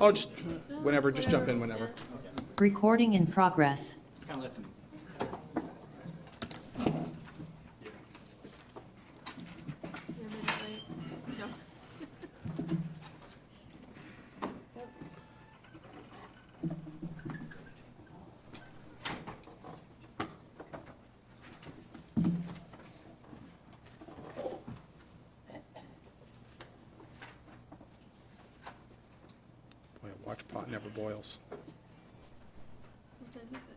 Oh, just whenever, just jump in whenever. Recording in progress. Boy, watch pot never boils. What time is it?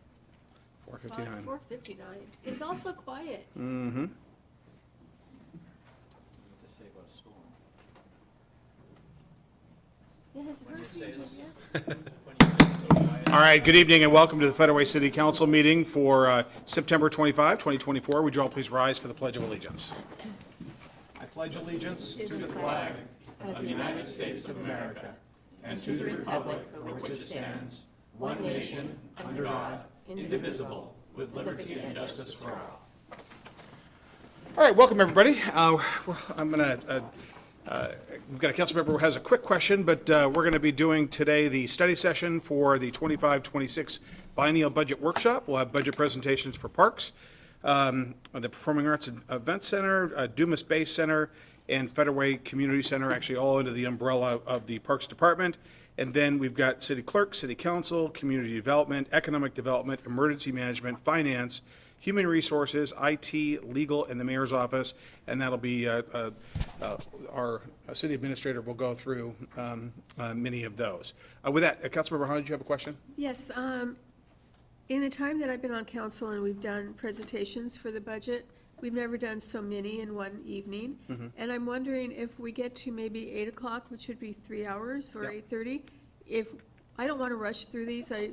4:59. 4:59. It's also quiet. Mm-hmm. It has hurricanes, yeah. All right, good evening and welcome to the Federal Way City Council meeting for September 25, 2024. Would you all please rise for the Pledge of Allegiance? I pledge allegiance to the flag of the United States of America, and to the republic for which it stands, one nation, under God, indivisible, with liberty and justice for all. All right, welcome everybody. I'm going to, we've got a council member who has a quick question, but we're going to be doing today the study session for the 25-26 biennial budget workshop. We'll have budget presentations for parks, the Performing Arts and Event Center, Dumas Bay Center, and Federal Way Community Center, actually all under the umbrella of the Parks Department. And then we've got city clerk, city council, community development, economic development, emergency management, finance, human resources, IT, legal, and the mayor's office. And that'll be our city administrator will go through many of those. With that, Councilmember Hahn, did you have a question? Yes, in the time that I've been on council and we've done presentations for the budget, we've never done so many in one evening. And I'm wondering if we get to maybe 8 o'clock, which would be 3 hours, or Yep. 8:30, if, I don't want to rush through these. I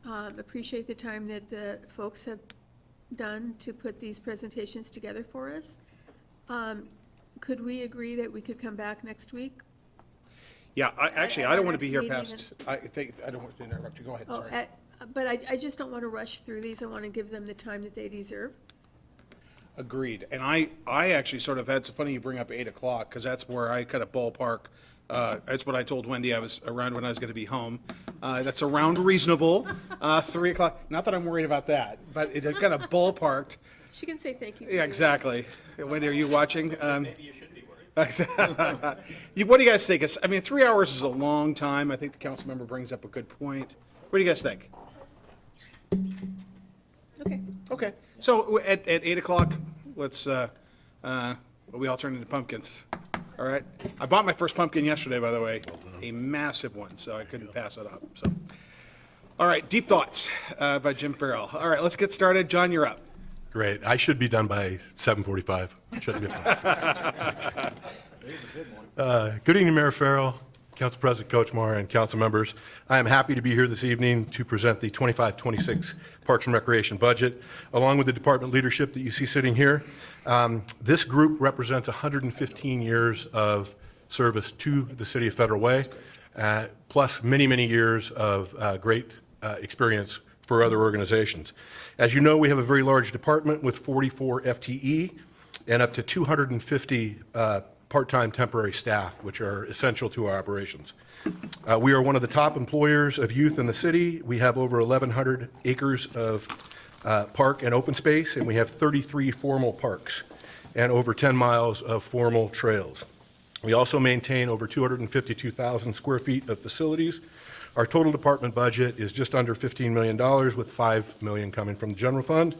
appreciate the time that the folks have done to put these presentations together for us. Could we agree that we could come back next week? Yeah, actually, I don't want to be here next past, I don't want to interrupt you. Go ahead, Oh, sorry. But I just don't want to rush through these. I want to give them the time that they deserve. Agreed. And I actually sort of, it's funny you bring up 8 o'clock, because that's where I kind of ballpark. That's what I told Wendy I was around when I was going to be home. That's around reasonable, 3 o'clock. Not that I'm worried about that, but it kind of ballparked. She can say thank you to Yeah, you. exactly. Wendy, are you watching? Maybe you should be worried. What do you guys think? I mean, 3 hours is a long time. I think the council member brings up a good point. What do you guys think? Okay. Okay, so at 8 o'clock, let's, we all turn into pumpkins, all right? I bought my first pumpkin yesterday, by the way, a massive one, so I couldn't pass it up, so. All right, Deep Thoughts by Jim Farrell. All right, let's get started. John, you're up. Great. I should be done by 7:45. Shouldn't be. Good evening, Mayor Farrell, Council President Kochmar, and council members. I am happy to be here this evening to present the 25-26 Parks and Recreation budget, along with the department leadership that you see sitting here. This group represents 115 years of service to the city of Federal Way, plus many, many years of great experience for other organizations. As you know, we have a very large department with 44 FTE and up to 250 part-time temporary staff, which are essential to our operations. We are one of the top employers of youth in the city. We have over 1,100 acres of park and open space, and we have 33 formal parks and over 10 miles of formal trails. We also maintain over 252,000 square feet of facilities. Our total department budget is just under $15 million, with $5 million coming from the general fund.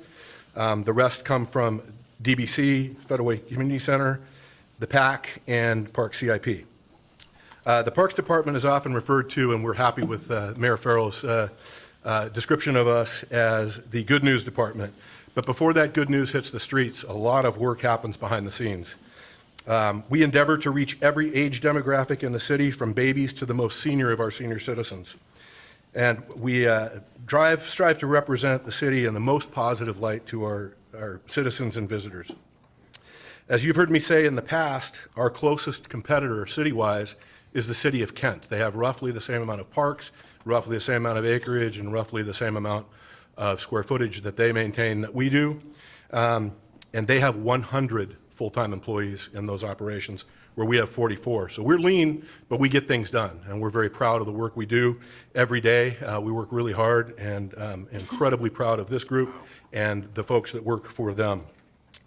The rest come from DBC, Federal Way Community Center, the PAC, and Park CIP. The Parks Department is often referred to, and we're happy with Mayor Farrell's description of us as the good news department. But before that good news hits the streets, a lot of work happens behind the scenes. We endeavor to reach every age demographic in the city, from babies to the most senior of our senior citizens. And we strive to represent the city in the most positive light to our citizens and visitors. As you've heard me say in the past, our closest competitor city-wise is the city of Kent. They have roughly the same amount of parks, roughly the same amount of acreage, and roughly the same amount of square footage that they maintain that we do. And they have 100 full-time employees in those operations. where we have 44. So we're lean, but we get things done, and we're very proud of the work we do every day. We work really hard, and incredibly proud of this group and the folks that work for them.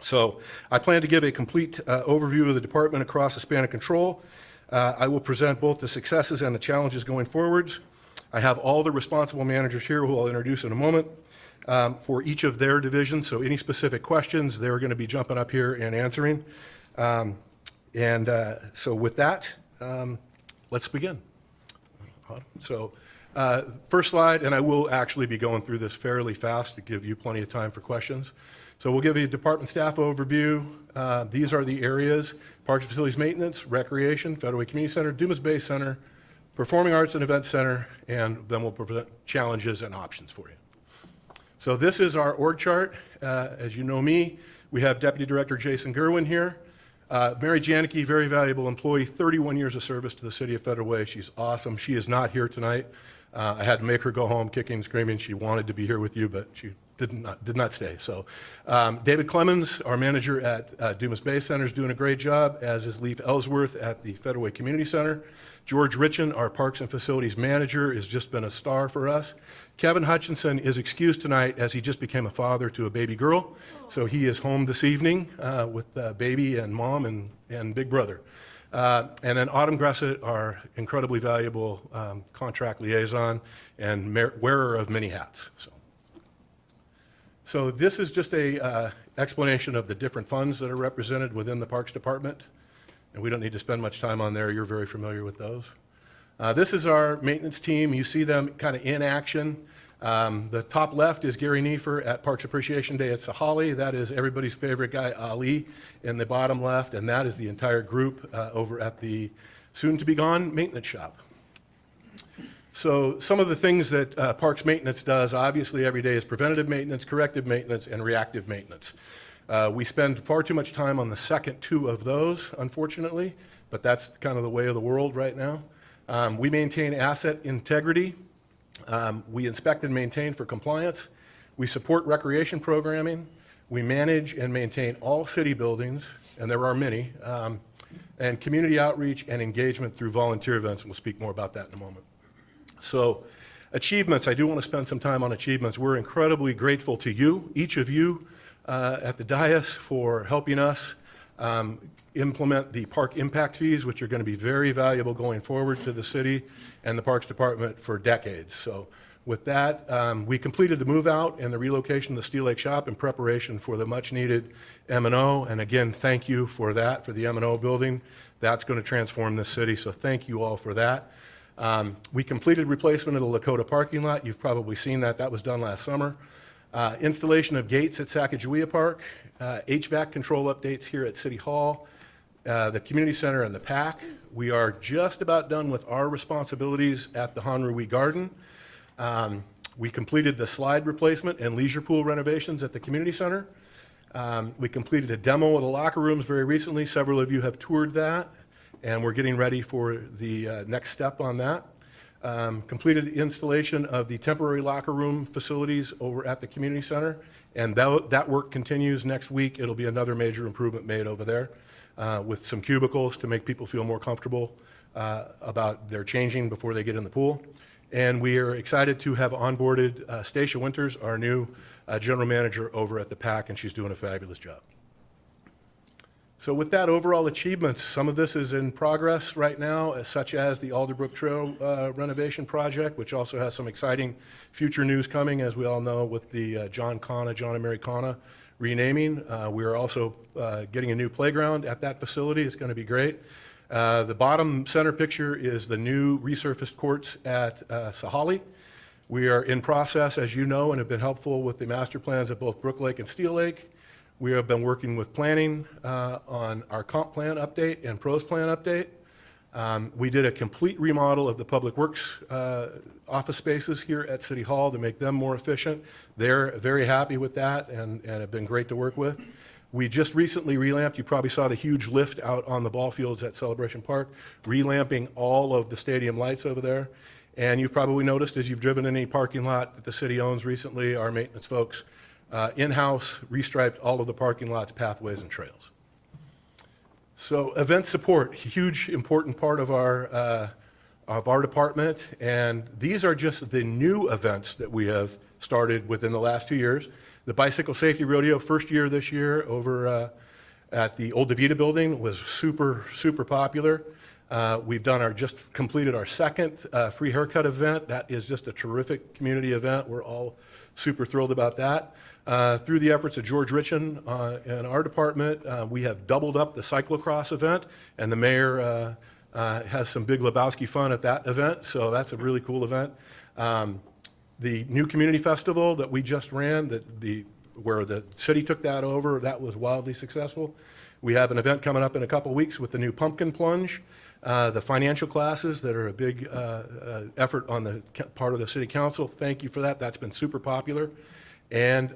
So I plan to give a complete overview of the department across the span of control. I will present both the successes and the challenges going forwards. I have all the responsible managers here who I'll introduce in a moment for each of their divisions. So any specific questions, they're going to be jumping up here and answering. So with that, let's begin. So first slide, and I will actually be going through this fairly fast to give you plenty of time for questions. So we'll give you a department staff overview. These are the areas: Parks and Facilities Maintenance, Recreation, Federal Way Community Center, Dumas Bay Center, Performing Arts and Events Center, and then we'll present challenges and options for you. So this is our org chart. As you know me, we have Deputy Director Jason Gerwin here. Mary Janicki, very valuable employee, 31 years of service to the city of Federal Way. She's awesome. She is not here tonight. I had to make her go home kicking and screaming. She wanted to be here with you, but she did not stay. So David Clemens, our manager at Dumas Bay Center, is doing a great job, as is Leif Ellsworth at the Federal Way Community Center. George Richin, our Parks and Facilities manager, has just been a star for us. Kevin Hutchinson is excused tonight as he just became a father to a baby girl. So he is home this evening with baby and mom and big brother. And then Autumn Gressett, our incredibly valuable contract liaison and wearer of many hats. So this is just a explanation of the different funds that are represented within the Parks Department. And we don't need to spend much time on there. You're very familiar with those. This is our maintenance team. You see them kind of in action. The top left is Gary Neefer at Parks Appreciation Day at Sahali. That is everybody's favorite guy, Ali, in the bottom left, and that is the entire group over at the soon-to-be-gone maintenance shop. So some of the things that Parks Maintenance does, obviously every day, is preventative maintenance, corrective maintenance, and reactive maintenance. We spend far too much time on the second two of those, unfortunately, but that's kind of the way of the world right now. We maintain asset integrity. We inspect and maintain for compliance. We support recreation programming. We manage and maintain all city buildings, and there are many, and community outreach and engagement through volunteer events, and we'll speak more about that in a moment. So achievements, I do want to spend some time on achievements. We're incredibly grateful to you, each of you at the dais, for helping us implement the park impact fees, which are going to be very valuable going forward to the city and the Parks Department for decades. So with that, we completed the move out and the relocation of the Steel Lake Shop in preparation for the much needed M&O. And again, thank you for that, for the M&O building. That's going to transform this city, so thank you all for that. We completed replacement of the Lakota parking lot. You've probably seen that. That was done last summer. Installation of gates at Sacagawea Park. HVAC control updates here at City Hall. The community center and the PAC. We are just about done with our responsibilities at the Hanrui Garden. We completed the slide replacement and leisure pool renovations at the community center. We completed a demo of the locker rooms very recently. Several of you have toured that, and we're getting ready for the next step on that. Completed the installation of the temporary locker room facilities over at the community center, and that work continues next week. It'll be another major improvement made over there with some cubicles to make people feel more comfortable about their changing before they get in the pool. And we are excited to have onboarded Stacia Winters, our new general manager over at the PAC, and she's doing a fabulous job. So with that, overall achievements, some of this is in progress right now, such as the Alderbrook Trail renovation project, which also has some exciting future news coming, as we all know, with the John and Mary Cana renaming. We are also getting a new playground at that facility. It's going to be great. The bottom center picture is the new resurfaced courts at Sahali. We are in process, as you know, and have been helpful with the master plans at both Brook Lake and Steel Lake. We have been working with planning on our comp plan update and pros plan update. We did a complete remodel of the Public Works office spaces here at City Hall to make them more efficient. They're very happy with that and have been great to work with. We just recently relamped, you probably saw the huge lift out on the ball fields at Celebration Park, relamping all of the stadium lights over there. And you've probably noticed as you've driven any parking lot that the city owns recently, our maintenance folks in-house restriped all of the parking lots, pathways, and trails. So event support, huge, important part of our department, and these are just the new events that we have started within the last 2 years. The Bicycle Safety Rodeo, first year this year over at the Old DeVita building, was super, super popular. We've just completed our second free haircut event. That is just a terrific community event. We're all super thrilled about that. Through the efforts of George Richin and our department, we have doubled up the cyclocross event, and the mayor has some Big Lebowski fun at that event, so that's a really cool event. The new community festival that we just ran, where the city took that over, that was wildly successful. We have an event coming up in a couple weeks with the new pumpkin plunge. The financial classes that are a big effort on the part of the city council, thank you for that. That's been super popular. And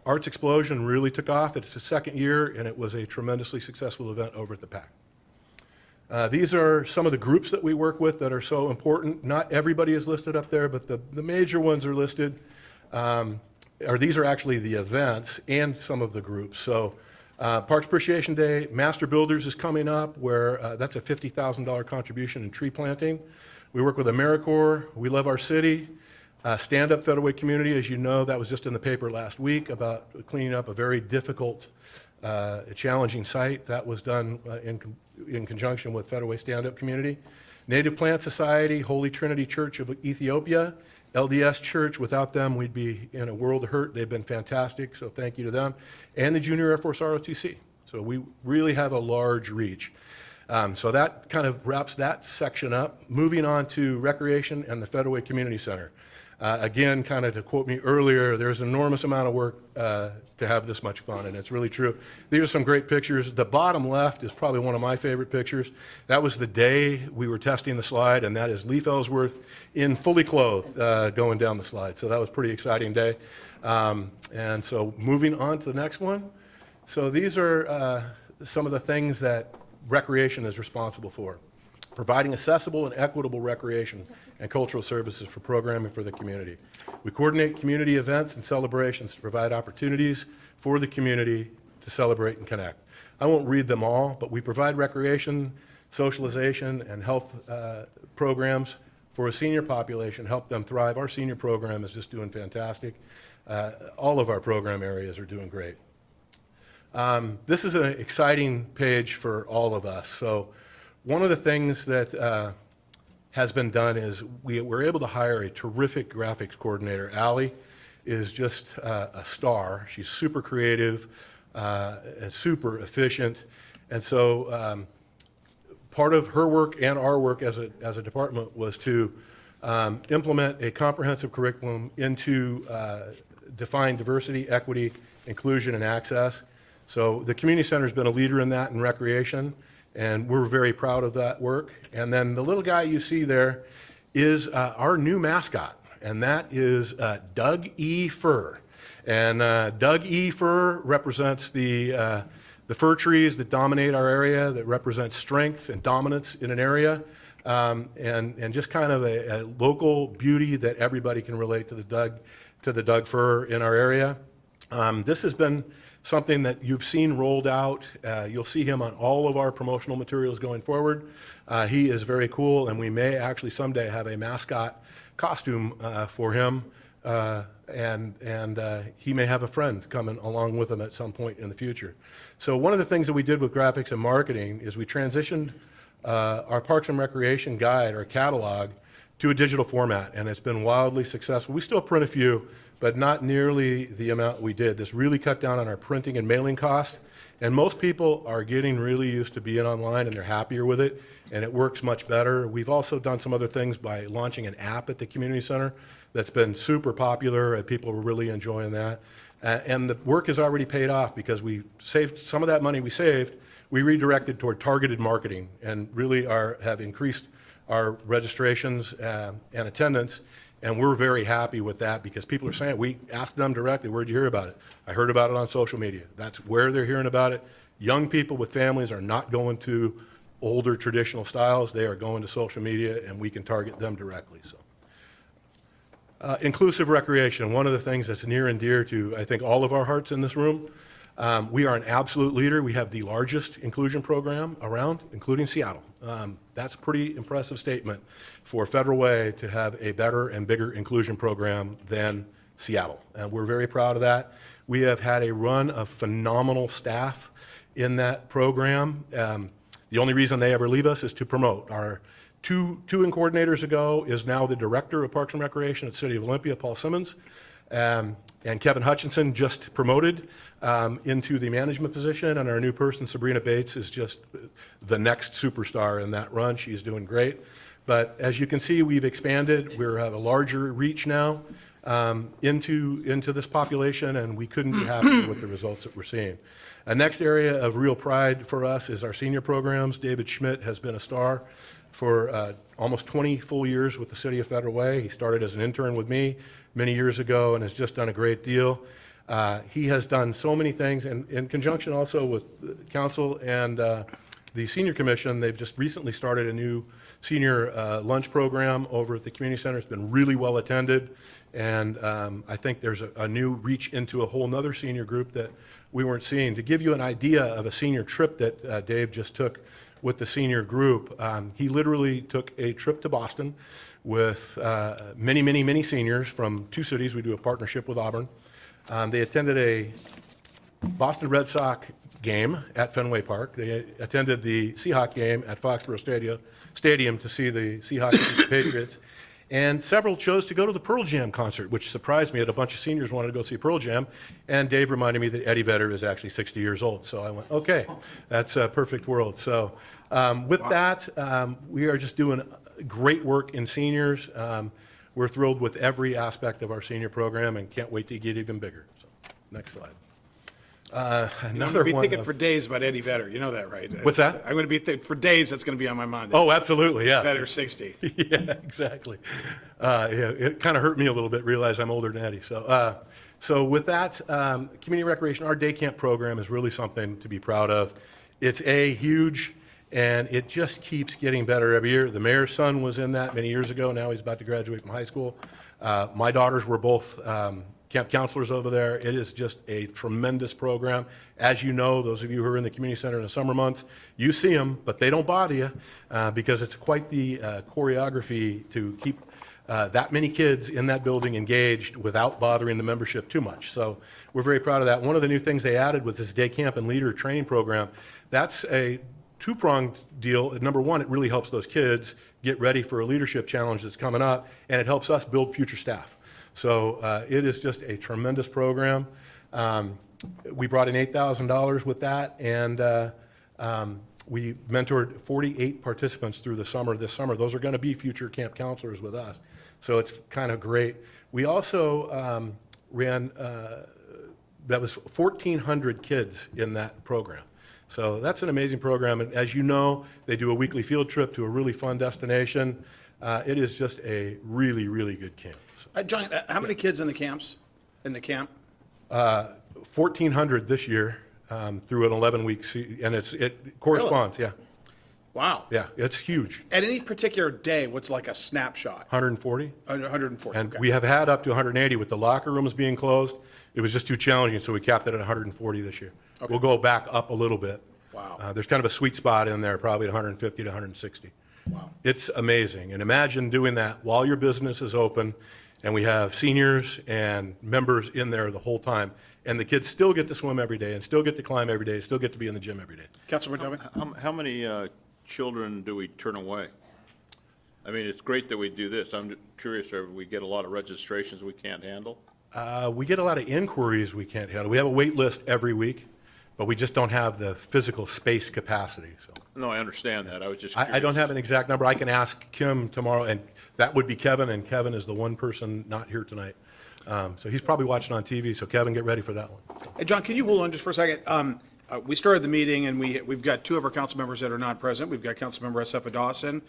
Arts Explosion really took off. It's the second year, and it was a tremendously successful event over at the PAC. These are some of the groups that we work with that are so important. Not everybody is listed up there, but the major ones are listed. These are actually the events and some of the groups. So Parks Appreciation Day, Master Builders is coming up, where that's a $50,000 contribution in tree planting. We work with AmeriCorps, We Love Our City, Stand Up Federal Way Community. As you know, that was just in the paper last week about cleaning up a very difficult, challenging site. That was done in conjunction with Federal Way Stand Up Community. Native Plant Society, Holy Trinity Church of Ethiopia, LDS Church. Without them, we'd be in a world of hurt. They've been fantastic, so thank you to them. And the Junior Air Force ROTC. So we really have a large reach. So that kind of wraps that section up. Moving on to recreation and the Federal Way Community Center. Again, kind of to quote me earlier, there's an enormous amount of work to have this much fun, and it's really true. These are some great pictures. The bottom left is probably one of my favorite pictures. That was the day we were testing the slide, and that is Leif Ellsworth in fully clothed going down the slide. So that was a pretty exciting day. And so moving on to the next one. So these are some of the things that recreation is responsible for. Providing accessible and equitable recreation and cultural services for programming for the community. We coordinate community events and celebrations to provide opportunities for the community to celebrate and connect. I won't read them all, but we provide recreation, socialization, and health programs for a senior population, help them thrive. Our senior program is just doing fantastic. All of our program areas are doing great. This is an exciting page for all of us. So one of the things that has been done is we were able to hire a terrific graphics coordinator. Allie is just a star. She's super creative and super efficient. And so part of her work and our work as a department was to implement a comprehensive curriculum into define diversity, equity, inclusion, and access. So the community center has been a leader in that in recreation, and we're very proud of that work. And then the little guy you see there is our new mascot, and that is Doug E. Fir. And Doug E. Fir represents the fir trees that dominate our area, that represent strength and dominance in an area, and just kind of a local beauty that everybody can relate to the Doug fir in our area. This has been something that you've seen rolled out. You'll see him on all of our promotional materials going forward. He is very cool, and we may actually someday have a mascot costume for him, and he may have a friend coming along with him at some point in the future. So one of the things that we did with graphics and marketing is we transitioned our Parks and Recreation guide, our catalog, to a digital format, and it's been wildly successful. We still print a few, but not nearly the amount we did. This really cut down on our printing and mailing costs, and most people are getting really used to being online, and they're happier with it, and it works much better. We've also done some other things by launching an app at the community center that's been super popular, and people are really enjoying that. And the work has already paid off because we saved some of that money we saved, we redirected toward targeted marketing, and really have increased our registrations and attendance. And we're very happy with that because people are saying, we asked them directly, where'd you hear about it? I heard about it on social media. That's where they're hearing about it. Young people with families are not going to older traditional styles. They are going to social media, and we can target them directly. So, inclusive recreation, one of the things that's near and dear to, I think, all of our hearts in this room. We are an absolute leader. We have the largest inclusion program around, including Seattle. That's a pretty impressive statement for Federal Way to have a better and bigger inclusion program than Seattle. And we're very proud of that. We have had a run of phenomenal staff in that program. The only reason they ever leave us is to promote. Our two-in coordinators ago is now the director of Parks and Recreation at City of Olympia, Paul Simmons. And Kevin Hutchinson just promoted into the management position, and our new person, Sabrina Bates, is just the next superstar in that run. She's doing great. But as you can see, we've expanded. We have a larger reach now into this population, and we couldn't be happier with the results that we're seeing. A next area of real pride for us is our senior programs. David Schmidt has been a star for almost 20 full years with the City of Federal Way. He started as an intern with me many years ago and has just done a great deal. He has done so many things, and in conjunction also with council and the senior commission, they've just recently started a new senior lunch program over at the community center. It's been really well attended, and I think there's a new reach into a whole nother senior group that we weren't seeing. To give you an idea of a senior trip that Dave just took with the senior group, he literally took a trip to Boston with many seniors from two cities. We do a partnership with Auburn. They attended a Boston Red Sox game at Fenway Park. They attended the Seahawks game at Foxborough Stadium to see the Seahawks and the Patriots. And several chose to go to the Pearl Jam concert, which surprised me that a bunch of seniors wanted to go see Pearl Jam. And Dave reminded me that Eddie Vedder is actually 60 years old. So I went, okay, that's a perfect world. So with that, we are just doing great work in seniors. We're thrilled with every aspect of our senior program and can't wait to get even bigger. So, next slide. I'm Another going to be one thinking of- for days about Eddie Vedder. You know that, right? What's that? I'm going to be for days. That's going to be on my mind. Oh, absolutely, yes. Vedder 60. Yeah, exactly. Yeah, it kind of hurt me a little bit, realize I'm older than Eddie. So with that, community recreation, our day camp program is really something to be proud of. It's huge, and it just keeps getting better every year. The mayor's son was in that many years ago. Now he's about to graduate from high school. My daughters were both camp counselors over there. It is just a tremendous program. As you know, those of you who are in the community center in the summer months, you see them, but they don't bother you because it's quite the choreography to keep that many kids in that building engaged without bothering the membership too much. So we're very proud of that. One of the new things they added with this day camp and leader training program, that's a two-pronged deal. Number one, it really helps those kids get ready for a leadership challenge that's coming up, and it helps us build future staff. So it is just a tremendous program. We brought in $8,000 with that, and we mentored 48 participants through the summer this summer. Those are going to be future camp counselors with us. So it's kind of great. We also ran, that was 1,400 kids in that program. So that's an amazing program. And as you know, they do a weekly field trip to a really fun destination. It is just a really good camp. So, John, how many kids in the camp? 1,400 this year through an 11-week, and it corresponds, yeah. Wow. Yeah, it's huge. At any particular day, what's like a snapshot? 140. 140. And okay. we have had up to 180 with the locker rooms being closed. It was just too challenging, so we capped it at 140 this year. Okay. We'll go back up a little bit. Wow. There's kind of a sweet spot in there, probably at 150 to 160. Wow. It's amazing. And imagine doing that while your business is open, and we have seniors and members in there the whole time, and the kids still get to swim every day, and still get to climb every day, still get to be in the gym every day. Councilman Dovey? How many children do we turn away? I mean, it's great that we do this. I'm curious, do we get a lot of registrations we can't handle? We get a lot of inquiries we can't handle. We have a wait list every week, but we just don't have the physical space capacity, so. No, I understand that. I was just curious. I don't have an exact number. I can ask Kim tomorrow, and that would be Kevin, and Kevin is the one person not here tonight. So he's probably watching on TV, so Kevin, get ready for that one. Hey, John, can you hold on just for a second? We started the meeting, and we've got two of our council members that are not present. We've got Councilmember Asefa Dawson,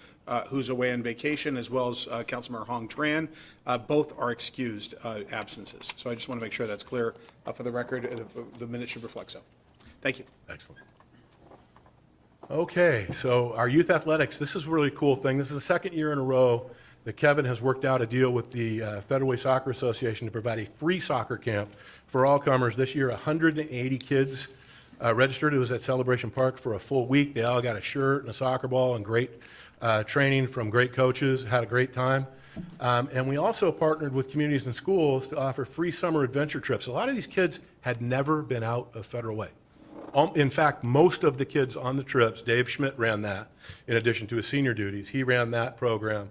who's away on vacation, as well as Councilmember Hong Tran. Both are excused absences. So I just want to make sure that's clear for the record. The minutes should reflect so. Thank you. Excellent. Okay, so our youth athletics, this is a really cool thing. This is the second year in a row that Kevin has worked out a deal with the Federal Way Soccer Association to provide a free soccer camp for all comers. This year, 180 kids registered. It was at Celebration Park for a full week. They all got a shirt and a soccer ball and great training from great coaches, had a great time. And we also partnered with communities and schools to offer free summer adventure trips. A lot of these kids had never been out of Federal Way. In fact, most of the kids on the trips, Dave Schmidt ran that, in addition to his senior duties. He ran that program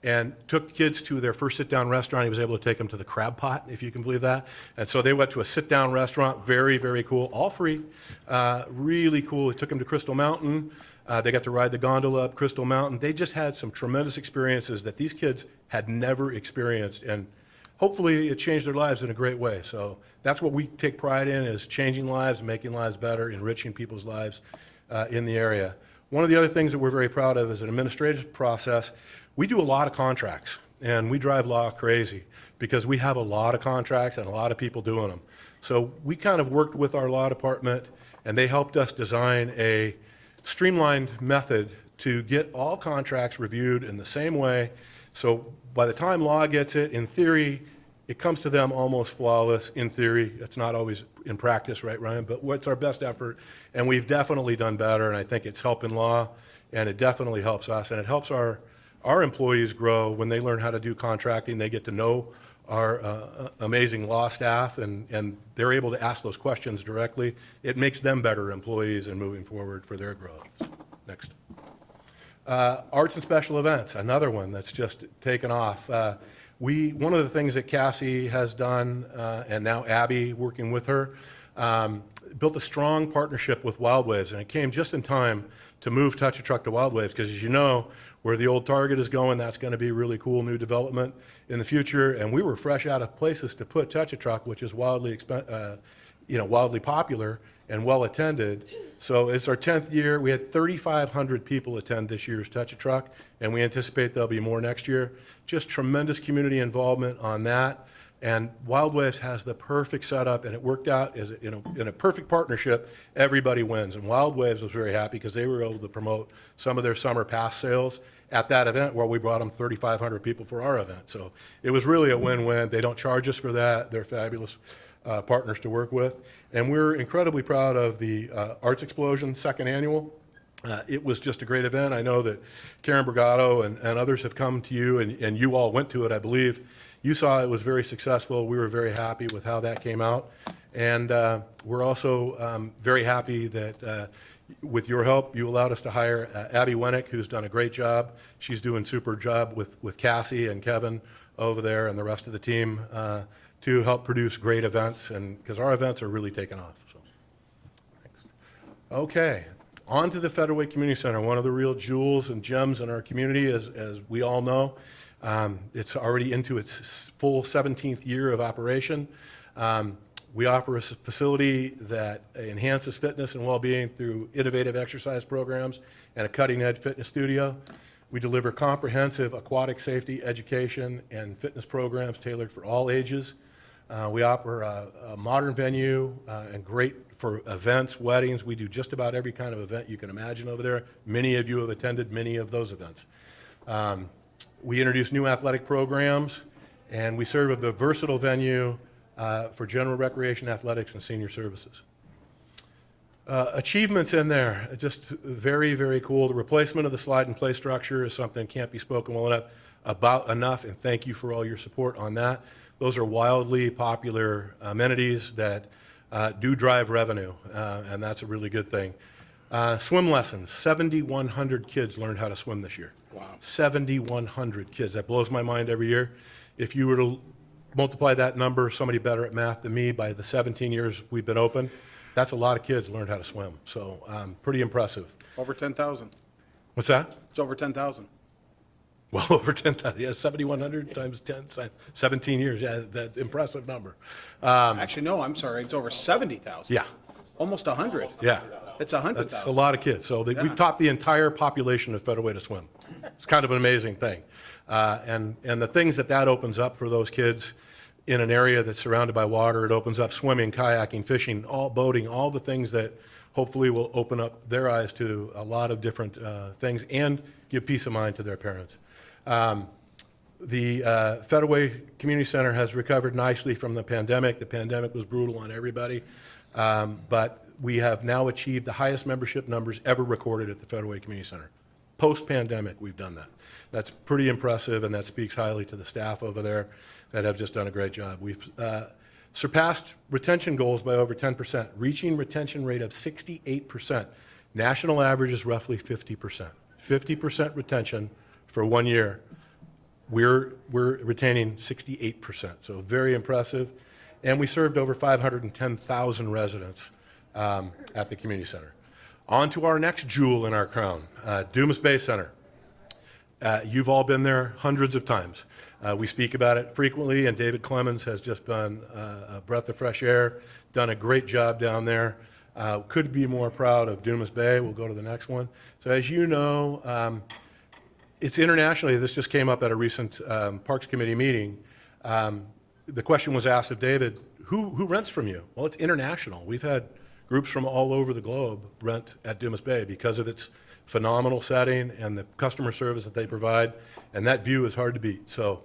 and took kids to their first sit-down restaurant. He was able to take them to the Crab Pot, if you can believe that. And so they went to a sit-down restaurant, very, very cool, all free, really cool. He took them to Crystal Mountain. They got to ride the gondola up Crystal Mountain. They just had some tremendous experiences that these kids had never experienced, and hopefully it changed their lives in a great way. So that's what we take pride in, is changing lives, making lives better, enriching people's lives in the area. One of the other things that we're very proud of is an administrative process. We do a lot of contracts, and we drive law crazy because we have a lot of contracts and a lot of people doing them. So we kind of worked with our law department, and they helped us design a streamlined method to get all contracts reviewed in the same way. So by the time law gets it, in theory, it comes to them almost flawless. In theory, it's not always in practice, right, Ryan? But what's our best effort? And we've definitely done better, and I think it's helping law, and it definitely helps us, and it helps our employees grow when they learn how to do contracting. They get to know our amazing law staff, and they're able to ask those questions directly. It makes them better employees and moving forward for their growth. Next. Arts and special events, another one that's just taken off. One of the things that Cassie has done, and now Abby working with her, built a strong partnership with Wild Waves, and it came just in time to move Touch a Truck to Wild Waves, because as you know, where the old Target is going, that's going to be really cool new development in the future, and we were fresh out of places to put Touch a Truck, which is wildly popular and well attended. So it's our 10th year. We had 3,500 people attend this year's Touch a Truck, and we anticipate there'll be more next year. Just tremendous community involvement on that. And Wild Waves has the perfect setup, and it worked out as in a perfect partnership. Everybody wins. And Wild Waves was very happy because they were able to promote some of their summer pass sales at that event, where we brought them 3,500 people for our event. So it was really a win-win. They don't charge us for that. They're fabulous partners to work with. And we're incredibly proud of the Arts Explosion second annual. It was just a great event. I know that Karen Brigado and others have come to you, and you all went to it, I believe. You saw it was very successful. We were very happy with how that came out. And we're also very happy that with your help, you allowed us to hire Abby Wennick, who's done a great job. She's doing a super job with Cassie and Kevin over there and the rest of the team to help produce great events, and because our events are really taking off. So, thanks. Okay, on to the Federal Way Community Center, one of the real jewels and gems in our community, as we all know. It's already into its full 17th year of operation. We offer a facility that enhances fitness and well-being through innovative exercise programs and a cutting-edge fitness studio. We deliver comprehensive aquatic safety education and fitness programs tailored for all ages. We offer a modern venue and great for events, weddings. We do just about every kind of event you can imagine over there. Many of you have attended many of those events. We introduce new athletic programs, and we serve as a versatile venue for general recreation, athletics, and senior services. Achievements in there, just very, very cool. The replacement of the slide and play structure is something that can't be spoken well enough, and thank you for all your support on that. Those are wildly popular amenities that do drive revenue, and that's a really good thing. Swim lessons, 7,100 kids learned how to swim this year. Wow. 7,100 kids. That blows my mind every year. If you were to multiply that number, somebody better at math than me, by the 17 years we've been open, that's a lot of kids learned how to swim. So pretty impressive. Over 10,000. What's that? It's over 10,000. Well, over 10,000. Yeah, 7,100 times 10, 17 years. Yeah, that's an impressive number. Actually, no, I'm sorry. It's over 70,000. Yeah. Almost 100. Yeah. It's 100,000. That's a lot of kids. So we've taught the entire population of Federal Way to swim. It's kind of an amazing thing. And the things that opens up for those kids in an area that's surrounded by water, it opens up swimming, kayaking, fishing, all boating, all the things that hopefully will open up their eyes to a lot of different things and give peace of mind to their parents. The Fedaway Community Center has recovered nicely from the pandemic. The pandemic was brutal on everybody, but we have now achieved the highest membership numbers ever recorded at the Fedaway Community Center. Post-pandemic, we've done that. That's pretty impressive, and that speaks highly to the staff over there that have just done a great job. We've surpassed retention goals by over 10%, reaching retention rate of 68%. National average is roughly 50%. 50% retention for 1 year. We're retaining 68%, so very impressive. And we served over 510,000 residents at the community center. On to our next jewel in our crown, Dumas Bay Center. You've all been there hundreds of times. We speak about it frequently, and David Clemens has just been a breath of fresh air, done a great job down there. Couldn't be more proud of Dumas Bay. We'll go to the next one. So as you know, it's internationally, this just came up at a recent Parks Committee meeting. The question was asked of David, who rents from you? Well, it's international. We've had groups from all over the globe rent at Dumas Bay because of its phenomenal setting and the customer service that they provide, and that view is hard to beat. So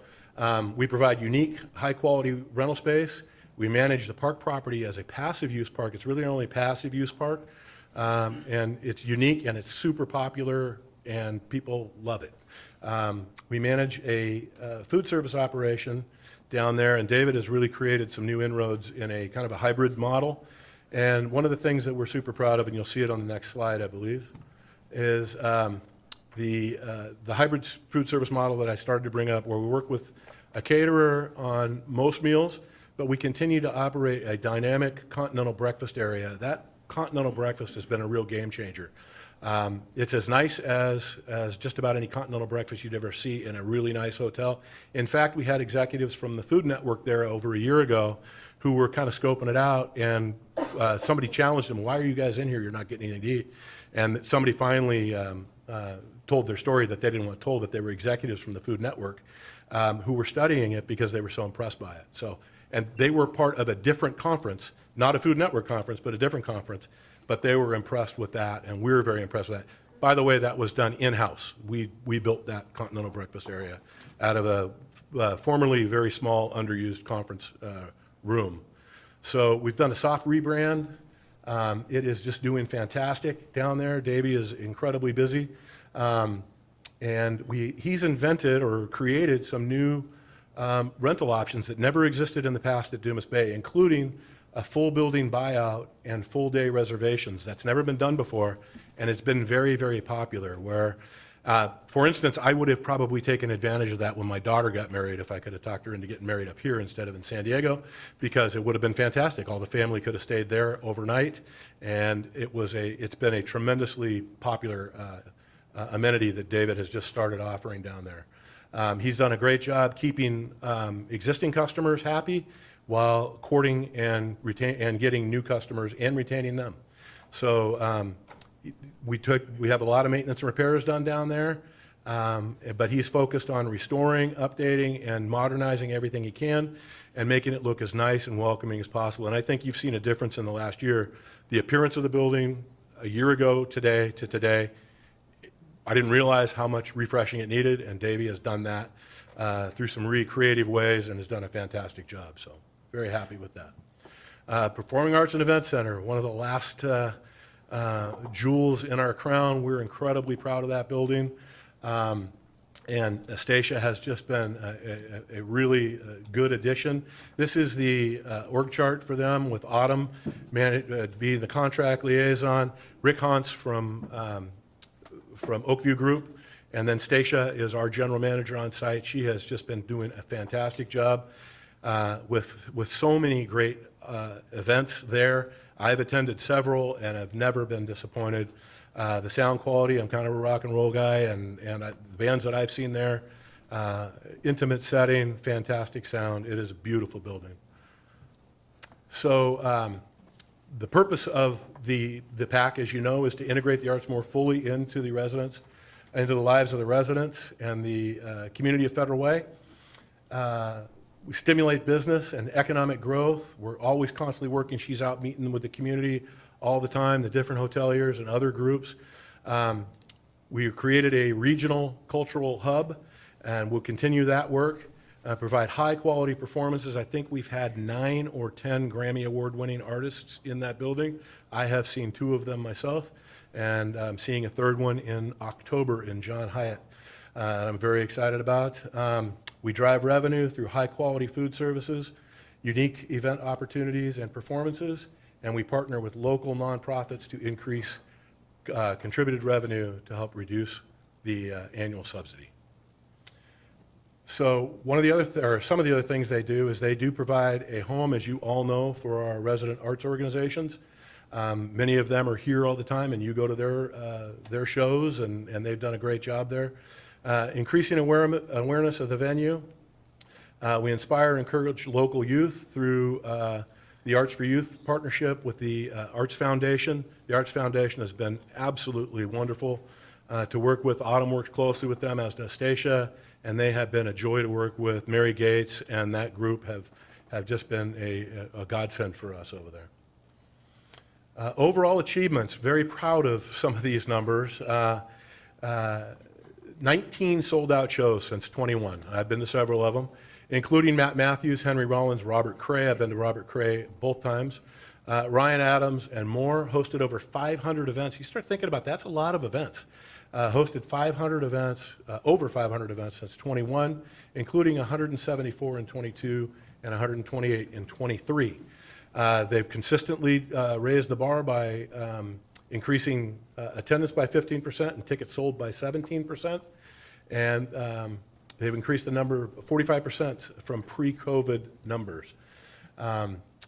we provide unique, high-quality rental space. We manage the park property as a passive use park. It's really only a passive use park, and it's unique and it's super popular, and people love it. We manage a food service operation down there, and David has really created some new inroads in a kind of a hybrid model. And one of the things that we're super proud of, and you'll see it on the next slide, I believe, is the hybrid food service model that I started to bring up, where we work with a caterer on most meals, but we continue to operate a dynamic continental breakfast area. That continental breakfast has been a real game changer. It's as nice as just about any continental breakfast you'd ever see in a really nice hotel. In fact, we had executives from the Food Network there over a year ago who were kind of scoping it out, and somebody challenged them, why are you guys in here? You're not getting anything to eat. And somebody finally told their story that they didn't want told, that they were executives from the Food Network who were studying it because they were so impressed by it. So, and they were part of a different conference, not a Food Network conference, but a different conference, but they were impressed with that, and we were very impressed with that. By the way, that was done in-house. We built that continental breakfast area out of a formerly very small, underused conference room. So we've done a soft rebrand. It is just doing fantastic down there. Davey is incredibly busy. And he's invented or created some new rental options that never existed in the past at Dumas Bay, including a full building buyout and full day reservations. That's never been done before, and it's been very, very popular. Where, for instance, I would have probably taken advantage of that when my daughter got married, if I could have talked her into getting married up here instead of in San Diego, because it would have been fantastic. All the family could have stayed there overnight, and it's been a tremendously popular amenity that David has just started offering down there. He's done a great job keeping existing customers happy while courting and getting new customers and retaining them. So we have a lot of maintenance and repairs done down there, but he's focused on restoring, updating, and modernizing everything he can and making it look as nice and welcoming as possible. And I think you've seen a difference in the last year. The appearance of the building a year ago today to today, I didn't realize how much refreshing it needed, and Davey has done that through some really creative ways and has done a fantastic job. So very happy with that. Performing Arts and Events Center, one of the last jewels in our crown. We're incredibly proud of that building. And Stacia has just been a really good addition. This is the org chart for them, with Autumn being the contract liaison, Rick Hantz from Oakview Group, and then Stacia is our general manager on site. She has just been doing a fantastic job with so many great events there. I've attended several and have never been disappointed. The sound quality, I'm kind of a rock and roll guy, and the bands that I've seen there, intimate setting, fantastic sound. It is a beautiful building. So the purpose of the PAC, as you know, is to integrate the arts more fully into the residents, into the lives of the residents and the community of Federal Way. We stimulate business and economic growth. We're always constantly working. She's out meeting with the community all the time, the different hoteliers and other groups. We created a regional cultural hub, and we'll continue that work, provide high-quality performances. I think we've had 9 or 10 Grammy Award-winning artists in that building. I have seen 2 of them myself, and I'm seeing a 3rd one in October in John Hyatt. I'm very excited about. We drive revenue through high-quality food services, unique event opportunities and performances, and we partner with local nonprofits to increase contributed revenue to help reduce the annual subsidy. So one of the other, or some of the other things they do is they do provide a home, as you all know, for our resident arts organizations. Many of them are here all the time, and you go to their shows, and they've done a great job there. Increasing awareness of the venue. We inspire and encourage local youth through the Arts for Youth partnership with the Arts Foundation. The Arts Foundation has been absolutely wonderful to work with. Autumn works closely with them, as does Stacia, and they have been a joy to work with. Mary Gates and that group have just been a godsend for us over there. Overall achievements, very proud of some of these numbers. 19 sold-out shows since 21. I've been to several of them, including Matt Matthews, Henry Rollins, Robert Cray. I've been to Robert Cray both times. Ryan Adams and more. Hosted over 500 events. You start thinking about that, that's a lot of events. Hosted 500 events, over 500 events since 21, including 174 in 22 and 128 in 23. They've consistently raised the bar by increasing attendance by 15% and tickets sold by 17%. And they've increased the number 45% from pre-COVID numbers.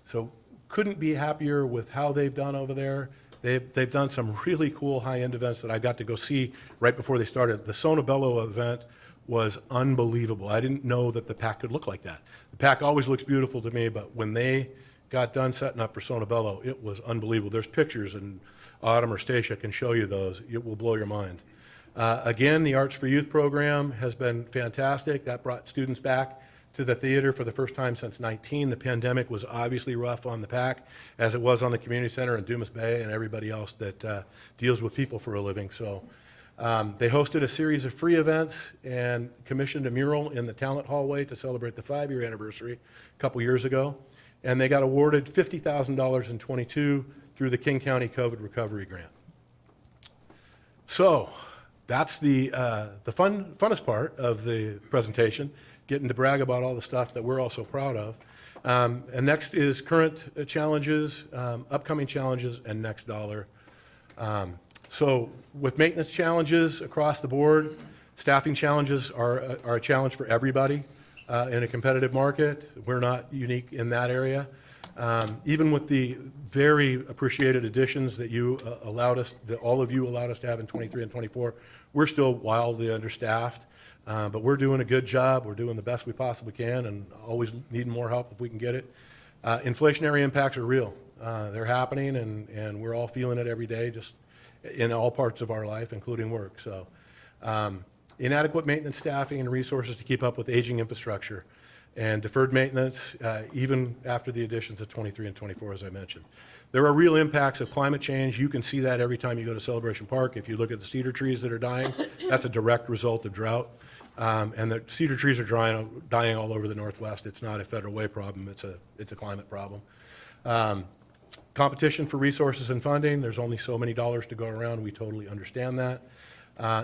So couldn't be happier with how they've done over there. They've done some really cool high-end events that I got to go see right before they started. The Sona Bello event was unbelievable. I didn't know that the PAC could look like that. The PAC always looks beautiful to me, but when they got done setting up for Sona Bello, it was unbelievable. There's pictures, and Autumn or Stacia can show you those. It will blow your mind. Again, the Arts for Youth program has been fantastic. That brought students back to the theater for the first time since 19. The pandemic was obviously rough on the PAC, as it was on the community center in Dumas Bay and everybody else that deals with people for a living. So they hosted a series of free events and commissioned a mural in the talent hallway to celebrate the 5-year anniversary a couple years ago. And they got awarded $50,000 in 22 through the King County COVID Recovery Grant. So that's the funnest part of the presentation, getting to brag about all the stuff that we're all so proud of. And next is current challenges, upcoming challenges, and next dollar. So with maintenance challenges across the board, staffing challenges are a challenge for everybody in a competitive market. We're not unique in that area. Even with the very appreciated additions that you allowed us, that all of you allowed us to have in 23 and 24, we're still wildly understaffed. But we're doing a good job. We're doing the best we possibly can, and always needing more help if we can get it. Inflationary impacts are real. They're happening, and we're all feeling it every day, just in all parts of our life, including work. So inadequate maintenance staffing and resources to keep up with aging infrastructure, and deferred maintenance, even after the additions of 23 and 24, as I mentioned. There are real impacts of climate change. You can see that every time you go to Celebration Park. If you look at the cedar trees that are dying, that's a direct result of drought. And the cedar trees are dying all over the Northwest. It's not a Federal Way problem. It's a climate problem. Competition for resources and funding. There's only so many dollars to go around. We totally understand that.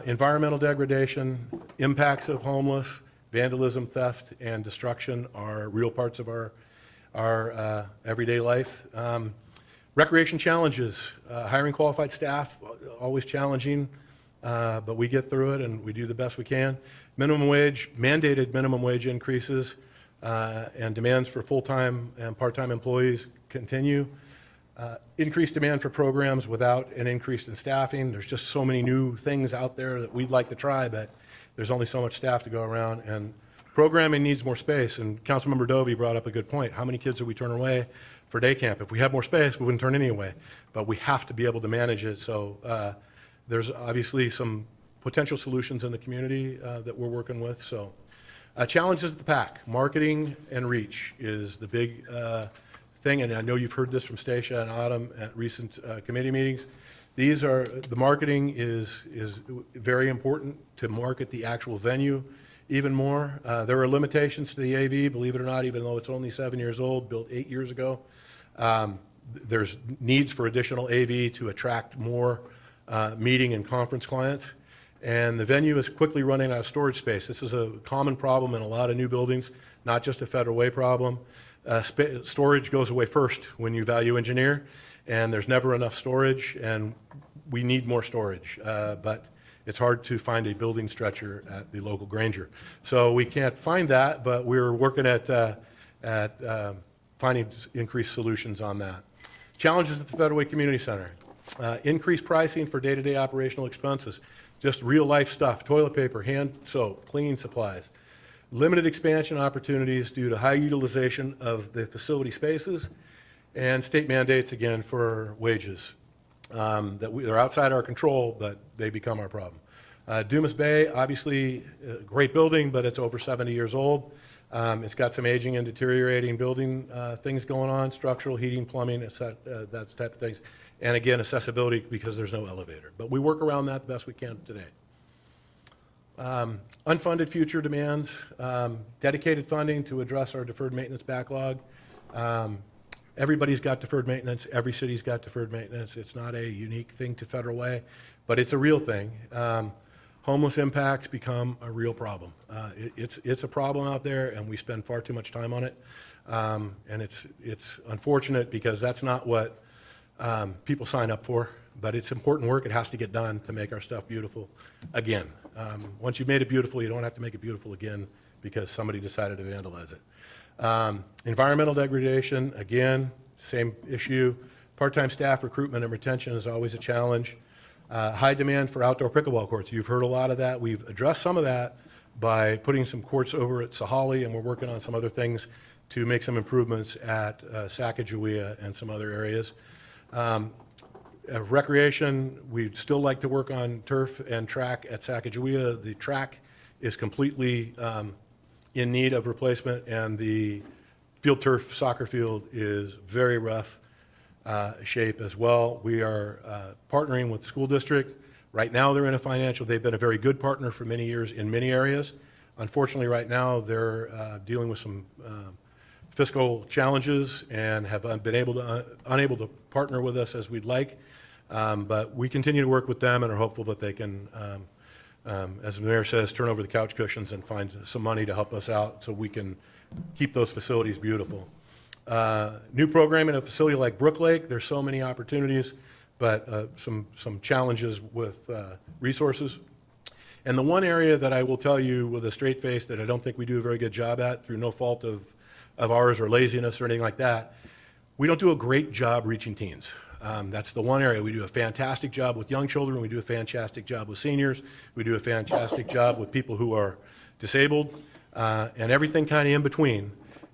Environmental degradation, impacts of homeless, vandalism, theft, and destruction are real parts of our everyday life. Recreation challenges, hiring qualified staff, always challenging, but we get through it and we do the best we can. Minimum wage, mandated minimum wage increases, and demands for full-time and part-time employees continue. Increased demand for programs without an increase in staffing. There's just so many new things out there that we'd like to try, but there's only so much staff to go around, and programming needs more space. And Councilmember Dovey brought up a good point. How many kids are we turning away for day camp? If we had more space, we wouldn't turn any away, but we have to be able to manage it. So there's obviously some potential solutions in the community that we're working with. So challenges at the PAC, marketing and reach is the big thing, and I know you've heard this from Stacia and Autumn at recent committee meetings. These are, the marketing is very important to market the actual venue even more. There are limitations to the AV, believe it or not, even though it's only 7 years old, built 8 years ago. There's needs for additional AV to attract more meeting and conference clients. And the venue is quickly running out of storage space. This is a common problem in a lot of new buildings, not just a Federal Way problem. Storage goes away first when you value engineer, and there's never enough storage, and we need more storage. But it's hard to find a building stretcher at the local Granger. So we can't find that, but we're working at finding increased solutions on that. Challenges at the Federal Way Community Center. Increased pricing for day-to-day operational expenses, just real-life stuff, toilet paper, hand soap, cleaning supplies. Limited expansion opportunities due to high utilization of the facility spaces, and state mandates, again, for wages. They're outside our control, but they become our problem. Dumas Bay, obviously, a great building, but it's over 70 years old. It's got some aging and deteriorating building things going on, structural, heating, plumbing, that type of things. And again, accessibility because there's no elevator. But we work around that the best we can today. Unfunded future demands, dedicated funding to address our deferred maintenance backlog. Everybody's got deferred maintenance. Every city's got deferred maintenance. It's not a unique thing to Federal Way, but it's a real thing. Homeless impacts become a real problem. It's a problem out there, and we spend far too much time on it. And it's unfortunate because that's not what people sign up for, but it's important work. It has to get done to make our stuff beautiful again. Once you've made it beautiful, you don't have to make it beautiful again because somebody decided to vandalize it. Environmental degradation, again, same issue. Part-time staff recruitment and retention is always a challenge. High demand for outdoor pickleball courts. You've heard a lot of that. We've addressed some of that by putting some courts over at Sahalee, and we're working on some other things to make some improvements at Sacagawea and some other areas. Recreation, we'd still like to work on turf and track at Sacagawea. The track is completely in need of replacement, and the field turf soccer field is very rough shape as well. We are partnering with the school district. Right now, they're in a financial, they've been a very good partner for many years in many areas. Unfortunately, right now, they're dealing with some fiscal challenges and have been unable to partner with us as we'd like. But we continue to work with them and are hopeful that they can, as the mayor says, turn over the couch cushions and find some money to help us out so we can keep those facilities beautiful. New programming at a facility like Brook Lake, there's so many opportunities, but some challenges with resources. And the one area that I will tell you with a straight face that I don't think we do a very good job at, through no fault of ours or laziness or anything like that, we don't do a great job reaching teens. That's the one area. We do a fantastic job with young children. We do a fantastic job with seniors. We do a fantastic job with people who are disabled, and everything kind of in between.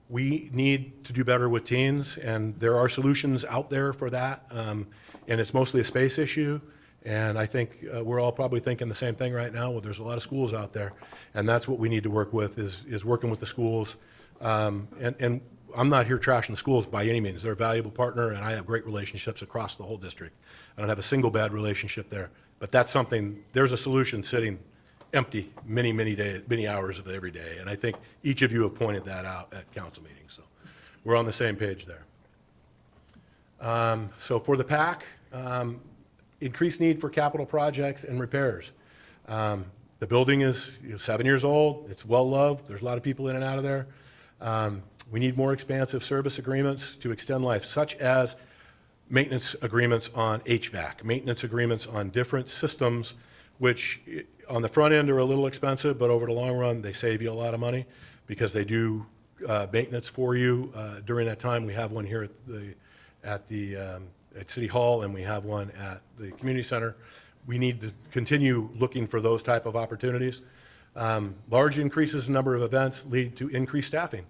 We need to do better with teens, and there are solutions out there for that, and it's mostly a space issue. And I think we're all probably thinking the same thing right now. Well, there's a lot of schools out there, and that's what we need to work with is working with the schools. And I'm not here trashing the schools by any means. They're a valuable partner, and I have great relationships across the whole district. I don't have a single bad relationship there. But that's something, there's a solution sitting empty many days, many hours of every day. And I think each of you have pointed that out at council meetings. So we're on the same page there. So for the PAC, increased need for capital projects and repairs. The building is 7 years old. It's well-loved. There's a lot of people in and out of there. We need more expansive service agreements to extend life, such as maintenance agreements on HVAC, maintenance agreements on different systems, which on the front end are a little expensive, but over the long run, they save you a lot of money because they do maintenance for you during that time. We have one here at City Hall, and we have one at the community center. We need to continue looking for those type of opportunities. Large increases in number of events lead to increased staffing.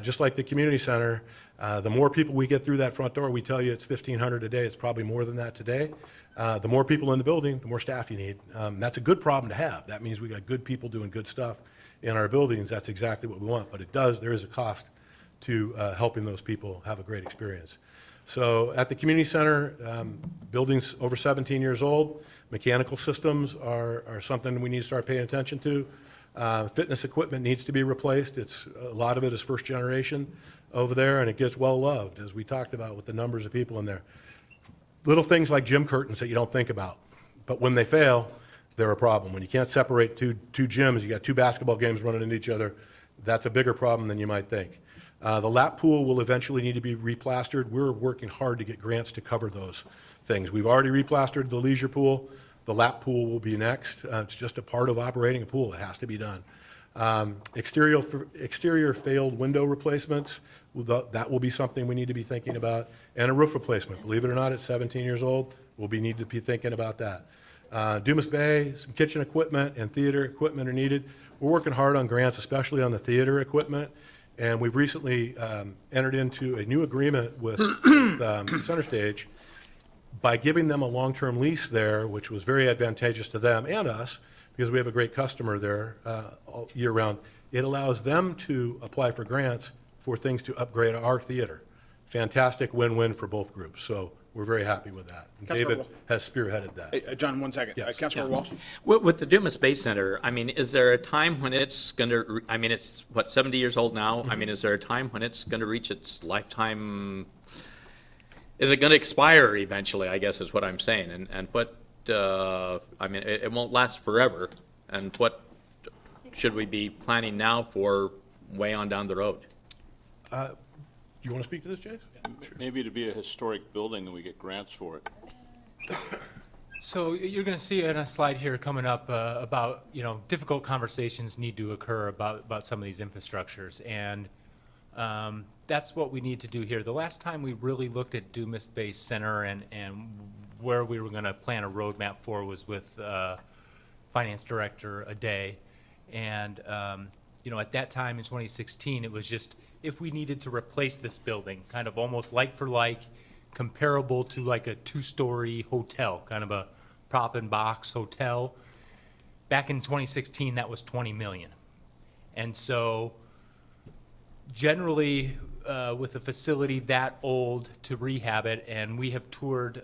Just like the community center, the more people we get through that front door, we tell you it's 1,500 a day. It's probably more than that today. The more people in the building, the more staff you need. That's a good problem to have. That means we got good people doing good stuff in our buildings. That's exactly what we want. But there is a cost to helping those people have a great experience. So at the community center, buildings over 17 years old, mechanical systems are something we need to start paying attention to. Fitness equipment needs to be replaced. A lot of it is first generation over there, and it gets well loved, as we talked about with the numbers of people in there. Little things like gym curtains that you don't think about, but when they fail, they're a problem. When you can't separate two gyms, you got two basketball games running into each other, that's a bigger problem than you might think. The lap pool will eventually need to be replastered. We're working hard to get grants to cover those things. We've already replastered the leisure pool. The lap pool will be next. It's just a part of operating a pool. It has to be done. Exterior failed window replacements, that will be something we need to be thinking about. And a roof replacement. Believe it or not, at 17 years old, we'll need to be thinking about that. Dumas Bay, some kitchen equipment and theater equipment are needed. We're working hard on grants, especially on the theater equipment. And we've recently entered into a new agreement with Center Stage by giving them a long-term lease there, which was very advantageous to them and us, because we have a great customer there all year round. It allows them to apply for grants for things to upgrade our theater. Fantastic win-win for both groups, so we're very happy with that. And Councilor David Wall. has spearheaded that. Hey, John, 1 second. Yes. Councilor Walsh? With the Dumas Space Center, I mean, is there a time when it's going to, I mean, it's, what, 70 years old now? I mean, is there a time when it's going to reach its lifetime? Is it going to expire eventually, I guess is what I'm saying? And what, I mean, it won't last forever. And what should we be planning now for way on down the road? Do you want to speak to this, Jace? Maybe to be a historic building and we get grants for it. So you're going to see in a slide here coming up about, difficult conversations need to occur about some of these infrastructures. And that's what we need to do here. The last time we really looked at Dumas Space Center and where we were going to plan a roadmap for was with Finance Director Aday. And, at that time in 2016, it was just if we needed to replace this building, kind of almost like for like, comparable to like a two-story hotel, kind of a prop and box hotel. Back in 2016, that was 20 million. And so generally, with a facility that old to rehab it, and we have toured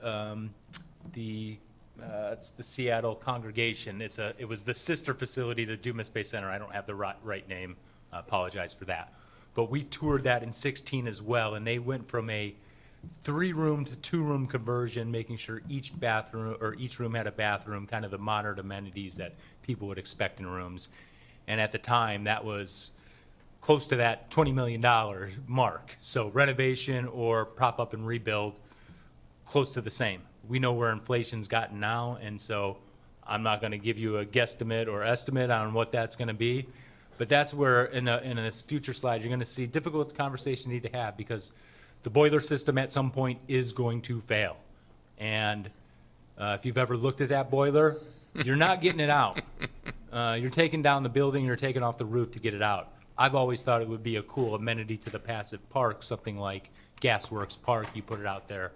it's the Seattle Congregation. It was the sister facility to Dumas Space Center. I don't have the right name. I apologize for that. But we toured that in 16 as well, and they went from a 3-room to 2-room conversion, making sure each bathroom or each room had a bathroom, kind of the modern amenities that people would expect in rooms. And at the time, that was close to that $20 million mark. So renovation or prop up and rebuild, close to the same. We know where inflation's gotten now, and so I'm not going to give you a guesstimate or estimate on what that's going to be. But that's where, in this future slide, you're going to see difficult conversations need to have, because the boiler system at some point is going to fail. And if you've ever looked at that boiler, you're not getting it out. You're taking down the building, you're taking off the roof to get it out. I've always thought it would be a cool amenity to the passive park, something like Gasworks Park, you put it out there.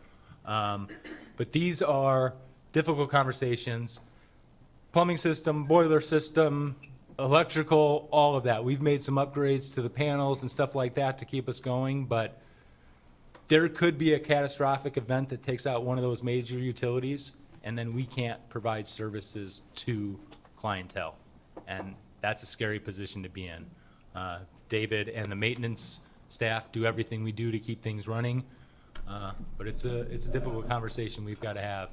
But these are difficult conversations. Plumbing system, boiler system, electrical, all of that. We've made some upgrades to the panels and stuff like that to keep us going, but there could be a catastrophic event that takes out one of those major utilities, and then we can't provide services to clientele. And that's a scary position to be in. David and the maintenance staff do everything we do to keep things running, but it's a difficult conversation we've got to have,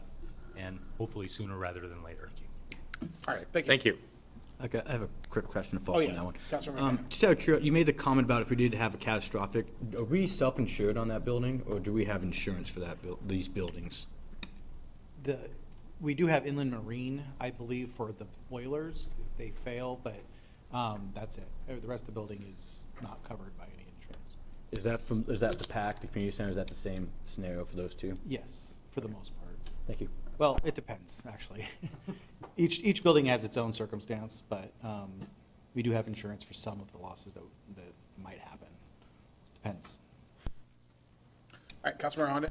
and hopefully sooner rather than later. All right, thank you. Thank you. Okay, I have a quick question to follow up on that one. Councilor McMahon. Just out of curiosity, you made the comment about if we did have a catastrophic, are we self-insured on that building, or do we have insurance for that these buildings? We do have inland marine, I believe, for the boilers if they fail, but that's it. The rest of the building is not covered by any insurance. Is that the PAC, the community center, is that the same scenario for those two? Yes, for the most part. Thank you. Well, it depends, actually. Each building has its own circumstance, but we do have insurance for some of the losses that might happen. Depends. All right, Councilor Honda?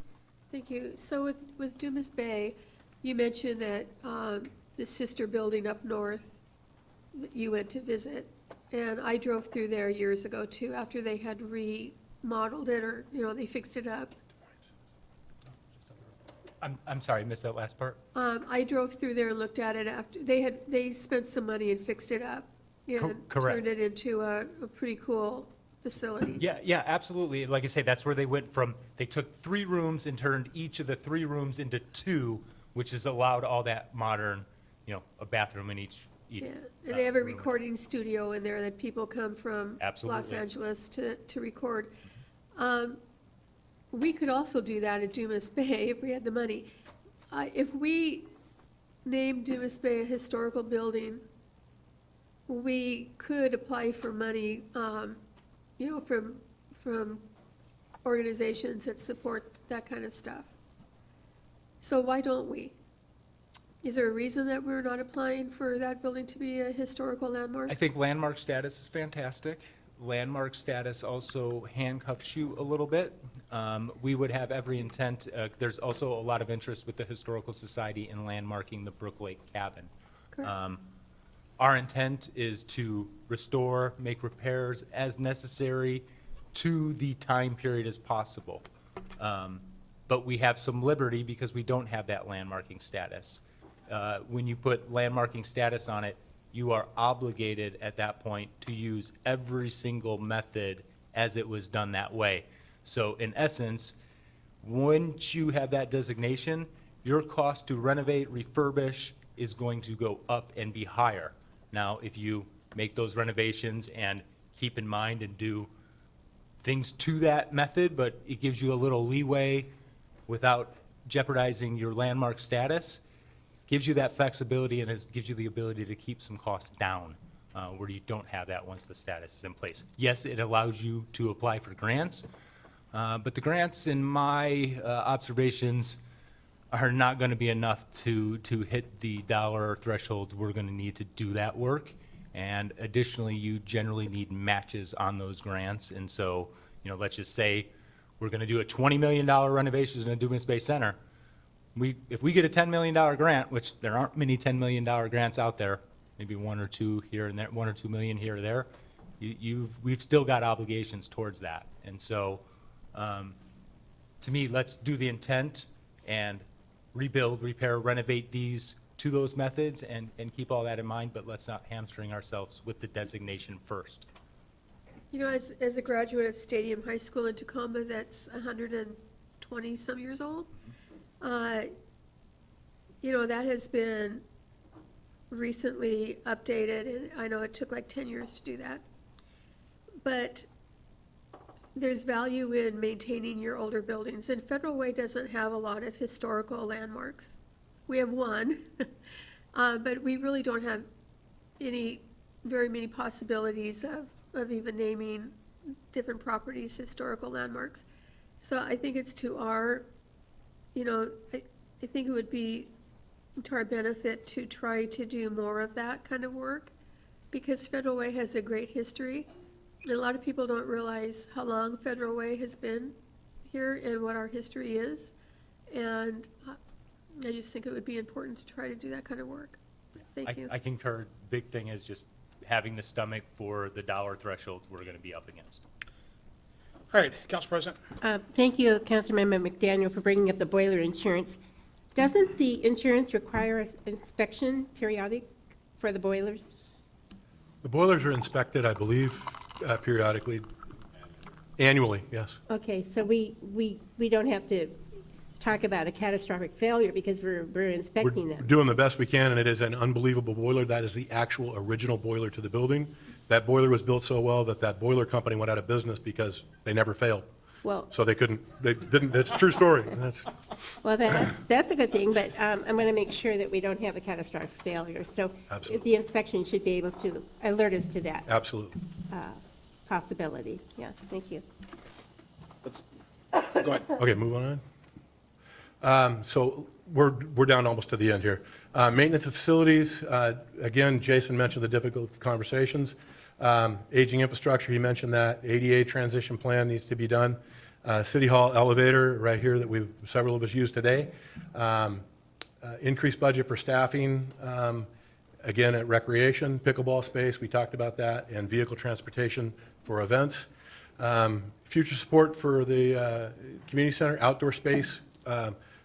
Thank you. So with Dumas Bay, you mentioned that the sister building up north that you went to visit, and I drove through there years ago too, after they had remodeled it, or, they fixed it up. I'm sorry, I missed that last part. I drove through there and looked at it after, they spent some money and fixed it up. and correct. turned it into a pretty cool facility. Yeah, absolutely. Like I say, that's where they went from, they took 3 rooms and turned each of the 3 rooms into 2, which has allowed all that modern, a bathroom in each. Yeah, and they have a room. recording studio in there that people come from Los Absolutely. Angeles to record. We could also do that at Dumas Bay if we had the money. If we named Dumas Bay a historical building, we could apply for money, from organizations that support that kind of stuff. So why don't we? Is there a reason that we're not applying for that building to be a historical landmark? I think landmark status is fantastic. Landmark status also handcuffs you a little bit. We would have every intent, there's also a lot of interest with the Historical Society in landmarking the Brook Lake Cabin. Correct. Our intent is to restore, make repairs as necessary to the time period as possible. But we have some liberty because we don't have that landmarking status. When you put landmarking status on it, you are obligated at that point to use every single method as it was done that way. So in essence, once you have that designation, your cost to renovate, refurbish is going to go up and be higher. Now, if you make those renovations and keep in mind and do things to that method, but it gives you a little leeway without jeopardizing your landmark status, gives you that flexibility and gives you the ability to keep some costs down where you don't have that once the status is in place. Yes, it allows you to apply for grants, but the grants, in my observations, are not going to be enough to hit the dollar threshold we're going to need to do that work. And additionally, you generally need matches on those grants. And so, let's just say we're going to do a $20 million renovation in a Dumas Bay Center. If we get a $10 million grant, which there aren't many $10 million grants out there, maybe 1 or 2 here and there, 1 or 2 million here or there, we've still got obligations towards that. And so, to me, let's do the intent and rebuild, repair, renovate these to those methods and keep all that in mind, but let's not hamstring ourselves with the designation first. As a graduate of Stadium High School in Tacoma, that's 120-some years old, that has been recently updated, and I know it took like 10 years to do that. But there's value in maintaining your older buildings, and Federal Way doesn't have a lot of historical landmarks. We have one, but we really don't have very many possibilities of even naming different properties historical landmarks. So I think it's to our, I think it would be to our benefit to try to do more of that kind of work, because Federal Way has a great history. And a lot of people don't realize how long Federal Way has been here and what our history is. And I just think it would be important to try to do that kind of work. Thank you. I concur. Big thing is just having the stomach for the dollar thresholds we're going to be up against. All right, Council President. Thank you, Councilmember McDaniel, for bringing up the boiler insurance. Doesn't the insurance require an inspection periodic for the boilers? The boilers are inspected, I believe, periodically, annually, yes. Okay, so we don't have to talk about a catastrophic failure because we're inspecting We're them. doing the best we can, and it is an unbelievable boiler. That is the actual original boiler to the building. That boiler was built so well that that boiler company went out of business because they never failed. Well, So they didn't, that's a true story. that's a good thing, but I'm going to make sure that we don't have a catastrophic failure. So Absolutely. the inspection should be able to alert us to that Absolutely. possibility. Yeah, thank you. Go ahead. Okay, move on. So we're down almost to the end here. Maintenance of facilities, again, Jason mentioned the difficult conversations. Aging infrastructure, he mentioned that. ADA transition plan needs to be done. City Hall elevator, right here, that several of us use today. Increased budget for staffing, again, at recreation, pickleball space, we talked about that, and vehicle transportation for events. Future support for the community center, outdoor space,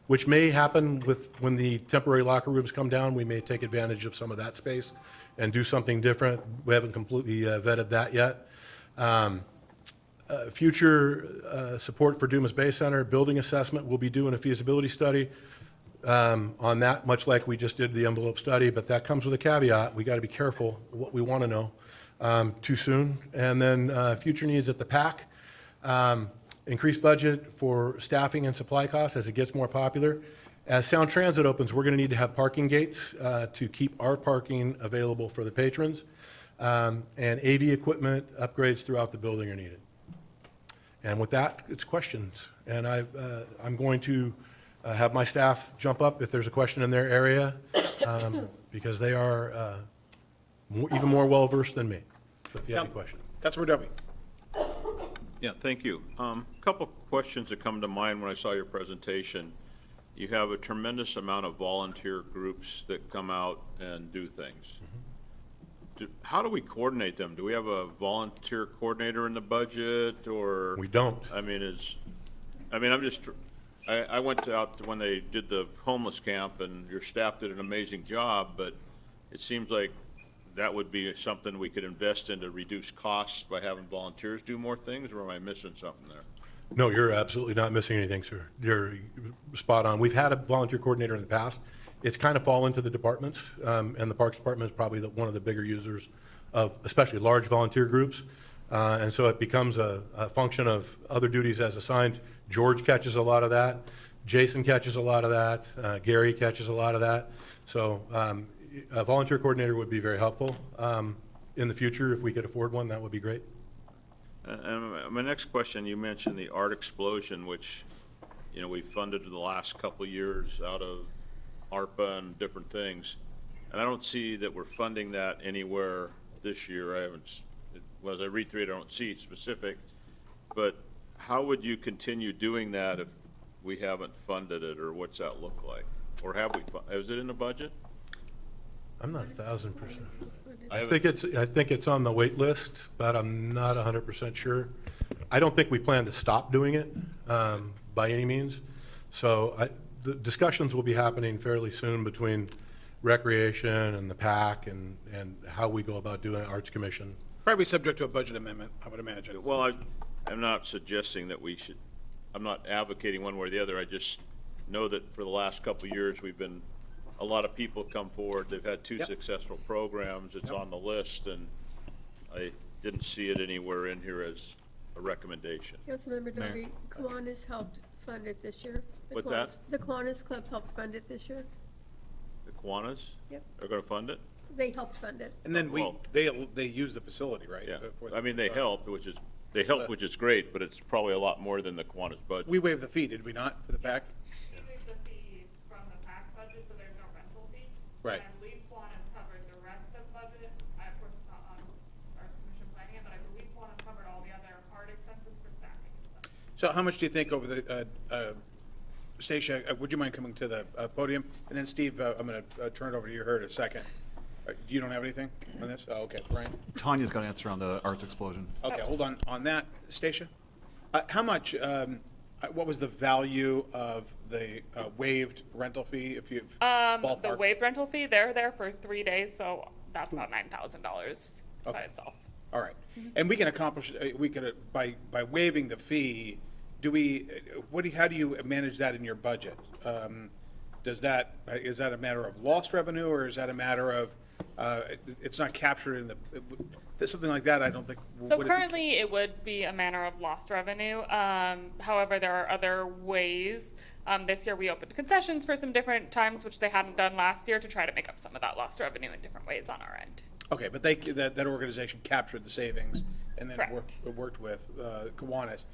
which may happen when the temporary locker rooms come down. We may take advantage of some of that space and do something different. We haven't completely vetted that yet. Future support for Dumas Bay Center, building assessment, we'll be doing a feasibility study on that, much like we just did the envelope study, but that comes with a caveat. We got to be careful what we want to know too soon. And then future needs at the PAC, increased budget for staffing and supply costs as it gets more popular. As Sound Transit opens, we're going to need to have parking gates to keep our parking available for the patrons. And AV equipment upgrades throughout the building are needed. And with that, it's questions. And I'm going to have my staff jump up if there's a question in their area, because they are even more well-versed than me. So if you have any questions. Councilmember Dubey. Yeah, thank you. Couple questions that come to mind when I saw your presentation. You have a tremendous amount of volunteer groups that come out and do things. How do we coordinate them? Do we have a volunteer coordinator in the budget, or? We don't. I mean, I went out to when they did the homeless camp, and your staff did an amazing job, but it seems like that would be something we could invest in to reduce costs by having volunteers do more things, or am I missing something there? No, you're absolutely not missing anything, sir. You're spot on. We've had a volunteer coordinator in the past. It's kind of fallen to the departments, and the Parks Department is probably one of the bigger users of especially large volunteer groups. And so it becomes a function of other duties as assigned. George catches a lot of that. Jason catches a lot of that. Gary catches a lot of that. So a volunteer coordinator would be very helpful. In the future, if we could afford one, that would be great. And my next question, you mentioned the art explosion, which, you know, we funded the last couple of years out of ARPA and different things. And I don't see that we're funding that anywhere this year. I haven't, well, as I read through it, I don't see it specific. But how would you continue doing that if we haven't funded it, or what's that look like? Or have we, is it in the budget? I'm not 1,000%. I I think it's on the wait list, but I'm not 100% sure. I don't think we plan to stop doing it by any means. So the discussions will be happening fairly soon between Recreation and the PAC and how we go about doing Arts Commission. Probably subject to a budget amendment, I would imagine. Well, I'm not suggesting that we should, I'm not advocating one way or the other. I just know that for the last couple of years, a lot of people come forward. They've had two Yep. successful programs. It's on the list, and I didn't see it anywhere in here as a recommendation. Councilmember Dovey, Kiwanis helped fund it this year. The What's that? Kiwanis- The Kiwanis Club helped fund it this year. The Kiwanis? Yep. They're gonna fund it? They helped fund it. And then Well- they use the facility, right? Yeah. For I mean, they helped, which is great, but it's probably a lot more than the Kiwanis budget. We waived the fee, did we not, for the PAC? We waived the fee from the PAC budget, so there's no rental fee. Right. And I believe Kiwanis covered the rest of budget. Of course, it's not on Arts Commission planning it, but I believe Kiwanis covered all the other hard expenses for staffing and stuff. So how much do you think over the, Stacia, would you mind coming to the podium? And then Steve, I'm going to turn it over to you here in a second. You don't have anything on this? Oh, okay, Brian? Tanya's got to answer on the arts explosion. Okay, hold on that, Stacia. How much, what was the value of the waived rental fee, if you The ballpark? waived rental fee, they're there for 3 days, so that's about $9,000 by Okay. itself. All right. And we can accomplish, we could, by waiving the fee, how do you manage that in your budget? Is that a matter of lost revenue, or is that a matter of, it's not captured in something like that, I don't think. So would it be- currently, it would be a manner of lost revenue. However, there are other ways. This year, we opened concessions for some different times, which they hadn't done last year, to try to make up some of that lost revenue in different ways on our end. Okay, but that organization captured the savings and then Correct. worked with Kiwanis.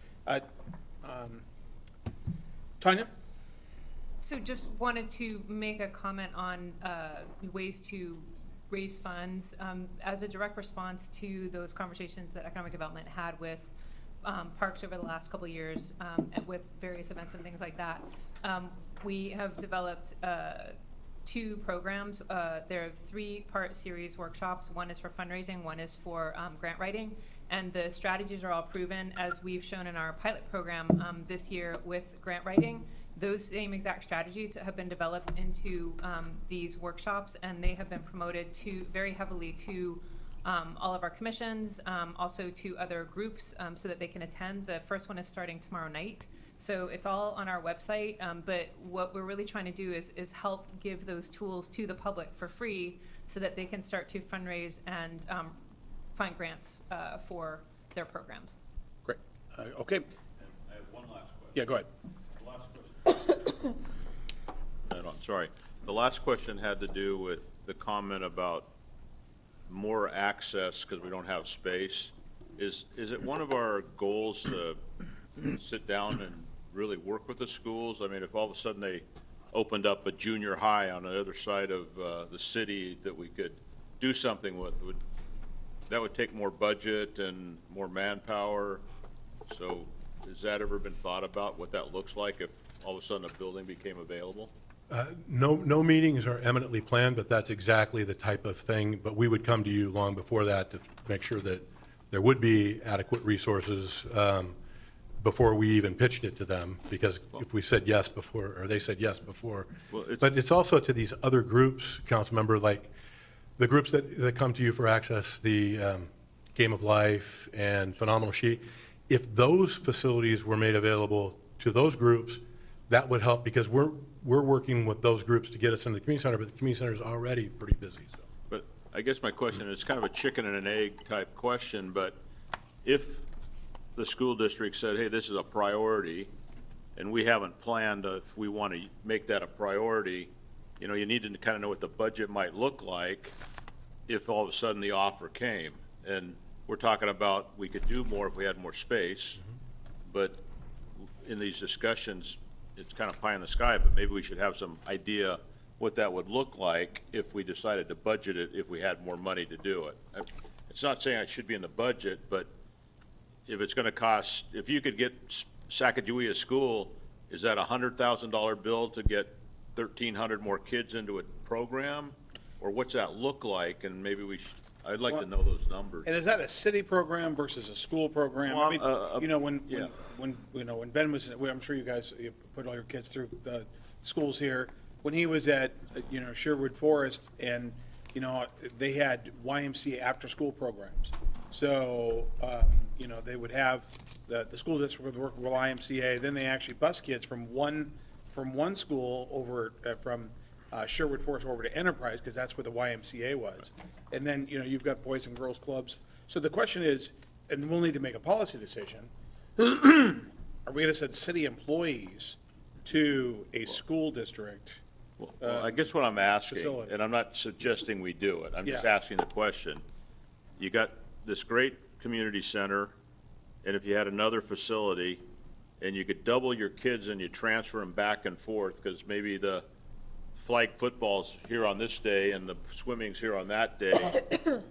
Tanya? So just wanted to make a comment on ways to raise funds. As a direct response to those conversations that Economic Development had with parks over the last couple of years, and with various events and things like that, we have developed 2 programs. There are 3-part series workshops. One is for fundraising, one is for grant writing, and the strategies are all proven, as we've shown in our pilot program this year with grant writing, those same exact strategies have been developed into these workshops, and they have been promoted very heavily to all of our commissions, also to other groups, so that they can attend. The first one is starting tomorrow night. So it's all on our website, but what we're really trying to do is help give those tools to the public for free so that they can start to fundraise and find grants for their programs. Great. Okay. I have one last question. Yeah, go ahead. Sorry. The last question had to do with the comment about more access because we don't have space. Is it one of our goals to sit down and really work with the schools? I mean, if all of a sudden they opened up a junior high on the other side of the city that we could do something with, that would take more budget and more manpower. So has that ever been thought about, what that looks like if all of a sudden a building became available? No meetings are eminently planned, but that's exactly the type of thing. But we would come to you long before that to make sure that there would be adequate resources before we even pitched it to them, because if we said yes before, or they said yes before. Well, But it's also to these other groups, Councilmember, like the groups that come to you for access, the Game of Life and Phenomenal Sheet. If those facilities were made available to those groups, that would help, because we're working with those groups to get us into the community center, but the community center is already pretty busy, so. But I guess my question is kind of a chicken and an egg type question, but if the school district said, hey, this is a priority, and we haven't planned if we want to make that a priority, you know, you need to kind of know what the budget might look like if all of a sudden the offer came. And we're talking about we could do more if we had more space, but in these discussions, it's kind of pie in the sky, but maybe we should have some idea what that would look like if we decided to budget it, if we had more money to do it. It's not saying it should be in the budget, but if it's going to cost, if you could get Sacagawea School, is that a $100,000 bill to get 1,300 more kids into a program? Or what's that look like? And maybe I'd like to know those numbers. And is that a city program versus a school program? I mean, you know, yeah. when Ben was, I'm sure you guys you put all your kids through the schools here. When he was at, you know, Sherwood Forest, and, you know, they had YMCA after-school programs. So, you know, they would have, the school district would work with YMCA, then they actually bus kids from one school over, from Sherwood Forest over to Enterprise, because that's where the YMCA was. And then, you know, you've got boys and girls clubs. So the question is, and we'll need to make a policy decision, are we gonna send city employees to a school district? Well, I guess what I'm asking, facility. and I'm not suggesting we do it, I'm just Yeah. asking the question. You got this great community center, and if you had another facility, and you could double your kids and you transfer them back and forth, because maybe the flag football's here on this day and the swimming's here on that day. I'm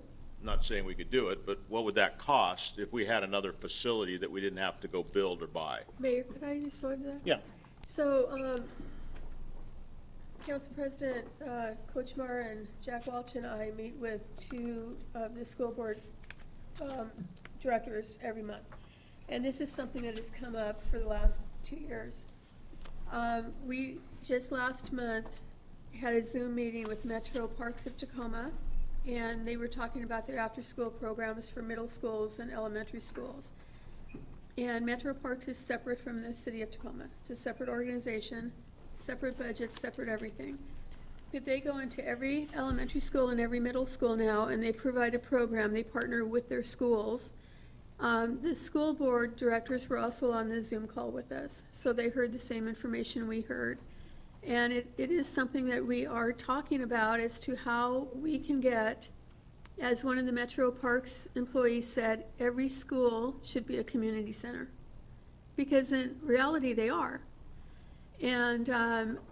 not saying we could do it, but what would that cost if we had another facility that we didn't have to go build or buy? Mayor, could I just order that? Yeah. So, Council President, Coach Mara and Jack Welch and I meet with two of the school board directors every month. And this is something that has come up for the last 2 years. We just last month had a Zoom meeting with Metro Parks of Tacoma, and they were talking about their after-school programs for middle schools and elementary schools. And Metro Parks is separate from the city of Tacoma. It's a separate organization, separate budget, separate everything. But they go into every elementary school and every middle school now, and they provide a program. They partner with their schools. The school board directors were also on the Zoom call with us, so they heard the same information we heard. And it is something that we are talking about as to how we can get, as one of the Metro Parks employees said, every school should be a community center. Because in reality, they are. And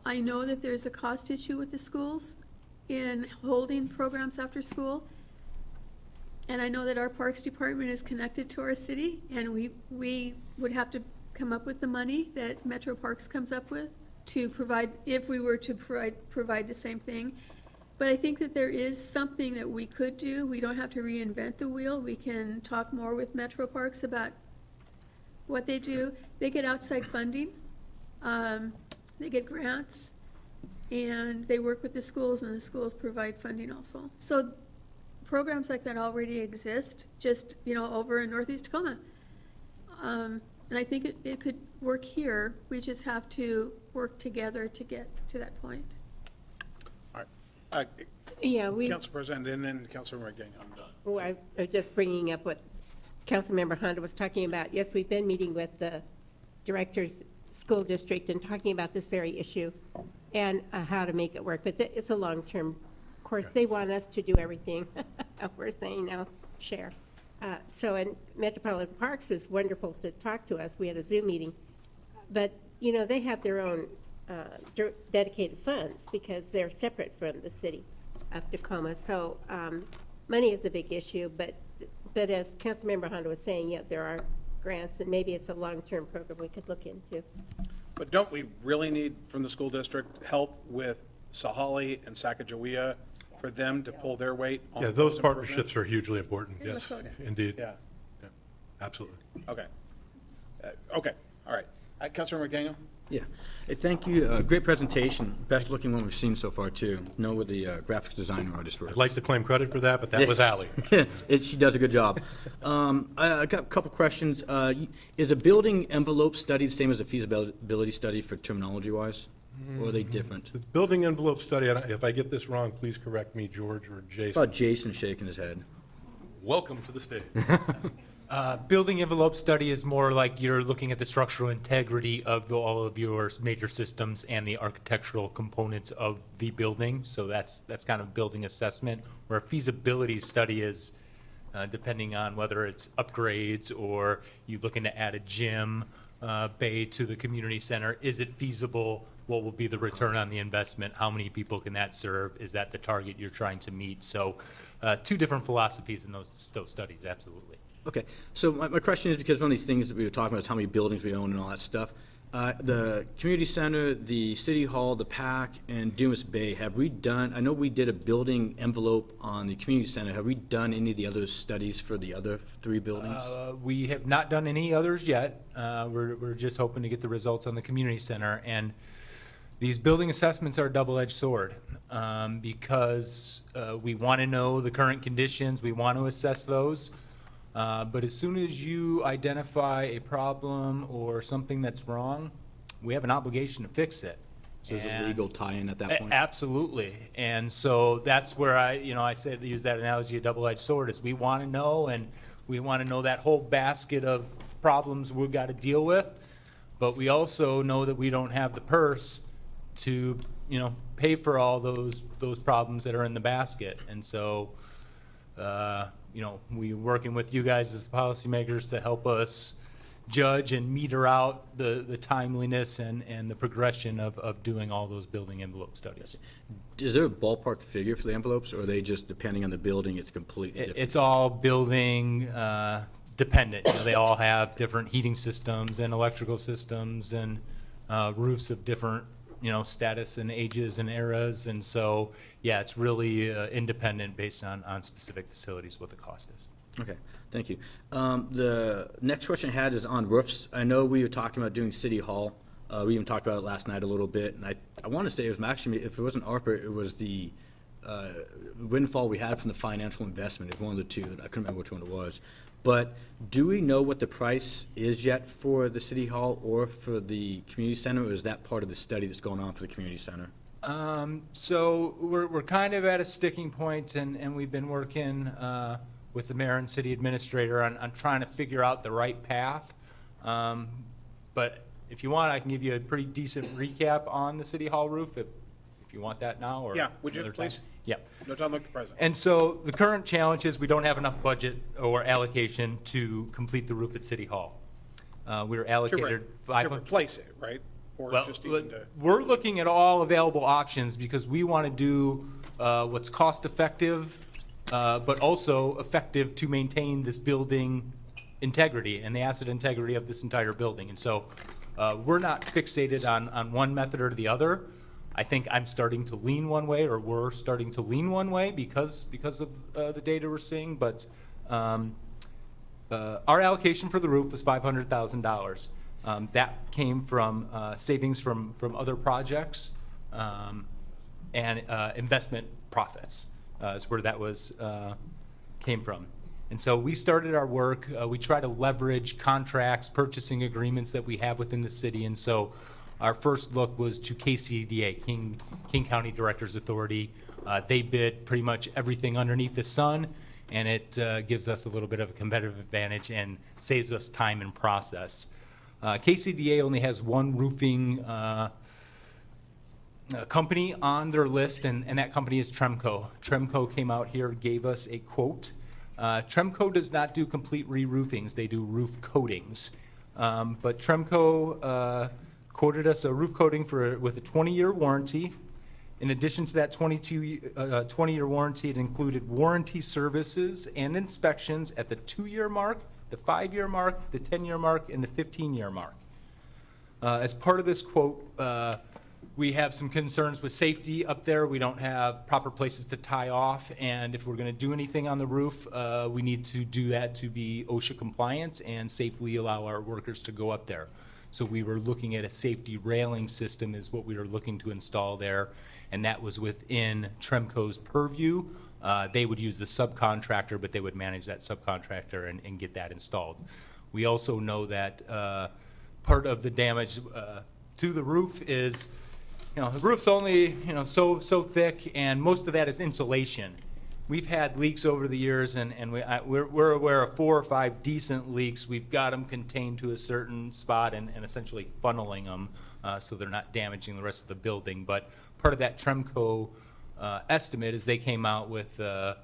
I know that there's a cost issue with the schools in holding programs after school. And I know that our Parks Department is connected to our city, and we would have to come up with the money that Metro Parks comes up with to provide, if we were to provide the same thing. But I think that there is something that we could do. We don't have to reinvent the wheel. We can talk more with Metro Parks about what they do. They get outside funding. they get grants, and they work with the schools, and the schools provide funding also. So programs like that already exist, just, over in Northeast Tacoma. And I think it could work here. We just have to work together to get to that point. All right. Yeah, Council President, and then Councilor McDaniel. I'm done. Oh, I was just bringing up what Councilmember Honda was talking about. Yes, we've been meeting with the director's school district and talking about this very issue and how to make it work, but it's a long-term course. They want us to do everything. We're saying now, share. So, and Metropolitan Parks was wonderful to talk to us. We had a Zoom meeting. But, they have their own dedicated funds because they're separate from the city of Tacoma. So money is a big issue, but as Councilmember Honda was saying, yeah, there are grants, and maybe it's a long-term program we could look into. But don't we really need, from the school district, help with Sahali and Sacagawea for them to pull their weight on Yeah, those partnerships are hugely important, yes, Lakota. indeed. Yeah, Absolutely. okay. Okay, all right. Councilor McDaniel? Yeah. Hey, thank you. Great presentation. Best looking one we've seen so far, too. Know where the graphics designer artist works. I'd like to claim credit for that, but that was Ally. She does a good job. I got a couple questions. Is a building envelope study the same as a feasibility study for terminology-wise? Or are they different? The building envelope study, and if I get this wrong, please correct me, George or I Jason. saw Jason shaking his head. Welcome to the stage. Building envelope study is more like you're looking at the structural integrity of all of your major systems and the architectural components of the building. So that's kind of building assessment, where a feasibility study is depending on whether it's upgrades or you looking to add a gym bay to the community center. Is it feasible? What will be the return on the investment? How many people can that serve? Is that the target you're trying to meet? So two different philosophies in those studies, absolutely. Okay, so my question is, because one of these things that we were talking about is how many buildings we own and all that stuff. The community center, the city hall, the PAC, and Dumas Bay, have we done, I know we did a building envelope on the community center. Have we done any of the other studies for the other three buildings? We have not done any others yet. We're just hoping to get the results on the community center. And these building assessments are a double-edged sword because we want to know the current conditions. We want to assess those. But as soon as you identify a problem or something that's wrong, we have an obligation to fix it. So there's a legal tie-in at that point? Absolutely. And so that's where I said, use that analogy of double-edged sword, is we want to know, and we want to know that whole basket of problems we've got to deal with. But we also know that we don't have the purse to, pay for all those problems that are in the basket. And so, we're working with you guys as policymakers to help us judge and meter out the timeliness and the progression of doing all those building envelope studies. Is there a ballpark figure for the envelopes, or are they just, depending on the building, it's completely different? It's all building dependent. They all have different heating systems and electrical systems and roofs of different status and ages and eras. And so, yeah, it's really independent based on specific facilities, what the cost is. Okay, thank you. The next question I had is on roofs. I know we were talking about doing City Hall. We even talked about it last night a little bit, and I want to say it was actually, if it wasn't ARPA, it was the windfall we had from the financial investment. It's one of the two. I couldn't remember which one it was. But do we know what the price is yet for the City Hall or for the community center, or is that part of the study that's going on for the community center? So we're kind of at a sticking point, and we've been working with the mayor and city administrator on trying to figure out the right path. But if you want, I can give you a pretty decent recap on the City Hall roof, if you want that now, or Yeah, would you, another time. please? Yeah. No time like the present. And so the current challenge is we don't have enough budget or allocation to complete the roof at City Hall. We're allocated To replace it, right? Or Well, just even to, we're looking at all available options because we want to do what's cost effective, but also effective to maintain this building integrity and the asset integrity of this entire building. And so we're not fixated on one method or the other. I think I'm starting to lean one way, or we're starting to lean one way because of the data we're seeing. But our allocation for the roof was $500,000. That came from savings from other projects and investment profits is where that was came from. And so we started our work. We try to leverage contracts, purchasing agreements that we have within the city. And so our first look was to KCDA, King County Directors Authority. They bid pretty much everything underneath the sun, and it gives us a little bit of a competitive advantage and saves us time and process. KCDA only has one roofing company on their list, and that company is Tremco. Tremco came out here, gave us a quote. Tremco does not do complete re-roofings, they do roof coatings. But Tremco quoted us a roof coating with a 20-year warranty. In addition to that 20-year warranty, it included warranty services and inspections at the 2-year mark, the 5-year mark, the 10-year mark, and the 15-year mark. As part of this quote, we have some concerns with safety up there. We don't have proper places to tie off, and if we're going to do anything on the roof, we need to do that to be OSHA compliant and safely allow our workers to go up there. So we were looking at a safety railing system is what we were looking to install there, and that was within Tremco's purview. They would use the subcontractor, but they would manage that subcontractor and get that installed. We also know that part of the damage to the roof is, the roof's only, so thick, and most of that is insulation. We've had leaks over the years, and we're aware of 4 or 5 decent leaks. We've got them contained to a certain spot and essentially funneling them so they're not damaging the rest of the building. But part of that Tremco estimate is they came out with the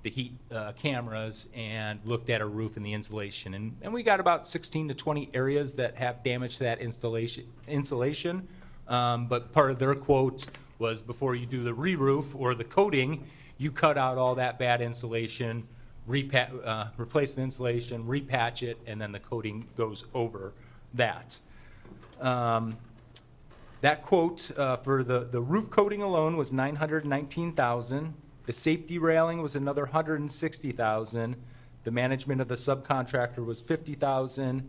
heat cameras and looked at a roof and the insulation. And we got about 16 to 20 areas that have damage to that insulation. But part of their quote was before you do the re-roof or the coating, you cut out all that bad insulation, replace the insulation, repatch it, and then the coating goes over that. That quote for the roof coating alone was $919,000. The safety railing was another $160,000. The management of the subcontractor was $50,000,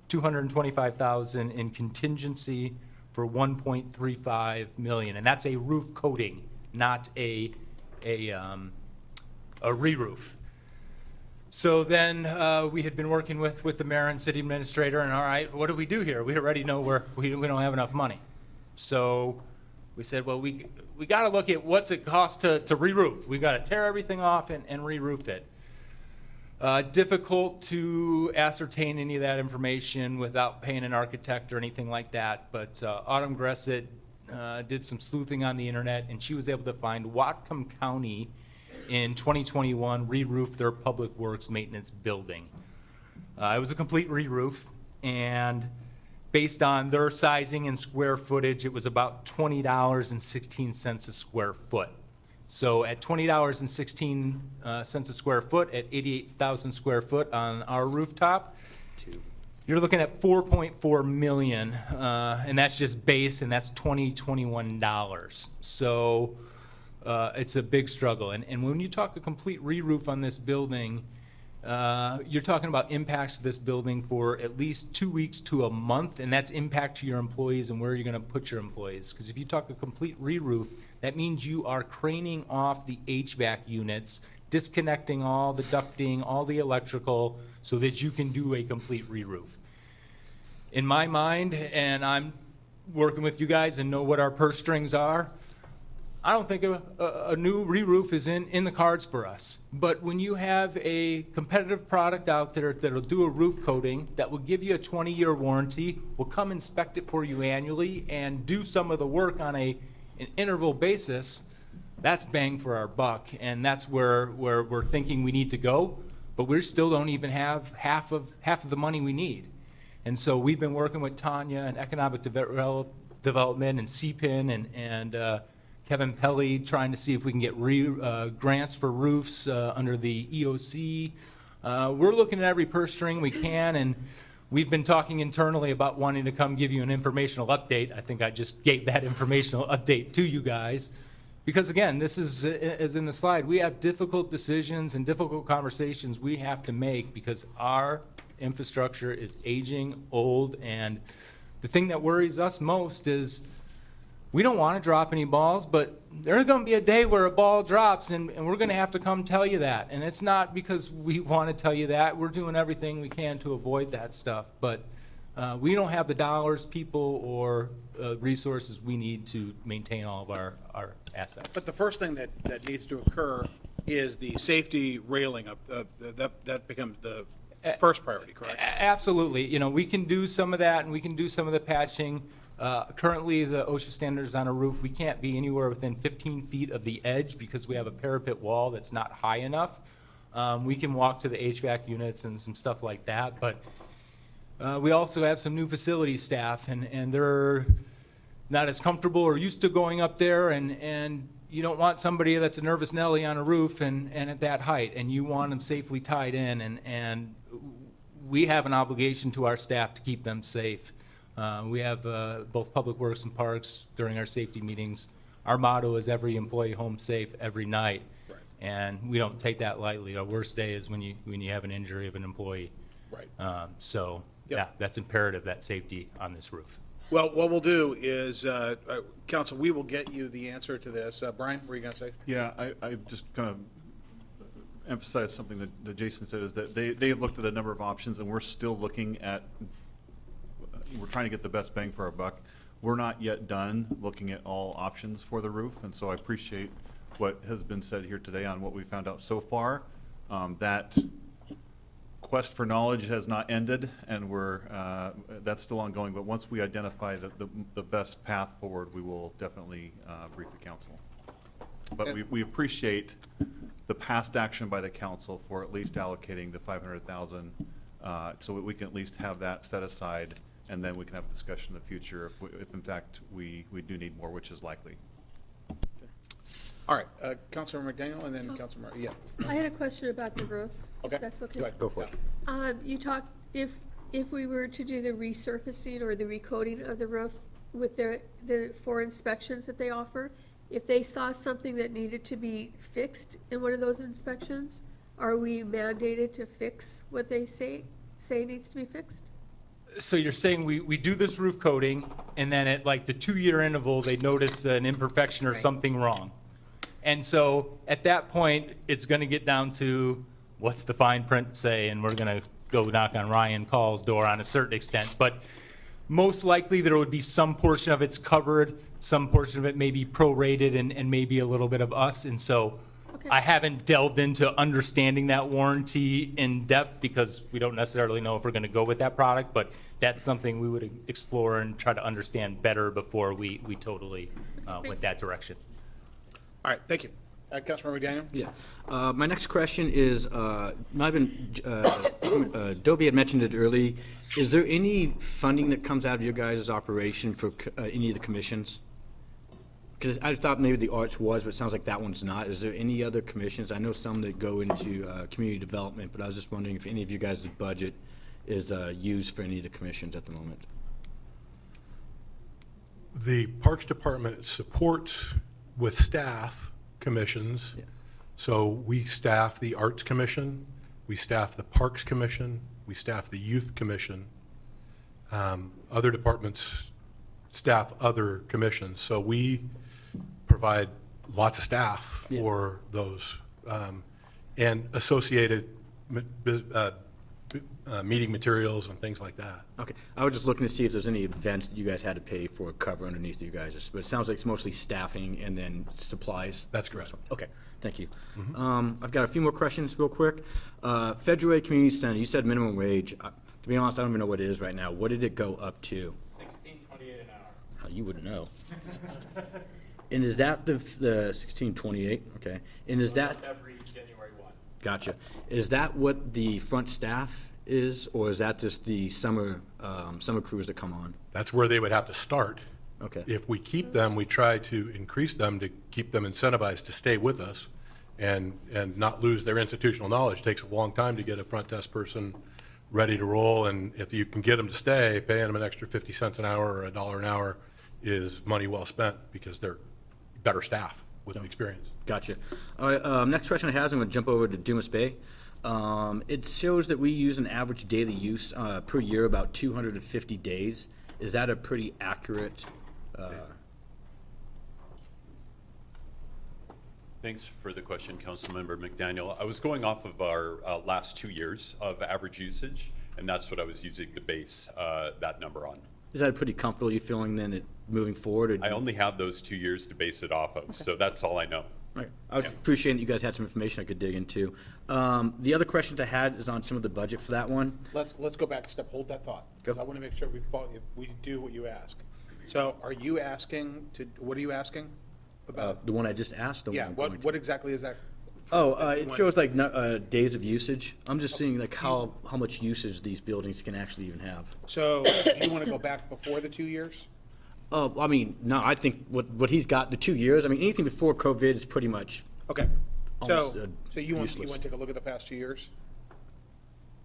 $225,000 in contingency for $1.35 million, and that's a roof coating, not a re-roof. So then we had been working with the mayor and city administrator, and all right, what do we do here? We already know we don't have enough money. So we said, well, we got to look at what's it cost to re-roof. We got to tear everything off and re-roof it. Difficult to ascertain any of that information without paying an architect or anything like that, but Autumn Gressett did some sleuthing on the internet, and she was able to find Whatcom County in 2021 re-roofed their public works maintenance building. It was a complete re-roof, and based on their sizing and square footage, it was about $20.16 a square foot. So at $20.16 a square foot, at 88,000 square foot on our rooftop, you're looking at $4.4 million, and that's just base, and that's $2021. So it's a big struggle. And when you talk a complete re-roof on this building, you're talking about impacts to this building for at least 2 weeks to a month, and that's impact to your employees and where you're going to put your employees. Because if you talk a complete re-roof, that means you are craning off the HVAC units, disconnecting all the ducting, all the electrical, so that you can do a complete re-roof. In my mind, and I'm working with you guys and know what our purse strings are, I don't think a new re-roof is in the cards for us. But when you have a competitive product out there that'll do a roof coating, that will give you a 20-year warranty, will come inspect it for you annually, and do some of the work on an interval basis, that's bang for our buck. And that's where we're thinking we need to go, but we still don't even have half of the money we need. And so we've been working with Tanya and Economic Development and CPIN and Kevin Pelly, trying to see if we can get grants for roofs under the EOC. We're looking at every purse string we can, and we've been talking internally about wanting to come give you an informational update. I think I just gave that informational update to you guys. Because again, this is, as in the slide, we have difficult decisions and difficult conversations we have to make because our infrastructure is aging, old, and the thing that worries us most is we don't want to drop any balls, but there's going to be a day where a ball drops, and we're going to have to come tell you that. And it's not because we want to tell you that. We're doing everything we can to avoid that stuff. But we don't have the dollars, people, or resources we need to maintain all of our assets. But the first thing that needs to occur is the safety railing up, that becomes the first priority, correct? Absolutely. You know, we can do some of that, and we can do some of the patching. Currently, the OSHA standards on a roof, we can't be anywhere within 15 feet of the edge because we have a parapet wall that's not high enough. We can walk to the HVAC units and some stuff like that, but we also have some new facility staff, and they're not as comfortable or used to going up there, and you don't want somebody that's a nervous Nelly on a roof and at that height, and you want them safely tied in, and we have an obligation to our staff to keep them safe. We have both Public Works and Parks during our safety meetings. Our motto is every employee home safe every night. Right. And we don't take that lightly. Our worst day is when you have an injury of an employee. Right. So, Yep. yeah, that's imperative, that safety on this roof. Well, what we'll do is, Council, we will get you the answer to this. Brian, what were you going to say? Yeah, I just kind of emphasize something that Jason said, is that they've looked at a number of options, and we're still looking at, we're trying to get the best bang for our buck. We're not yet done looking at all options for the roof, and so I appreciate what has been said here today on what we found out so far. That quest for knowledge has not ended, and that's still ongoing, but once we identify the best path forward, we will definitely brief the council. But we appreciate the past action by the council for at least allocating the 500,000, so that we can at least have that set aside, and then we can have a discussion in the future if in fact we do need more, which is likely. All right, Councilor McDaniel, and then Councilor yeah. I had a question about the roof. Okay. If that's okay. Go ahead. Go for it. You talked, if we were to do the resurfacing or the recoding of the roof with the 4 inspections that they offer, if they saw something that needed to be fixed in one of those inspections, are we mandated to fix what they say needs to be fixed? So you're saying we do this roof coating, and then at like the 2-year interval, they notice an imperfection or Right. something wrong. And so at that point, it's going to get down to what's the fine print say, and we're going to go knock on Ryan Call's door on a certain extent. But most likely, there would be some portion of it's covered, some portion of it may be prorated, and maybe a little bit of us. And so Okay. I haven't delved into understanding that warranty in depth because we don't necessarily know if we're going to go with that product, but that's something we would explore and try to understand better before we totally went that direction. All right, thank you. Councilor McDaniel? Yeah. My next question is, Dobie had mentioned it early. Is there any funding that comes out of your guys' operation for any of the commissions? Because I thought maybe the arts was, but it sounds like that one's not. Is there any other commissions? I know some that go into community development, but I was just wondering if any of you guys' budget is used for any of the commissions at the moment. The Parks Department supports with staff commissions. Yeah. So we staff the Arts Commission, we staff the Parks Commission, we staff the Youth Commission. Other departments staff other commissions. So we provide lots of staff Yeah. for those and associated meeting materials and things like that. Okay, I was just looking to see if there's any events that you guys had to pay for cover underneath you guys, but it sounds like it's mostly staffing and then supplies. That's correct. Okay, thank you. I've got a few more questions real quick. Federal Way Community Center, you said minimum wage. To be honest, I don't even know what it is right now. What did it go up to? $16.28 an hour. You wouldn't know. And is that the 1628? Okay. And is that, Every January 1. gotcha. Is that what the front staff is, or is that just the summer crews that come on? That's where they would have to start. Okay. If we keep them, we try to increase them to keep them incentivized to stay with us and not lose their institutional knowledge. It takes a long time to get a front desk person ready to roll, and if you can get them to stay, paying them an extra 50 cents an hour or $1 an hour is money well spent because they're better staff with experience. Gotcha. All right, next question I have is I'm going to jump over to Dumas Bay. It shows that we use an average daily use per year about 250 days. Is that a pretty accurate? Thanks for the question, Councilmember McDaniel. I was going off of our last 2 years of average usage, and that's what I was using to base that number on. Is that pretty comfortable you feeling then that moving forward? Or I only have those 2 years to base it off of, so that's all I know. Right. I would appreciate that you guys had some information I could dig into. The other questions I had is on some of the budget for that one. Let's go back a step, hold that thought, because I want to make sure we do what you ask. So are you asking what are you asking about? The one I just asked. Yeah, what exactly is that? It shows like days of usage. I'm just seeing like how much usage these buildings can actually even have. So do you want to go back before the 2 years? I mean, no, I think what he's got, the 2 years, I mean, anything before COVID is pretty much, Okay. Almost, So you want useless. to take a look at the past 2 years?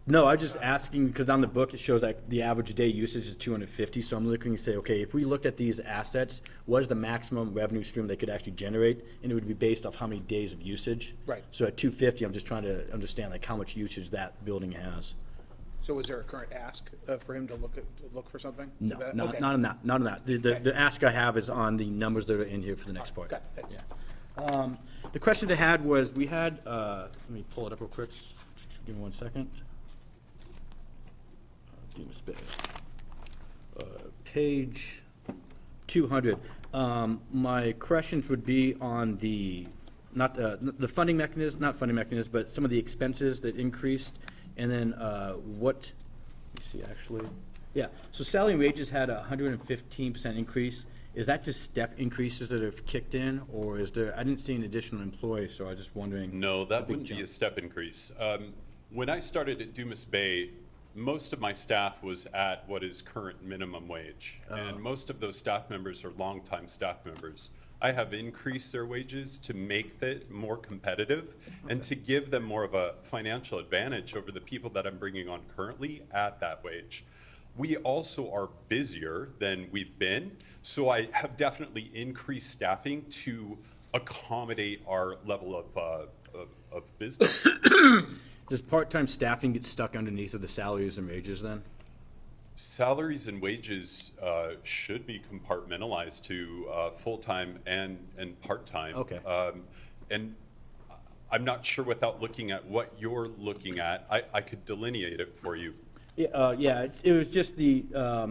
no, I'm just asking, because on the book, it shows like the average day usage is 250, so I'm looking to say, okay, if we looked at these assets, what is the maximum revenue stream they could actually generate? And it would be based off how many days of usage. Right. So at 250, I'm just trying to understand like how much usage that building has. So is there a current ask for him to look for something? No, Okay. not on that, not on that. The ask I have is on the numbers that are in here for the next part. Got it, thanks. The question I had was, we had, let me pull it up real quick. Give me 1 second. Demas Bay. Page 200. My questions would be on the, not the funding mechanism, not funding mechanism, but some of the expenses that increased, and then what, let me see, actually. Yeah, so salary and wages had a 115% increase. Is that just step increases that have kicked in, or is there, I didn't see an additional employee, so I was just wondering. No, the that big wouldn't be jump. a step increase. When I started at Dumas Bay, most of my staff was at what is current minimum wage. And most of those staff members are longtime staff members. I have increased their wages to make it more competitive and to give them more of a financial advantage over the people that I'm bringing on currently at that wage. We also are busier than we've been, so I have definitely increased staffing to accommodate our level of business. Does part-time staffing get stuck underneath of the salaries and wages then? Salaries and wages should be compartmentalized to full-time and part-time. Okay. And I'm not sure without looking at what you're looking at, I could delineate it for you. Yeah, it was just the,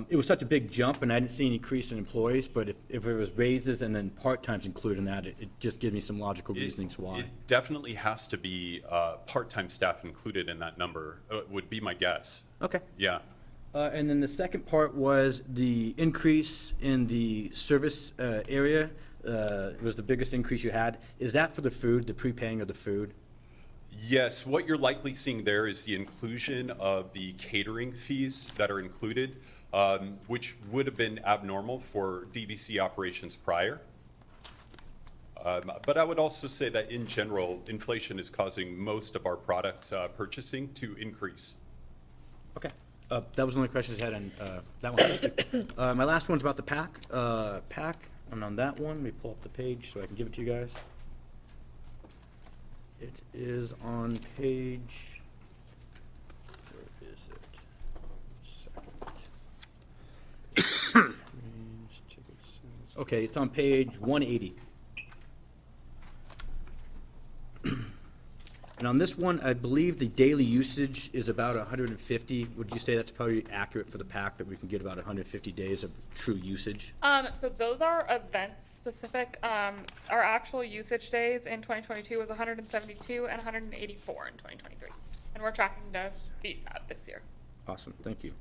it was such a big jump, and I didn't see any increase in employees, but if it was raises and then part-times included in that, it just gives me some logical reasonings why. It definitely has to be part-time staff included in that number, would be my guess. Okay. Yeah. And then the second part was the increase in the service area. It was the biggest increase you had. Is that for the food, the prepaying of the food? Yes, what you're likely seeing there is the inclusion of the catering fees that are included, which would have been abnormal for DBC operations prior. But I would also say that in general, inflation is causing most of our product purchasing to increase. Okay. That was the only questions I had on that one. Thank you. My last one's about the PAC. PAC, and on that one, let me pull up the page so I can give it to you guys. It is on page, where is it? Second. Okay, it's on page 180. And on this one, I believe the daily usage is about 150. Would you say that's probably accurate for the PAC, that we can get about 150 days of true usage? So those are event specific. Our actual usage days in 2022 was 172 and 184 in 2023. And we're tracking to beat that this year. Awesome, thank you.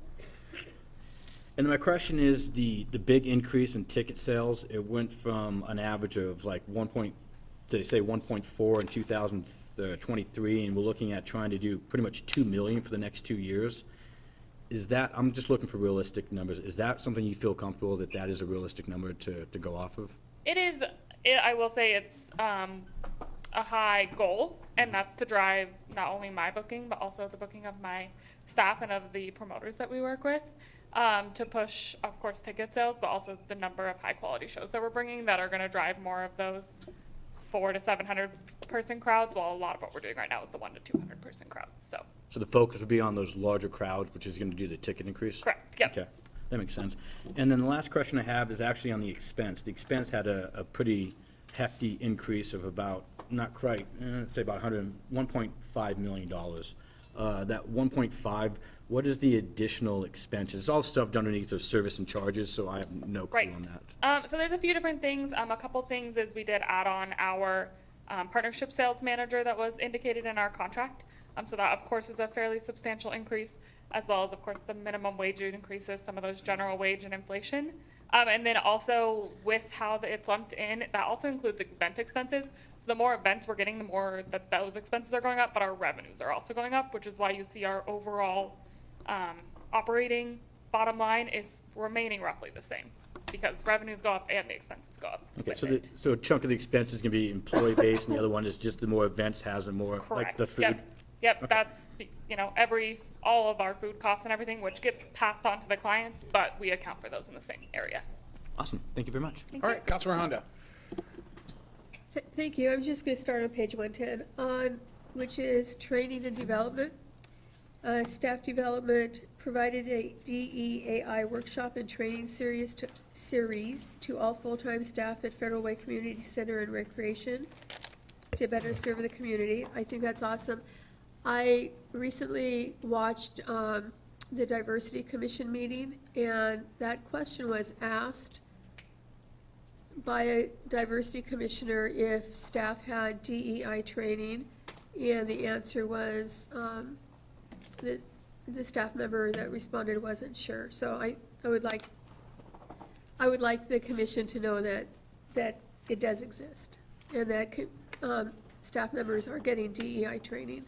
And then my question is the big increase in ticket sales. It went from an average of like 1.4 in 2023, and we're looking at trying to do pretty much 2 million for the next 2 years. Is that, I'm just looking for realistic numbers. Is that something you feel comfortable that that is a realistic number to go off of? It is, I will say it's a high goal, and that's to drive not only my booking, but also the booking of my staff and of the promoters that we work with, to push, of course, ticket sales, but also the number of high-quality shows that we're bringing that are going to drive more of those 400 to 700 person crowds, while a lot of what we're doing right now is the 1 to 200 person crowds, so. So the focus would be on those larger crowds, which is going to do the ticket increase? Correct, yep. Okay, that makes sense. And then the last question I have is actually on the expense. The expense had a pretty hefty increase of about, not quite, let's say about $1.5 million. That 1.5, what is the additional expenses? It's all stuff underneath the service and charges, so I have no clue Right. on that. So there's a few different things. A couple things is we did add on our partnership sales manager that was indicated in our contract. So that, of course, is a fairly substantial increase, as well as, of course, the minimum wage increases, some of those general wage and inflation. And then also with how it's lumped in, that also includes event expenses. So the more events we're getting, the more that those expenses are going up, but our revenues are also going up, which is why you see our overall operating bottom line is remaining roughly the same, because revenues go up and the expenses go up. Okay, with so it. so a chunk of the expense is going to be employee-based, and the other one is just the more events has and more, like the Correct, food? yep, yep, that's, all of our food costs and everything, which gets passed on to the clients, but we account for those in the same area. Awesome, thank you very much. All right, Councilor Hondo. Thank you. I'm just going to start on page 110, which is training and development. Staff development provided a DEAI workshop and training series to all full-time staff at Federal Way Community Center and Recreation to better serve the community. I think that's awesome. I recently watched the Diversity Commission meeting, and that question was asked by a diversity commissioner if staff had DEI training, and the answer was that the staff member that responded wasn't sure. So I would like the commission to know that it does exist, and that staff members are getting DEI training.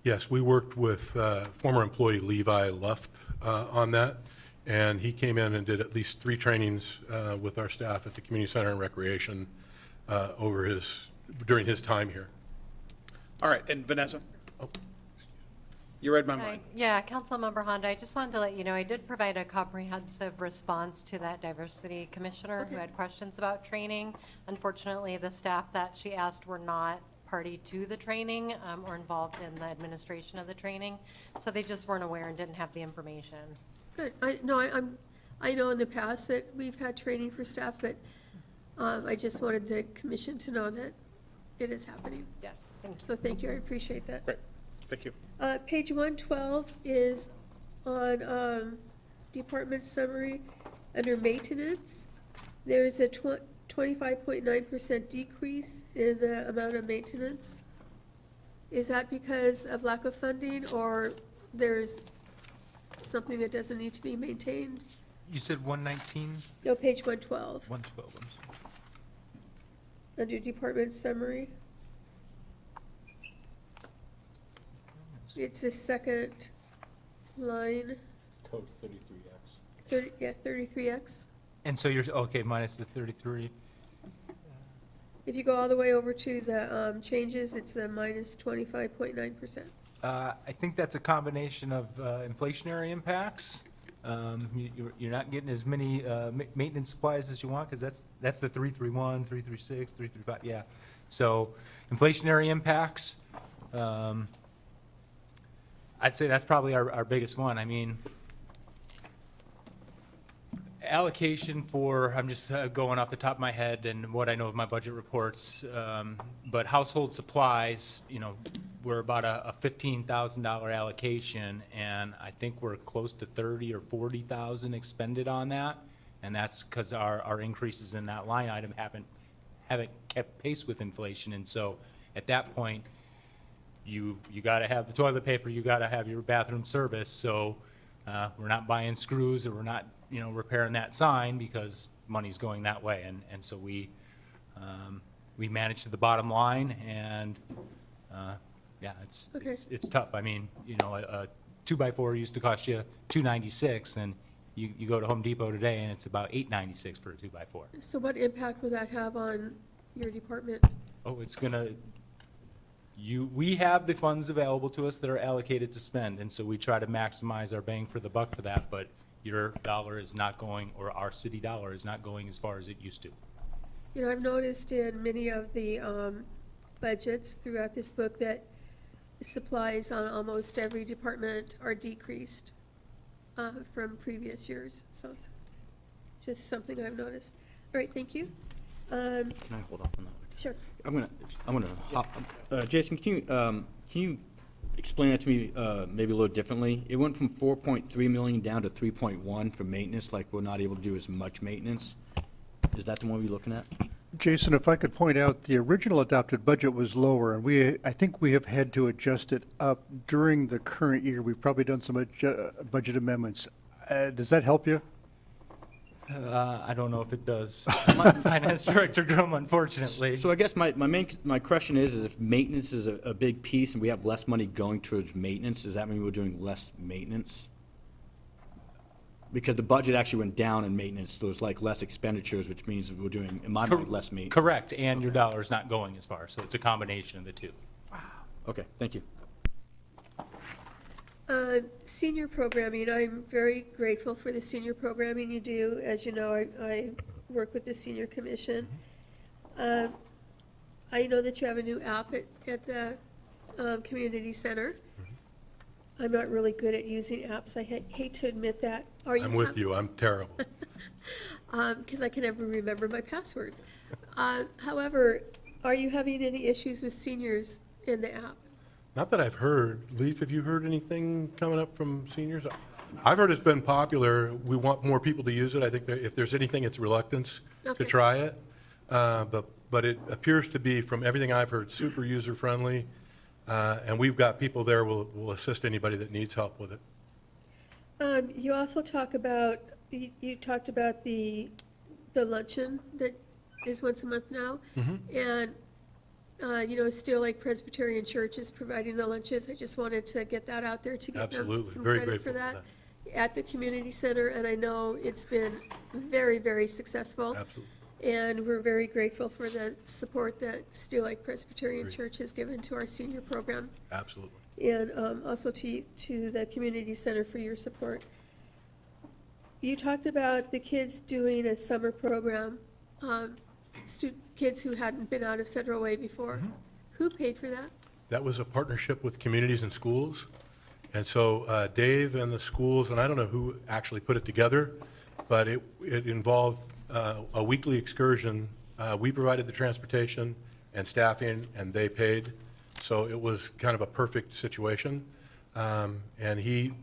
Yes, we worked with former employee Levi Luft on that, and he came in and did at least 3 trainings with our staff at the Community Center and Recreation during his time here. All right, and Vanessa? You read my mind. Yeah, Councilmember Honda, I just wanted to let you know, I did provide a comprehensive response to that diversity commissioner who had questions about training. Unfortunately, the staff that she asked were not party to the training or involved in the administration of the training, so they just weren't aware and didn't have the information. Good. I know in the past that we've had training for staff, but I just wanted the commission to know that it is happening. Yes, thank you. So thank you, I appreciate that. Great, thank you. Page 112 is on department summary. Under maintenance, there's a 25.9% decrease in the amount of maintenance. Is that because of lack of funding, or there's something that doesn't need to be maintained? You said 119? No, page 112, 112, I'm sorry. under department summary. It's the second line, Code 33X. 33X. And so you're, okay, minus the 33. If you go all the way over to the changes, it's a minus 25.9%. I think that's a combination of inflationary impacts. You're not getting as many maintenance supplies as you want, because that's the 331, 336, 335, yeah. So inflationary impacts, I'd say that's probably our biggest one. I mean, allocation for, I'm just going off the top of my head and what I know of my budget reports, but household supplies, we're about a $15,000 allocation, and I think we're close to 30 or 40,000 expended on that, and that's because our increases in that line item haven't kept pace with inflation, and so at that point, you got to have the toilet paper, you got to have your bathroom service, so we're not buying screws, or we're not repairing that sign because money's going that way, and so we manage to the bottom line, and yeah, it's tough. I mean, a 2x4 used to cost you $296, and you go to Home Depot today and it's about $896 for a 2x4. So what impact would that have on your department? Oh, it's gonna, we have the funds available to us that are allocated to spend, and so we try to maximize our bang for the buck for that, but your dollar is not going, or our city dollar is not going as far as it used to. I've noticed in many of the budgets throughout this book that supplies on almost every department are decreased from previous years, so just something I've noticed. All right, thank you. Can I hold off on that? Sure. I'm gonna hop, Jason, can you explain that to me, maybe a little differently? It went from 4.3 million down to 3.1 for maintenance, like we're not able to do as much maintenance. Is that the one we're looking at? Jason, if I could point out, the original adopted budget was lower, and I think we have had to adjust it up during the current year. We've probably done some budget amendments. Does that help you? I don't know if it does. Finance Director Grum, unfortunately. So I guess my question is if maintenance is a big piece and we have less money going towards maintenance, does that mean we're doing less maintenance? Because the budget actually went down in maintenance, so there's like less expenditures, which means we're doing, in my mind, less maintenance. Correct, and your dollar's not going as far, so it's a combination of the two. Okay, thank you. Senior programming, I'm very grateful for the senior programming you do. As you know, I work with the senior commission. I know that you have a new app at the community center. I'm not really good at using apps. I hate to admit that. Are you? I'm with you, I'm terrible. Because I can never remember my passwords. However, are you having any issues with seniors in the app? Not that I've heard. Leaf, have you heard anything coming up from seniors? I've heard it's been popular. We want more people to use it. I think that if there's anything, it's reluctance to Okay. try it. But it appears to be, from everything I've heard, super user-friendly. And we've got people there who will assist anybody that needs help with it. You also talk about, you talked about the luncheon that is once a month now. And, Steele Lake Presbyterian Church is providing the lunches. I just wanted to get that out there to give them Absolutely. some Very credit for grateful for that. At the community center, and I know it's been very, very successful. Absolutely. And we're very grateful for the support that Steele Lake Presbyterian Church has given to our senior program. Absolutely. And also to the community center for your support. You talked about the kids doing a summer program, kids who hadn't been out of Federal Way before. Who paid for that? That was a partnership with communities and schools. And so Dave and the schools, and I don't know who actually put it together, but it involved a weekly excursion. We provided the transportation and staffing, and they paid. So it was kind of a perfect situation. And he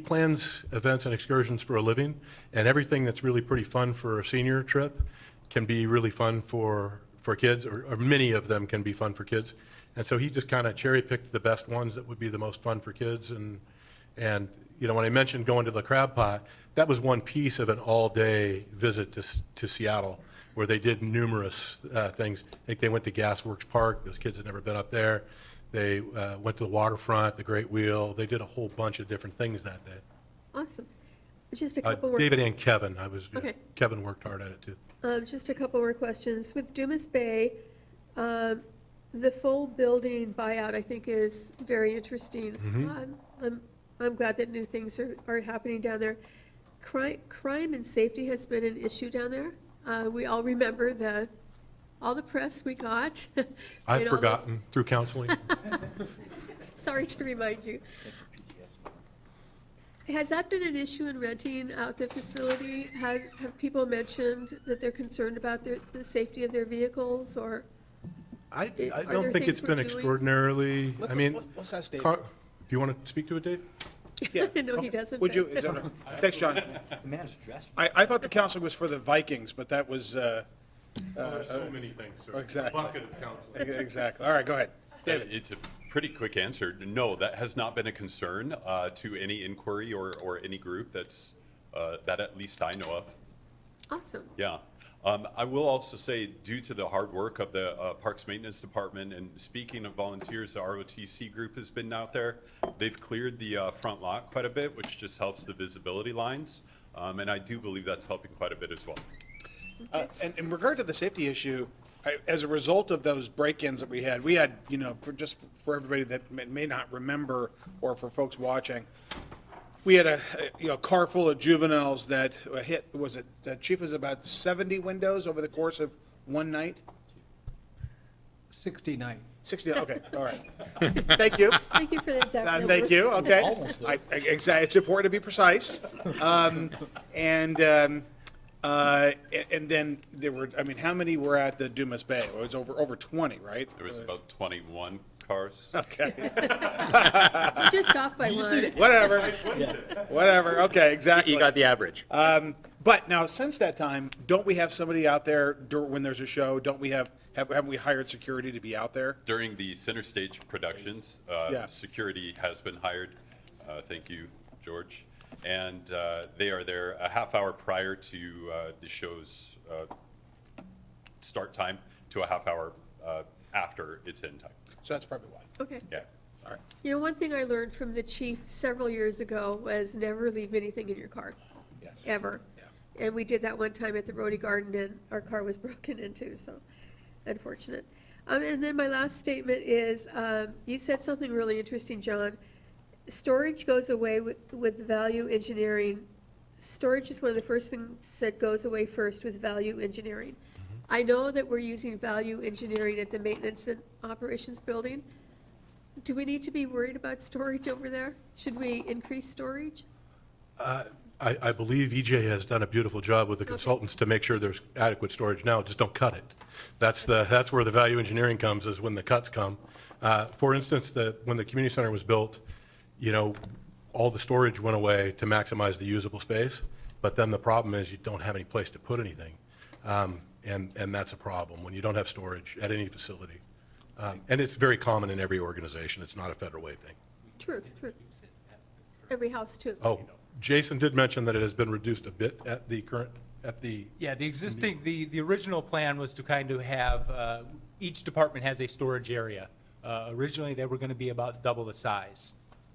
plans events and excursions for a living, and everything that's really pretty fun for a senior trip can be really fun for kids, or many of them can be fun for kids. And so he just kind of cherry-picked the best ones that would be the most fun for kids. And when I mentioned going to the Crab Pot, that was one piece of an all-day visit to Seattle, where they did numerous things. I think they went to Gasworks Park. Those kids had never been up there. They went to the waterfront, the Great Wheel. They did a whole bunch of different things that day. Awesome. Just a couple more. David and Kevin, Okay. Kevin worked hard at it too. Just a couple more questions. With Dumas Bay, the full building buyout, I think, is very interesting. I'm glad that new things are happening down there. Crime and safety has been an issue down there. We all remember all the press we got. I've and all those- forgotten through counseling. Sorry to remind you. Has that been an issue in renting out the facility? Have people mentioned that they're concerned about the safety of their vehicles, or? I Are there don't think things it's we're been doing? extraordinarily, I mean. Let's ask Dave. Do you want to speak to it, Dave? Yeah. No, he doesn't. Would you, but- is that thanks, John. The man's dressed. I thought the counseling was for the Vikings, but that was, There's so many things, sir. Exactly. Bucket of counseling. exactly. All right, go ahead. David. It's a pretty quick answer. No, that has not been a concern to any inquiry or any group that at least I know of. Awesome. Yeah. I will also say, due to the hard work of the Parks Maintenance Department, and speaking of volunteers, the ROTC group has been out there. They've cleared the front lot quite a bit, which just helps the visibility lines. And I do believe that's helping quite a bit as well. And in regard to the safety issue, as a result of those break-ins that we had, for everybody that may not remember, or for folks watching, we had a car full of juveniles that hit, Chief, was about 70 windows over the course of one night? 69. 60, okay, all right. Thank you. Thank you for the exact number. Thank you, okay. Almost there. Exactly, it's important to be precise. And then there were, I mean, how many were at the Dumas Bay? It was over 20, right? There was about 21 cars. Okay, You're just off by one. whatever, okay, exactly. You got the average. But now, since that time, don't we have somebody out there when there's a show? Don't we haven't we hired security to be out there? During the center stage productions, Yeah. security has been hired. Thank you, George. And they are there a half hour prior to the show's start time to a half hour after its end time. So that's probably why. Okay. Yeah. All right. You know, one thing I learned from the chief several years ago was never leave anything in your car, Yeah. ever. Yeah. And we did that one time at the Rhodey Garden, and our car was broken into, so unfortunate. And then my last statement is, you said something really interesting, John. Storage goes away with value engineering. Storage is one of the first things that goes away first with value engineering. I know that we're using value engineering at the maintenance and operations building. Do we need to be worried about storage over there? Should we increase storage? I believe EJ has done a beautiful job with the consultants to make sure there's adequate storage now, just don't cut it. That's where the value engineering comes, is when the cuts come. For instance, when the community center was built, all the storage went away to maximize the usable space, but then the problem is you don't have any place to put anything. And that's a problem when you don't have storage at any facility. And it's very common in every organization. It's not a federal way thing. True. Every house too. Oh, Jason did mention that it has been reduced a bit at the Yeah, the existing, the original plan was to kind of have, each department has a storage area. Originally, they were going to be about double the size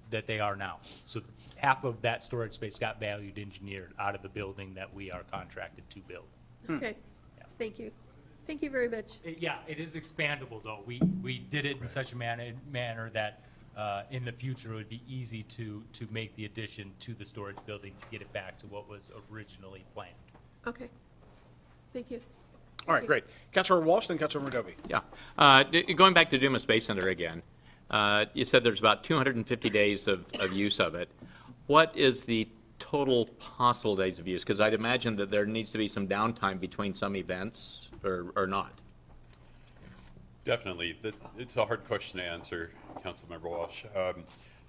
that they are now. So half of that storage space got valued engineered out of the building that we are contracted to build. Okay, thank you. Thank you very much. Yeah, it is expandable, though. We did it in such a manner that in the future, it would be easy to make the addition to the storage building to get it back to what was originally planned. Okay, thank you. All right, great. Councilor Walsh, then Councilor Mordovi. Yeah. Going back to Dumas Space Center again, you said there's about 250 days of use of it. What is the total possible days of use? Because I'd imagine that there needs to be some downtime between some events, or not. Definitely. It's a hard question to answer, Councilmember Walsh.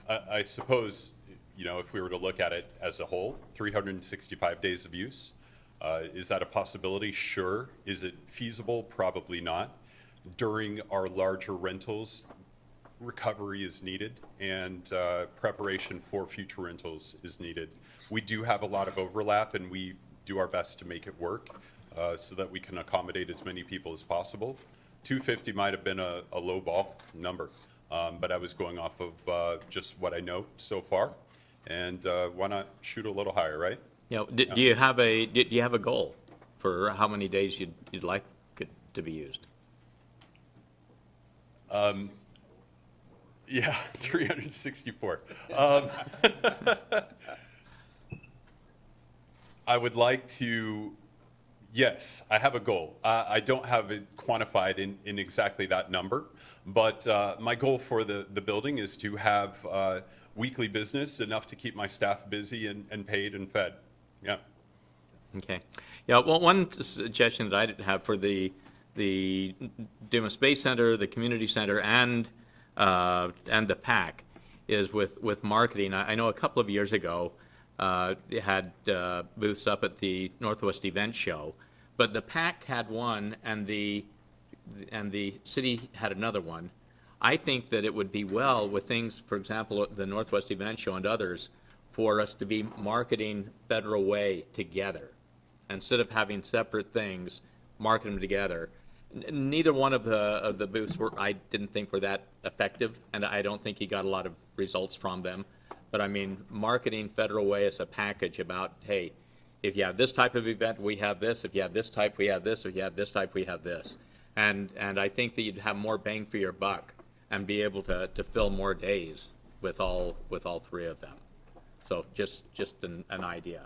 I suppose, if we were to look at it as a whole, 365 days of use, is that a possibility? Sure. Is it feasible? Probably not. During our larger rentals, recovery is needed, and preparation for future rentals is needed. We do have a lot of overlap, and we do our best to make it work so that we can accommodate as many people as possible. 250 might have been a low ball number, but I was going off of just what I know so far, and why not shoot a little higher, right? Do you have a goal for how many days you'd like it to be used? Yeah, 364. I would like to, yes, I have a goal. I don't have it quantified in exactly that number, but my goal for the building is to have weekly business, enough to keep my staff busy and paid and fed. Yeah. Okay. Yeah, well, one suggestion that I'd have for the Dumas Space Center, the community center, and the PAC is with marketing. I know a couple of years ago, they had booths up at the Northwest Event Show, but the PAC had one and the city had another one. I think that it would be well with things, for example, the Northwest Event Show and others, for us to be marketing Federal Way together. Instead of having separate things, market them together. Neither one of the booths I didn't think were that effective, and I don't think you got a lot of results from them. But I mean, marketing Federal Way as a package about, hey, if you have this type of event, we have this. If you have this type, we have this. If you have this type, we have this. And I think that you'd have more bang for your buck and be able to fill more days with all three of them. So just an idea.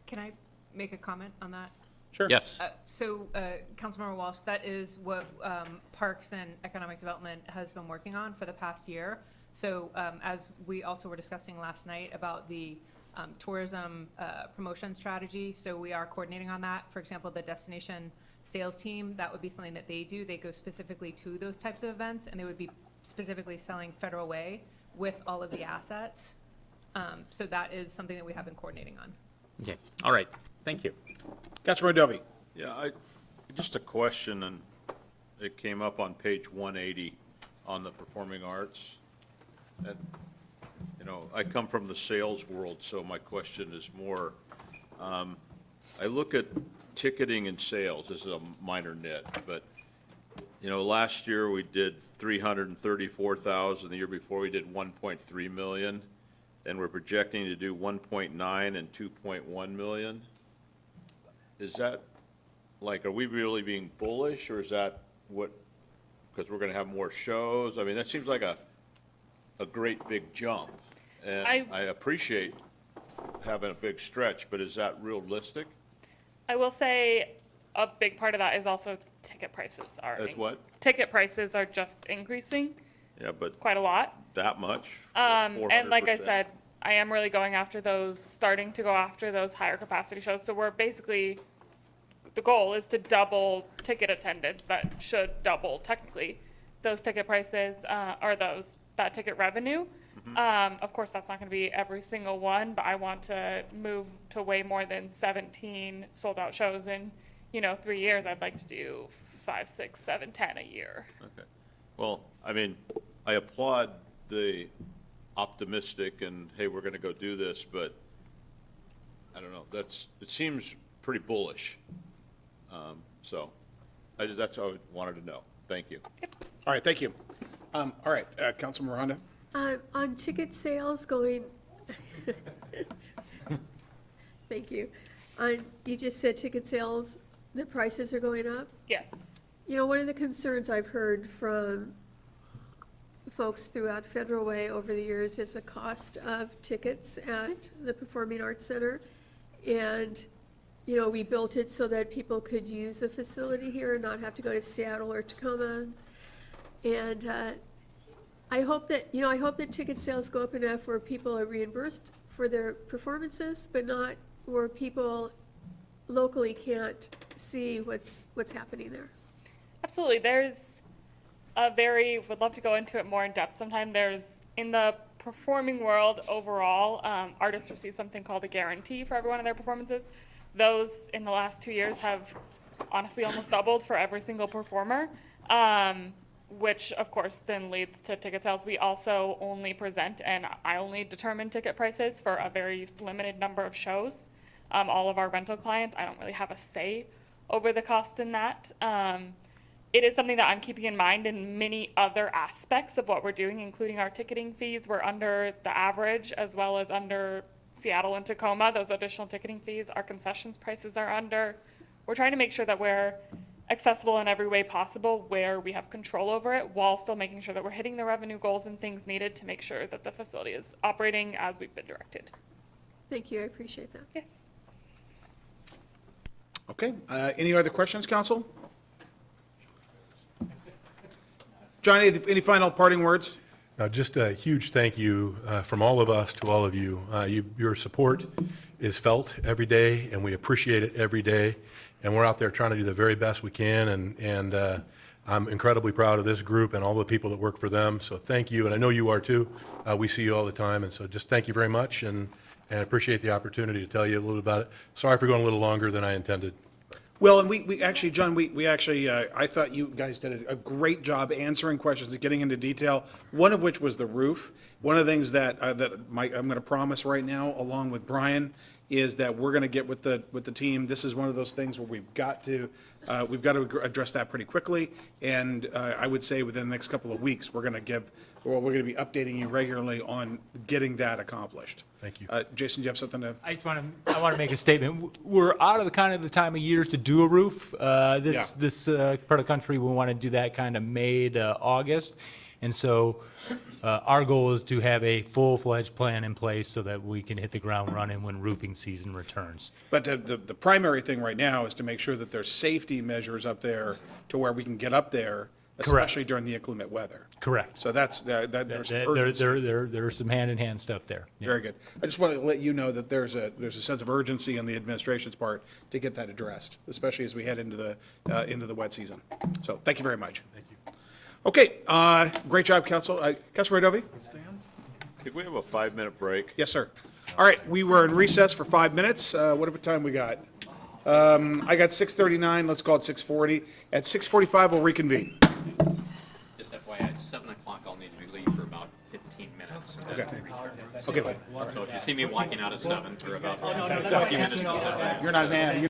Can I make a comment on that? Sure. Yes. So, Councilmember Walsh, that is what Parks and Economic Development has been working on for the past year. So, as we also were discussing last night about the tourism promotion strategy, so we are coordinating on that. For example, the destination sales team, that would be something that they do. They go specifically to those types of events, and they would be specifically selling Federal Way with all of the assets. So that is something that we have been coordinating on. Okay, all right, thank you. Councilmember Dovey. Yeah, just a question, and it came up on page 180 on the performing arts. And, you know, I come from the sales world, so my question is more, I look at ticketing and sales, this is a minor nit, but, you know, last year we did 334,000, the year before we did 1.3 million, and we're projecting to do 1.9 and 2.1 million. Is that, like, are we really being bullish, or is that what, because we're gonna have more shows? I mean, that seems like a great big jump, and I appreciate having a big stretch, but is that realistic? I will say a big part of that is also ticket prices are. As what? Ticket prices are just increasing Yeah, but quite a lot. that much? And like I 400%? said, I am really going after those, starting to go after those higher capacity shows. So we're basically, the goal is to double ticket attendance. That should double technically those ticket prices, or that ticket revenue. Of course, that's not gonna be every single one, but I want to move to way more than 17 sold out shows in, 3 years. I'd like to do 5, 6, 7, 10 a year. Okay. Well, I mean, I applaud the optimistic and, hey, we're gonna go do this, but I don't know, it seems pretty bullish. So, that's all I wanted to know. Thank you. All right, thank you. All right, Councilmember Honda. On ticket sales going, thank you. You just said ticket sales, the prices are going up? Yes. One of the concerns I've heard from folks throughout Federal Way over the years is the cost of tickets at the Performing Arts Center. And, we built it so that people could use the facility here and not have to go to Seattle or Tacoma. And I hope that ticket sales go up enough where people are reimbursed for their performances, but not where people locally can't see what's happening there. Absolutely. There's would love to go into it more in depth sometime. There's, in the performing world overall, artists receive something called a guarantee for every one of their performances. Those in the last 2 years have honestly almost doubled for every single performer, which of course then leads to ticket sales. We also only present and I only determine ticket prices for a very limited number of shows. All of our rental clients, I don't really have a say over the cost in that. It is something that I'm keeping in mind in many other aspects of what we're doing, including our ticketing fees. We're under the average as well as under Seattle and Tacoma. Those additional ticketing fees, our concessions prices are under. We're trying to make sure that we're accessible in every way possible where we have control over it, while still making sure that we're hitting the revenue goals and things needed to make sure that the facility is operating as we've been directed. Thank you, I appreciate that. Yes. Okay, any other questions, council? John, any final parting words? Just a huge thank you from all of us to all of you. Your support is felt every day, and we appreciate it every day. And we're out there trying to do the very best we can, and I'm incredibly proud of this group and all the people that work for them. So thank you, and I know you are too. We see you all the time, and so just thank you very much, and appreciate the opportunity to tell you a little about it. Sorry for going a little longer than I intended. Well, and we actually, John, we actually, I thought you guys did a great job answering questions and getting into detail, one of which was the roof. One of the things that I'm going to promise right now, along with Brian, is that we're going to get with the team. This is one of those things where we've got to address that pretty quickly. And I would say within the next couple of weeks, we're going to be updating you regularly on getting that accomplished. Thank you. Jason, do you have something to? I want to make a statement. We're out of the kind of the time of year to do a roof. This part of the country, we want to do that kind of May to August. And so our goal is to have a full-fledged plan in place so that we can hit the ground running when roofing season returns. But the primary thing right now is to make sure that there's safety measures up there to where we can get up there, especially during the inclement weather. Correct. So there's urgency. There's some hand-in-hand stuff there. Yeah. Very good. I just wanted to let you know that there's a sense of urgency on the administration's part to get that addressed, especially as we head into the wet season. So thank you very much. Thank you. Okay, great job, Councilor Adobe? Could we have a 5-minute break? Yes, sir. All right, we were in recess for 5 minutes. What time we got? I got 6:39, let's call it 6:40. At 6:45, we'll reconvene. Just FYI, at 7 o'clock, I'll need to leave for about 15 minutes. Okay. Okay, bye. So if you see me walking out at 7 for about 15 minutes to 7. You're not a man.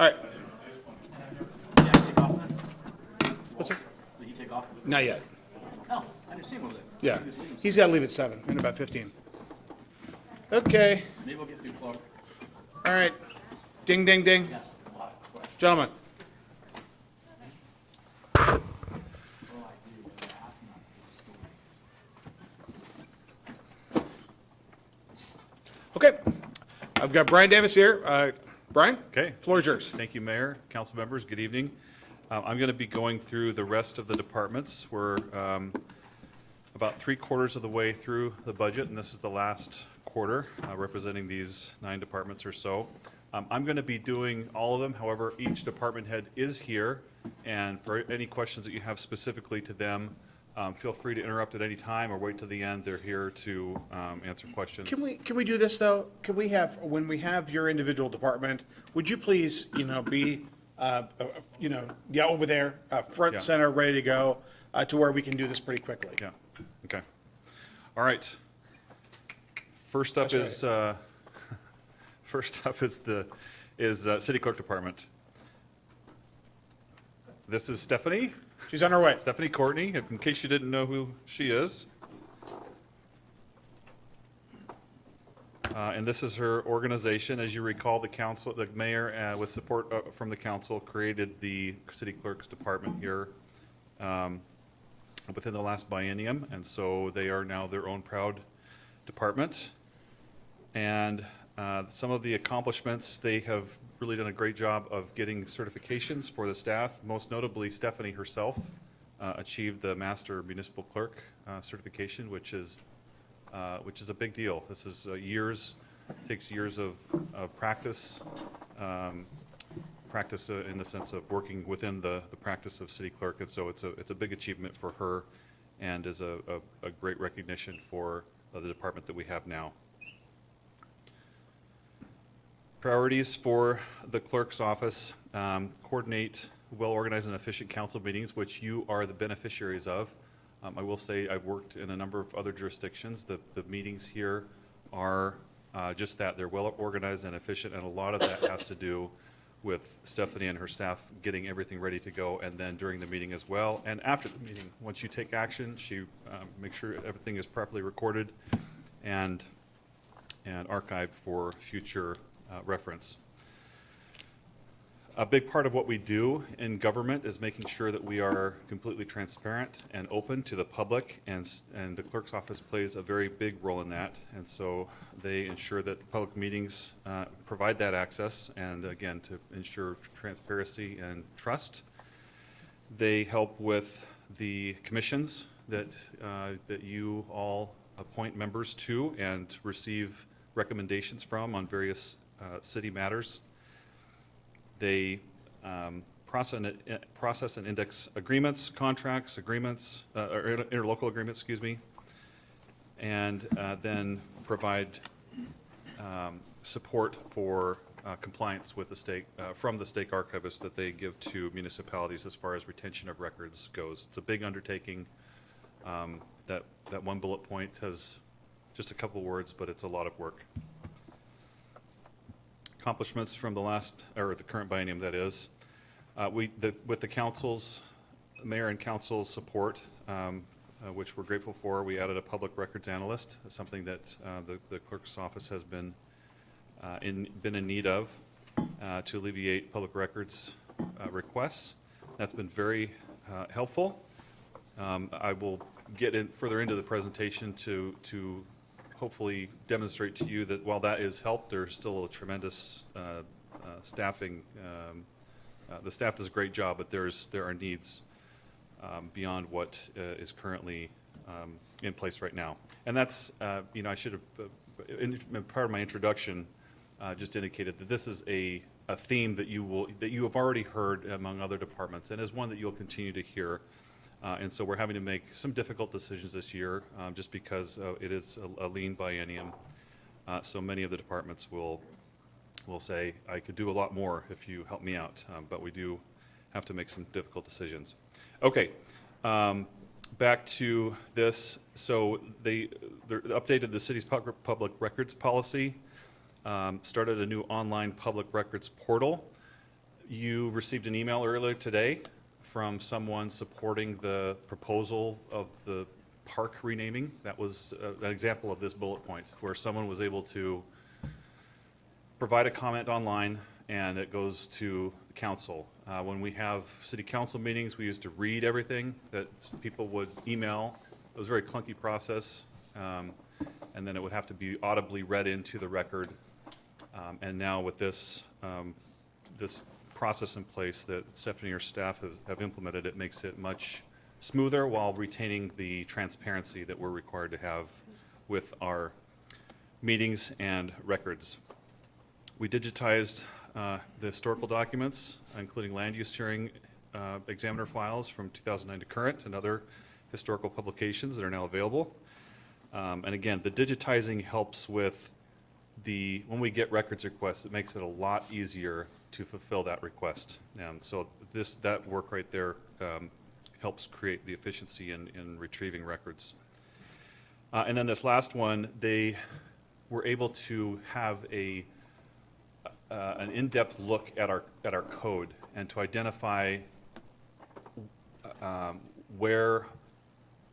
All right. What's that? Did he take off? Not yet. Oh, I didn't see him over there. Yeah. He's got to leave at 7, in about 15. Okay. Maybe we'll get through Clark. All right. Ding, ding, ding. Gentlemen. Okay. I've got Brian Davis here. Brian? Okay. Floor is yours. Thank you, Mayor, council members, good evening. I'm going to be going through the rest of the departments. We're about 3/4 of the way through the budget, and this is the last quarter, representing these 9 departments or so. I'm going to be doing all of them, however, each department head is here, and for any questions that you have specifically to them, feel free to interrupt at any time or wait till the end. They're here to answer questions. Can we do this, though? Can we have, when we have your individual department, would you please, be, over there, front, Yeah. center, ready to go, to where we can do this pretty quickly? Yeah, okay. All right. First up That's is, first up is City Clerk Department. This is Stephanie. She's on her way. Stephanie Courtney, in case you didn't know who she is. And this is her organization. As you recall, the mayor, with support from the council, created the City Clerk's Department here within the last biennium, and so they are now their own proud department. And some of the accomplishments, they have really done a great job of getting certifications for the staff. Most notably, Stephanie herself achieved the Master Municipal Clerk certification, which is a big deal. This is takes years of practice, in the sense of working within the practice of city clerk, and so it's a big achievement for her, and is a great recognition for the department that we have now. Priorities for the clerk's office: coordinate well-organized and efficient council meetings, which you are the beneficiaries of. I will say I've worked in a number of other jurisdictions. The meetings here are just that. They're well-organized and efficient, and a lot of that has to do with Stephanie and her staff getting everything ready to go, and then during the meeting as well. And after the meeting, once you take action, she makes sure everything is properly recorded and archived for future reference. A big part of what we do in government is making sure that we are completely transparent and open to the public, and the clerk's office plays a very big role in that. And so they ensure that public meetings provide that access, and again, to ensure transparency and trust. They help with the commissions that you all appoint members to and receive recommendations from on various city matters. They process and index agreements, contracts, agreements, or interlocal agreements, excuse me, and then provide support for compliance with the state, from the state archivist that they give to municipalities as far as retention of records goes. It's a big undertaking. That one bullet point has just a couple words, but it's a lot of work. Accomplishments from the current biennium, that is. With the council's, mayor and council's support, which we're grateful for, we added a public records analyst, something that the clerk's office has been in need of to alleviate public records requests. That's been very helpful. I will get further into the presentation to hopefully demonstrate to you that while that is helped, there's still a tremendous staffing. The staff does a great job, but there are needs beyond what is currently in place right now. And that's, I should have, in part of my introduction, just indicated that this is a theme that you have already heard among other departments, and is one that you'll continue to hear. And so we're having to make some difficult decisions this year, just because it is a lean biennium. So many of the departments will say, I could do a lot more if you help me out, but we do have to make some difficult decisions. Okay, back to this. So they updated the city's public records policy, started a new online public records portal. You received an email earlier today from someone supporting the proposal of the park renaming. That was an example of this bullet point, where someone was able to provide a comment online, and it goes to the council. When we have city council meetings, we used to read everything that people would email. It was a very clunky process, and then it would have to be audibly read into the record. And now with this, this process in place that Stephanie and her staff have implemented, it makes it much smoother while retaining the transparency that we're required to have with our meetings and records. We digitized the historical documents, including land use hearing examiner files from 2009 to current, and other historical publications that are now available. And again, the digitizing helps with when we get records requests, it makes it a lot easier to fulfill that request. And so that work right there helps create the efficiency in retrieving records. And then this last one, they were able to have an in-depth look at our code and to identify where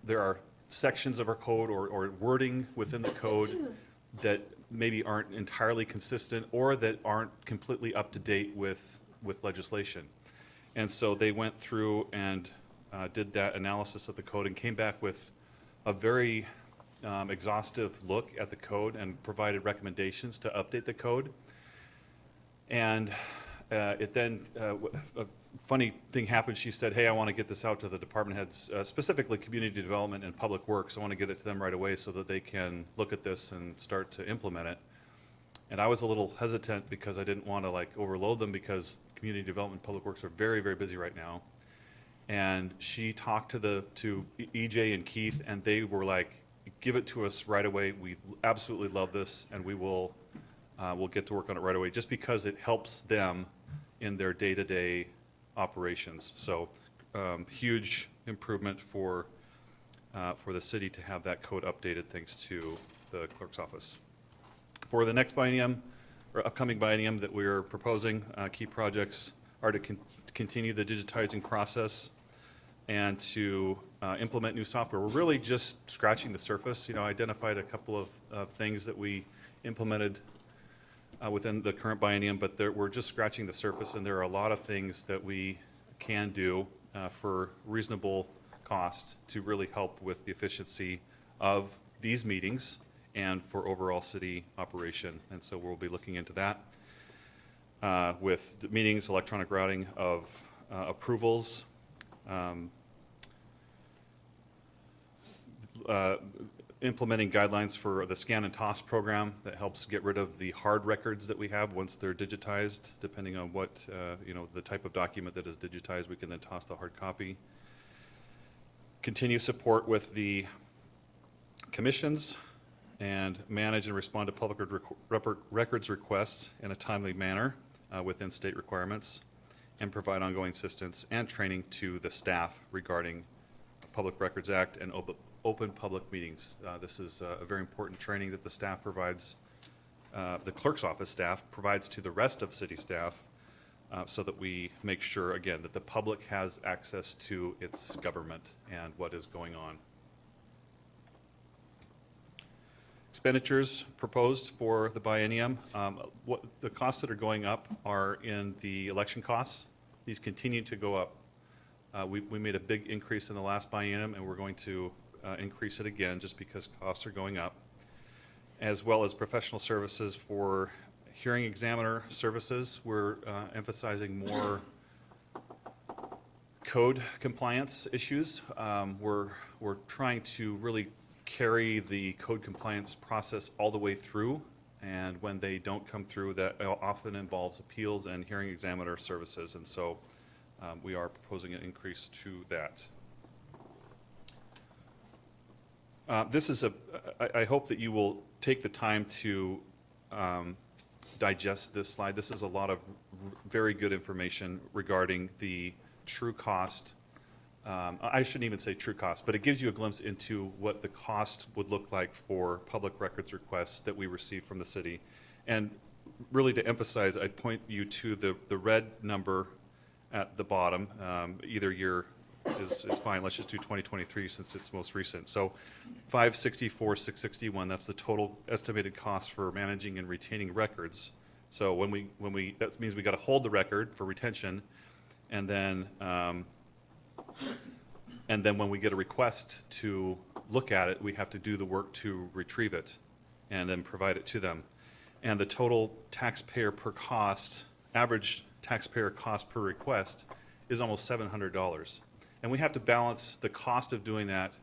there are sections of our code or wording within the code that maybe aren't entirely consistent or that aren't completely up to date with legislation. And so they went through and did that analysis of the code and came back with a very exhaustive look at the code and provided recommendations to update the code. And it then, a funny thing happened. She said, hey, I want to get this out to the department heads, specifically community development and public works. I want to get it to them right away so that they can look at this and start to implement it. And I was a little hesitant because I didn't want to overload them, because community development and public works are very, very busy right now. And she talked to EJ and Keith, and they were like, give it to us right away. We absolutely love this, and we'll get to work on it right away, just because it helps them in their day-to-day operations. So huge improvement for the city to have that code updated, thanks to the clerk's office. For the next biennium, or upcoming biennium that we're proposing, key projects are to continue the digitizing process and to implement new software. We're really just scratching the surface. Identified a couple of things that we implemented within the current biennium, but we're just scratching the surface, and there are a lot of things that we can do for reasonable cost to really help with the efficiency of these meetings and for overall city operation. And so we'll be looking into that with the meetings, electronic routing of approvals, implementing guidelines for the scan and toss program that helps get rid of the hard records that we have once they're digitized. Depending on what, the type of document that is digitized, we can then toss the hard copy. Continue support with the commissions and manage and respond to public records requests in a timely manner within state requirements, and provide ongoing assistance and training to the staff regarding Public Records Act and open public meetings. This is a very important training that the staff provides, the clerk's office staff provides to the rest of city staff, so that we make sure, again, that the public has access to its government and what is going on. Expenditures proposed for the biennium. What the costs that are going up are in the election costs. These continue to go up. We made a big increase in the last biennium, and we're going to increase it again just because costs are going up, as well as professional services for hearing examiner services. We're emphasizing more code compliance issues. We're trying to really carry the code compliance process all the way through, and when they don't come through, that often involves appeals and hearing examiner services, and so we are proposing an increase to that. I hope that you will take the time to digest this slide. This is a lot of very good information regarding the true cost. I shouldn't even say true cost, but it gives you a glimpse into what the cost would look like for public records requests that we receive from the city. And really to emphasize, I'd point you to the red number at the bottom. Either year is fine. Let's just do 2023 since it's most recent. So 564,661, that's the total estimated cost for managing and retaining records. So when we that means we got to hold the record for retention, and then when we get a request to look at it, we have to do the work to retrieve it and then provide it to them. And the total taxpayer per cost, average taxpayer cost per request is almost $700. And we have to balance the cost of doing that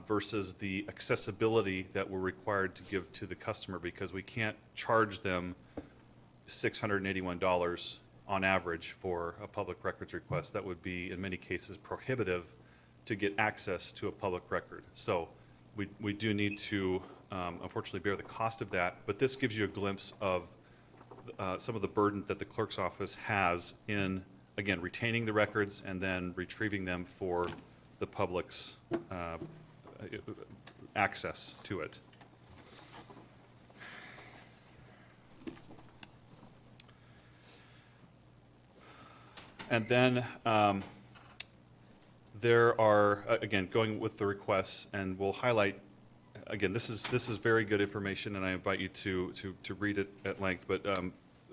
versus the accessibility that we're required to give to the customer, because we can't charge them $681 on average for a public records request. That would be, in many cases, prohibitive to get access to a public record. So we do need to, unfortunately, bear the cost of that. But this gives you a glimpse of some of the burden that the clerk's office has in, again, retaining the records and then retrieving them for the public's access to it. And then there are, again, going with the requests, and we'll highlight, again, this is very good information, and I invite you to read it at length, but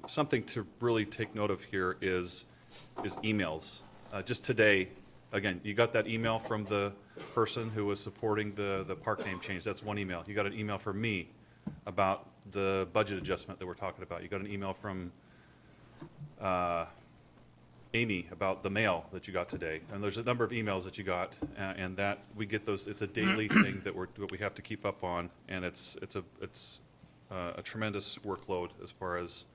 something to really take note of here is emails. Just today, again, you got that email from the person who was supporting the park name change. That's one email. You got an email from me about the budget adjustment that we're talking about. You got an email from Amy about the mail that you got today. And there's a number of emails that you got, and that we get those. It's a daily thing that we have to keep up on, and it's a tremendous workload as far as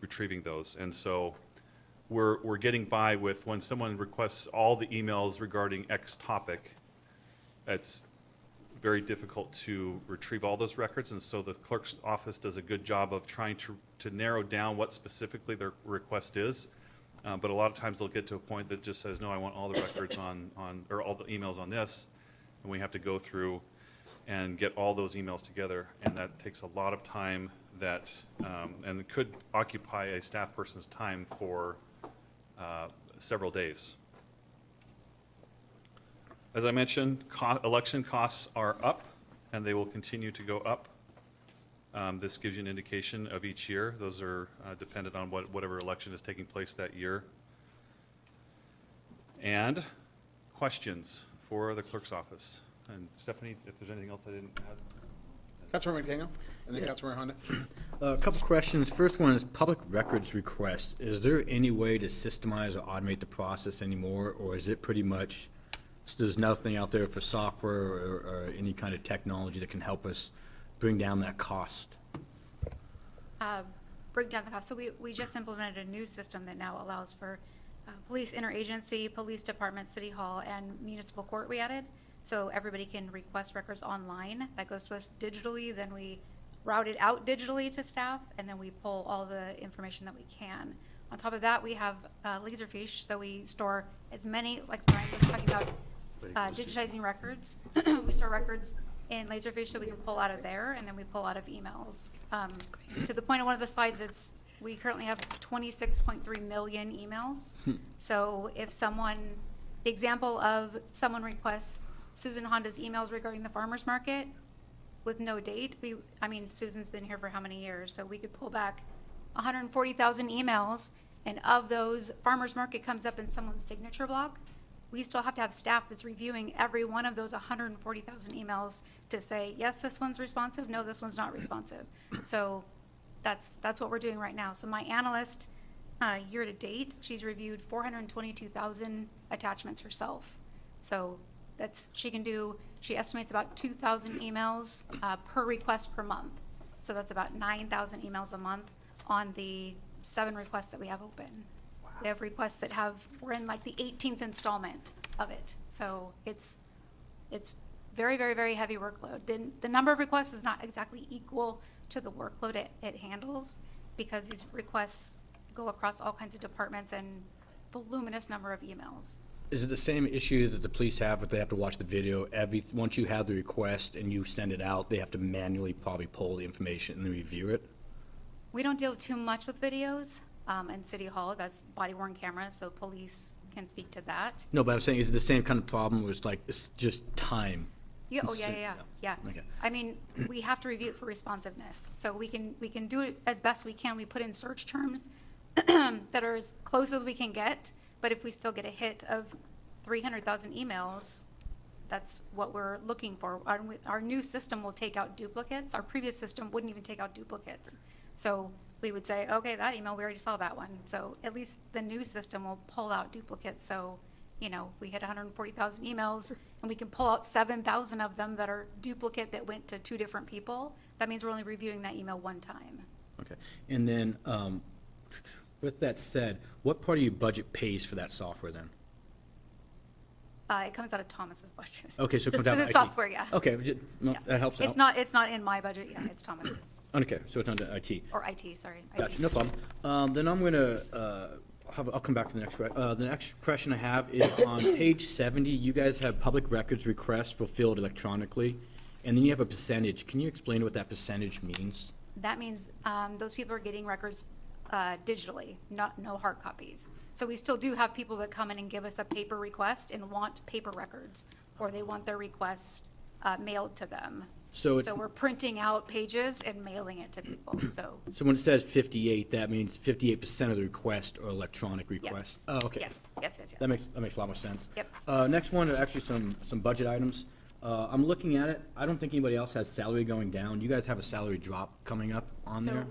retrieving those. And so we're getting by with, when someone requests all the emails regarding X topic, it's very difficult to retrieve all those records, and so the clerk's office does a good job of trying to narrow down what specifically their request is. But a lot of times they'll get to a point that just says, no, I want all the records or all the emails on this, and we have to go through and get all those emails together, and that takes a lot of time and could occupy a staff person's time for several days. As I mentioned, election costs are up, and they will continue to go up. This gives you an indication of each year. Those are dependent on whatever election is taking place that year. And questions for the clerk's office. And Stephanie, if there's anything else I didn't add. Councilmember McDaniel, and then Councilmember Honda. A couple questions. First one is public records request. Is there any way to systemize or automate the process anymore, or is it pretty much, there's nothing out there for software or any kind of technology that can help us bring down that cost? Bring down the cost. So we just implemented a new system that now allows for police interagency, police department, city hall, and municipal court we added. So everybody can request records online. That goes to us digitally, then we route it out digitally to staff, and then we pull all the information that we can. On top of that, we have Laserfiche, so we store as many, like Brian was talking about, digitizing records. We store records in Laserfiche so we can pull out of there, and then we pull out of emails. To the point of one of the slides, we currently have 26.3 million emails. So if the example of someone requests Susan Honda's emails regarding the farmer's market with no date, Susan's been here for how many years? So we could pull back 140,000 emails, and of those, farmer's market comes up in someone's signature block. We still have to have staff that's reviewing every one of those 140,000 emails to say, yes, this one's responsive, no, this one's not responsive. So that's what we're doing right now. So my analyst, year to date, she's reviewed 422,000 attachments herself. So she estimates about 2,000 emails per request per month. So that's about 9,000 emails a month on the 7 requests that we have open. We have requests that we're in like the 18th installment of it. So it's very, very, very heavy workload. The number of requests is not exactly equal to the workload it handles, because these requests go across all kinds of departments and voluminous number of emails. Is it the same issue that the police have if they have to watch the video? Once you have the request and you send it out, they have to manually probably pull the information and then review it? We don't deal too much with videos in City Hall. That's body worn cameras, so police can speak to that. No, but I'm saying, is it the same kind of problem where it's like, it's just time? Yeah, oh, yeah. Okay. I mean, we have to review it for responsiveness. So we can do it as best we can. We put in search terms that are as close as we can get. But if we still get a hit of 300,000 emails, that's what we're looking for. Our new system will take out duplicates. Our previous system wouldn't even take out duplicates. So we would say, okay, that email, we already saw that one. So at least the new system will pull out duplicates. So, we hit 140,000 emails and we can pull out 7,000 of them that are duplicate that went to 2 different people. That means we're only reviewing that email 1 time. Okay. And then, with that said, what part of your budget pays for that software then? It comes out of Thomas's budget. Okay, so it comes out of The IT. software, yeah. Okay, no, Yeah. that helps out. It's not in my budget, yeah, it's Thomas's. Okay, so it's under IT. Or IT, sorry. Gotcha, IT. no problem. Then I'm gonna, I'll come back to the next, the next question I have is on page 70, you guys have public records requests fulfilled electronically, and then you have a percentage. Can you explain what that percentage means? That means those people are getting records digitally, no hard copies. So we still do have people that come in and give us a paper request and want paper records, or they want their request mailed to them. So we're printing out pages and mailing it to people, so. So when it says 58, that means 58% of the requests are electronic requests? Oh, okay. Yes. That makes a lot more sense. Yep. Next one are actually some budget items. I'm looking at it. I don't think anybody else has salary going down. You guys have a salary drop coming up on there? So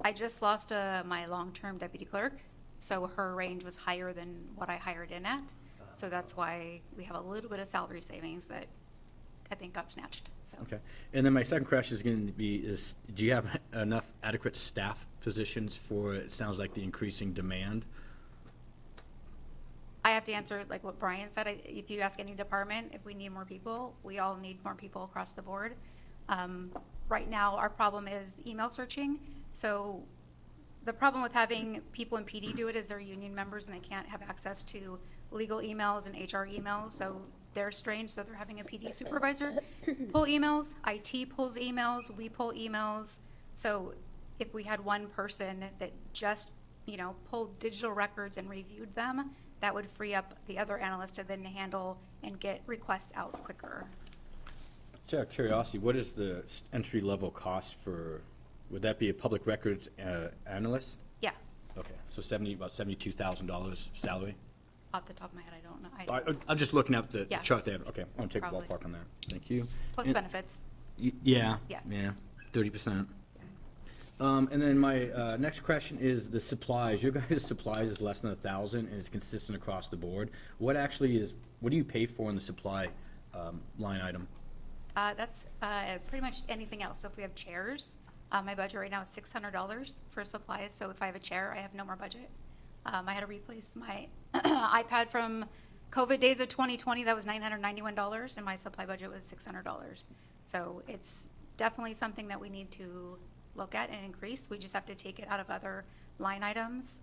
I just lost my long-term deputy clerk, so her range was higher than what I hired in at. So that's why we have a little bit of salary savings that I think got snatched, so. Okay. And then my second question is going to be do you have enough adequate staff positions for, it sounds like, the increasing demand? I have to answer like what Brian said. If you ask any department, if we need more people, we all need more people across the board. Right now, our problem is email searching. So the problem with having people in PD do it is they're union members and they can't have access to legal emails and HR emails. So they're strange, so they're having a PD supervisor pull emails. IT pulls emails, we pull emails. So if we had one person that just, pulled digital records and reviewed them, that would free up the other analysts to then handle and get requests out quicker. Just out of curiosity, what is the entry-level cost for, would that be a public records analyst? Yeah, Okay, so about $72,000 salary? off the top of my head, I don't know. I'm just looking at the Yeah. chart there. Okay, I'm gonna take a Probably. ballpark on that. Thank you. Plus And- benefits. Yeah. Yeah. 30%. And then my next question is the supplies. Your guys' supplies is less than 1,000 and is consistent across the board. What do you pay for in the supply line item? That's pretty much anything else. So if we have chairs, my budget right now is $600 for supplies. So if I have a chair, I have no more budget. I had to replace my iPad from COVID days of 2020. That was $991, and my supply budget was $600. So it's definitely something that we need to look at and increase. We just have to take it out of other line items.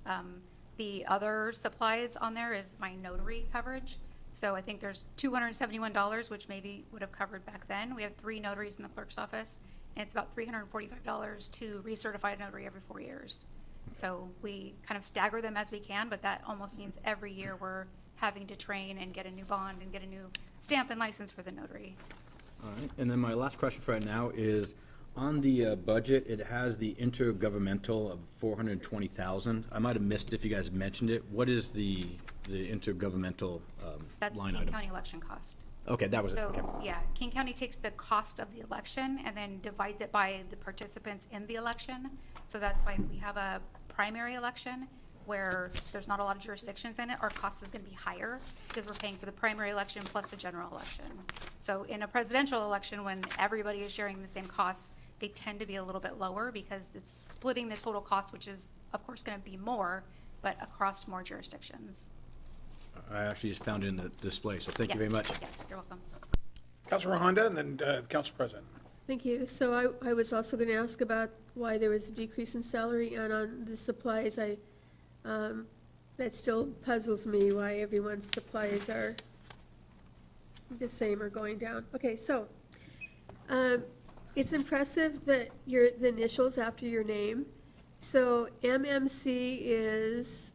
The other supplies on there is my notary coverage. So I think there's $271, which maybe would have covered back then. We have 3 notaries in the clerk's office, and it's about $345 to recertify a notary every 4 years. So we kind of stagger them as we can, but that almost means every year we're having to train and get a new bond and get a new stamp and license for the notary. All right, and then my last question for right now is, on the budget, it has the intergovernmental of $420,000. I might have missed if you guys mentioned it. What is the intergovernmental That's line King item? County election cost. Okay, that was it, So, okay. yeah, King County takes the cost of the election and then divides it by the participants in the election. So that's why we have a primary election where there's not a lot of jurisdictions in it. Our cost is gonna be higher because we're paying for the primary election plus the general election. So in a presidential election, when everybody is sharing the same costs, they tend to be a little bit lower because it's splitting the total cost, which is, of course, gonna be more, but across more jurisdictions. I actually just found it in the display, so thank you Yeah. very much. Yeah, you're welcome. Councilor Honda, and then Council President. Thank you. So I was also going to ask about why there was a decrease in salary, and on the supplies, that still puzzles me, why everyone's supplies are the same or going down. Okay, so, it's impressive that the initials after your name, So MMC is,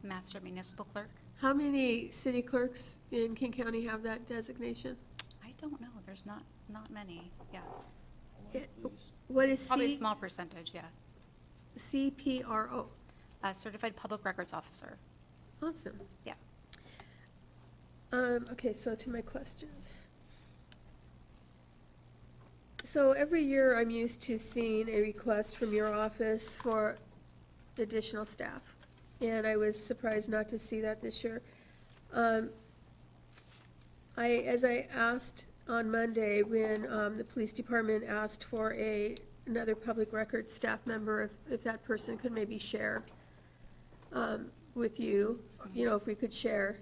Master Municipal Clerk. how many city clerks in King County have that designation? I don't know, there's not many, yeah. What is Probably a C, small percentage, yeah. CPRO? Certified Public Records Officer, Awesome. yeah. Okay, so to my questions. So every year I'm used to seeing a request from your office for additional staff, and I was surprised not to see that this year. As I asked on Monday, when, the police department asked for another public records staff member, if that person could maybe share, with you, if we could share,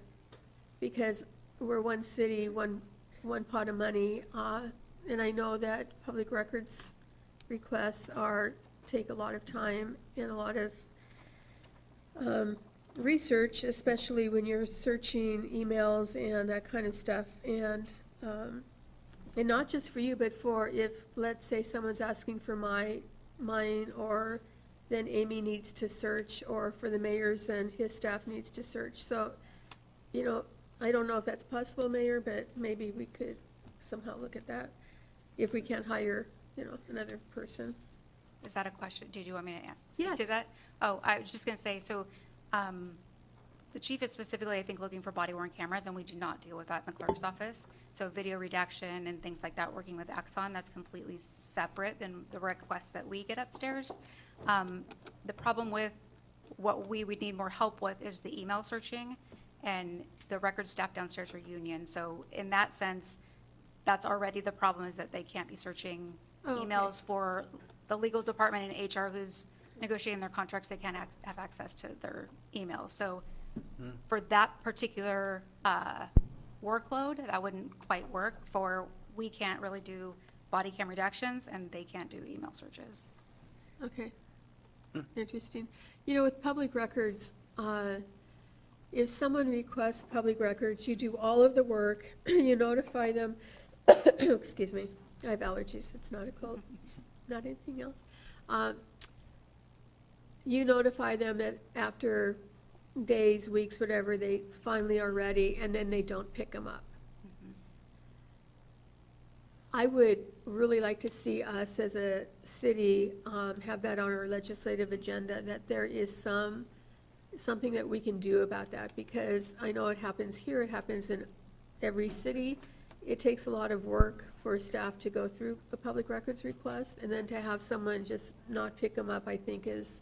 because we're one city, one pot of money, and I know that public records requests take a lot of time and a lot of research, especially when you're searching emails and that kind of stuff. And not just for you, but for if, let's say, someone's asking for mine, or then Amy needs to search, or for the mayor's, then his staff needs to search. So, I don't know if that's possible, Mayor, but maybe we could somehow look at that, if we can't hire, another person. Is that a question? Did you want me to speak Yes. to that? Oh, I was just gonna say, so, the chief is specifically, I think, looking for body worn cameras, and we do not deal with that in the clerk's office. So video redaction and things like that, working with Axon, that's completely separate than the requests that we get upstairs. The problem with what we would need more help with is the email searching, and the record staff downstairs are union. So in that sense, that's already the problem, is that they can't be searching Oh, okay. emails for the legal department and HR who's negotiating their contracts. They can't have access to their emails. So for that particular workload, that wouldn't quite work. We can't really do body cam redactions, and they can't do email searches. Okay, interesting. With public records, if someone requests public records, you do all of the work, you notify them, excuse me, I have allergies, it's not a cold, not anything else. You notify them that after days, weeks, whatever, they finally are ready, and then they don't pick them up. I would really like to see us as a city have that on our legislative agenda, that there is something that we can do about that, because I know it happens here, it happens in every city. It takes a lot of work for staff to go through a public records request, and then to have someone just not pick them up, I think is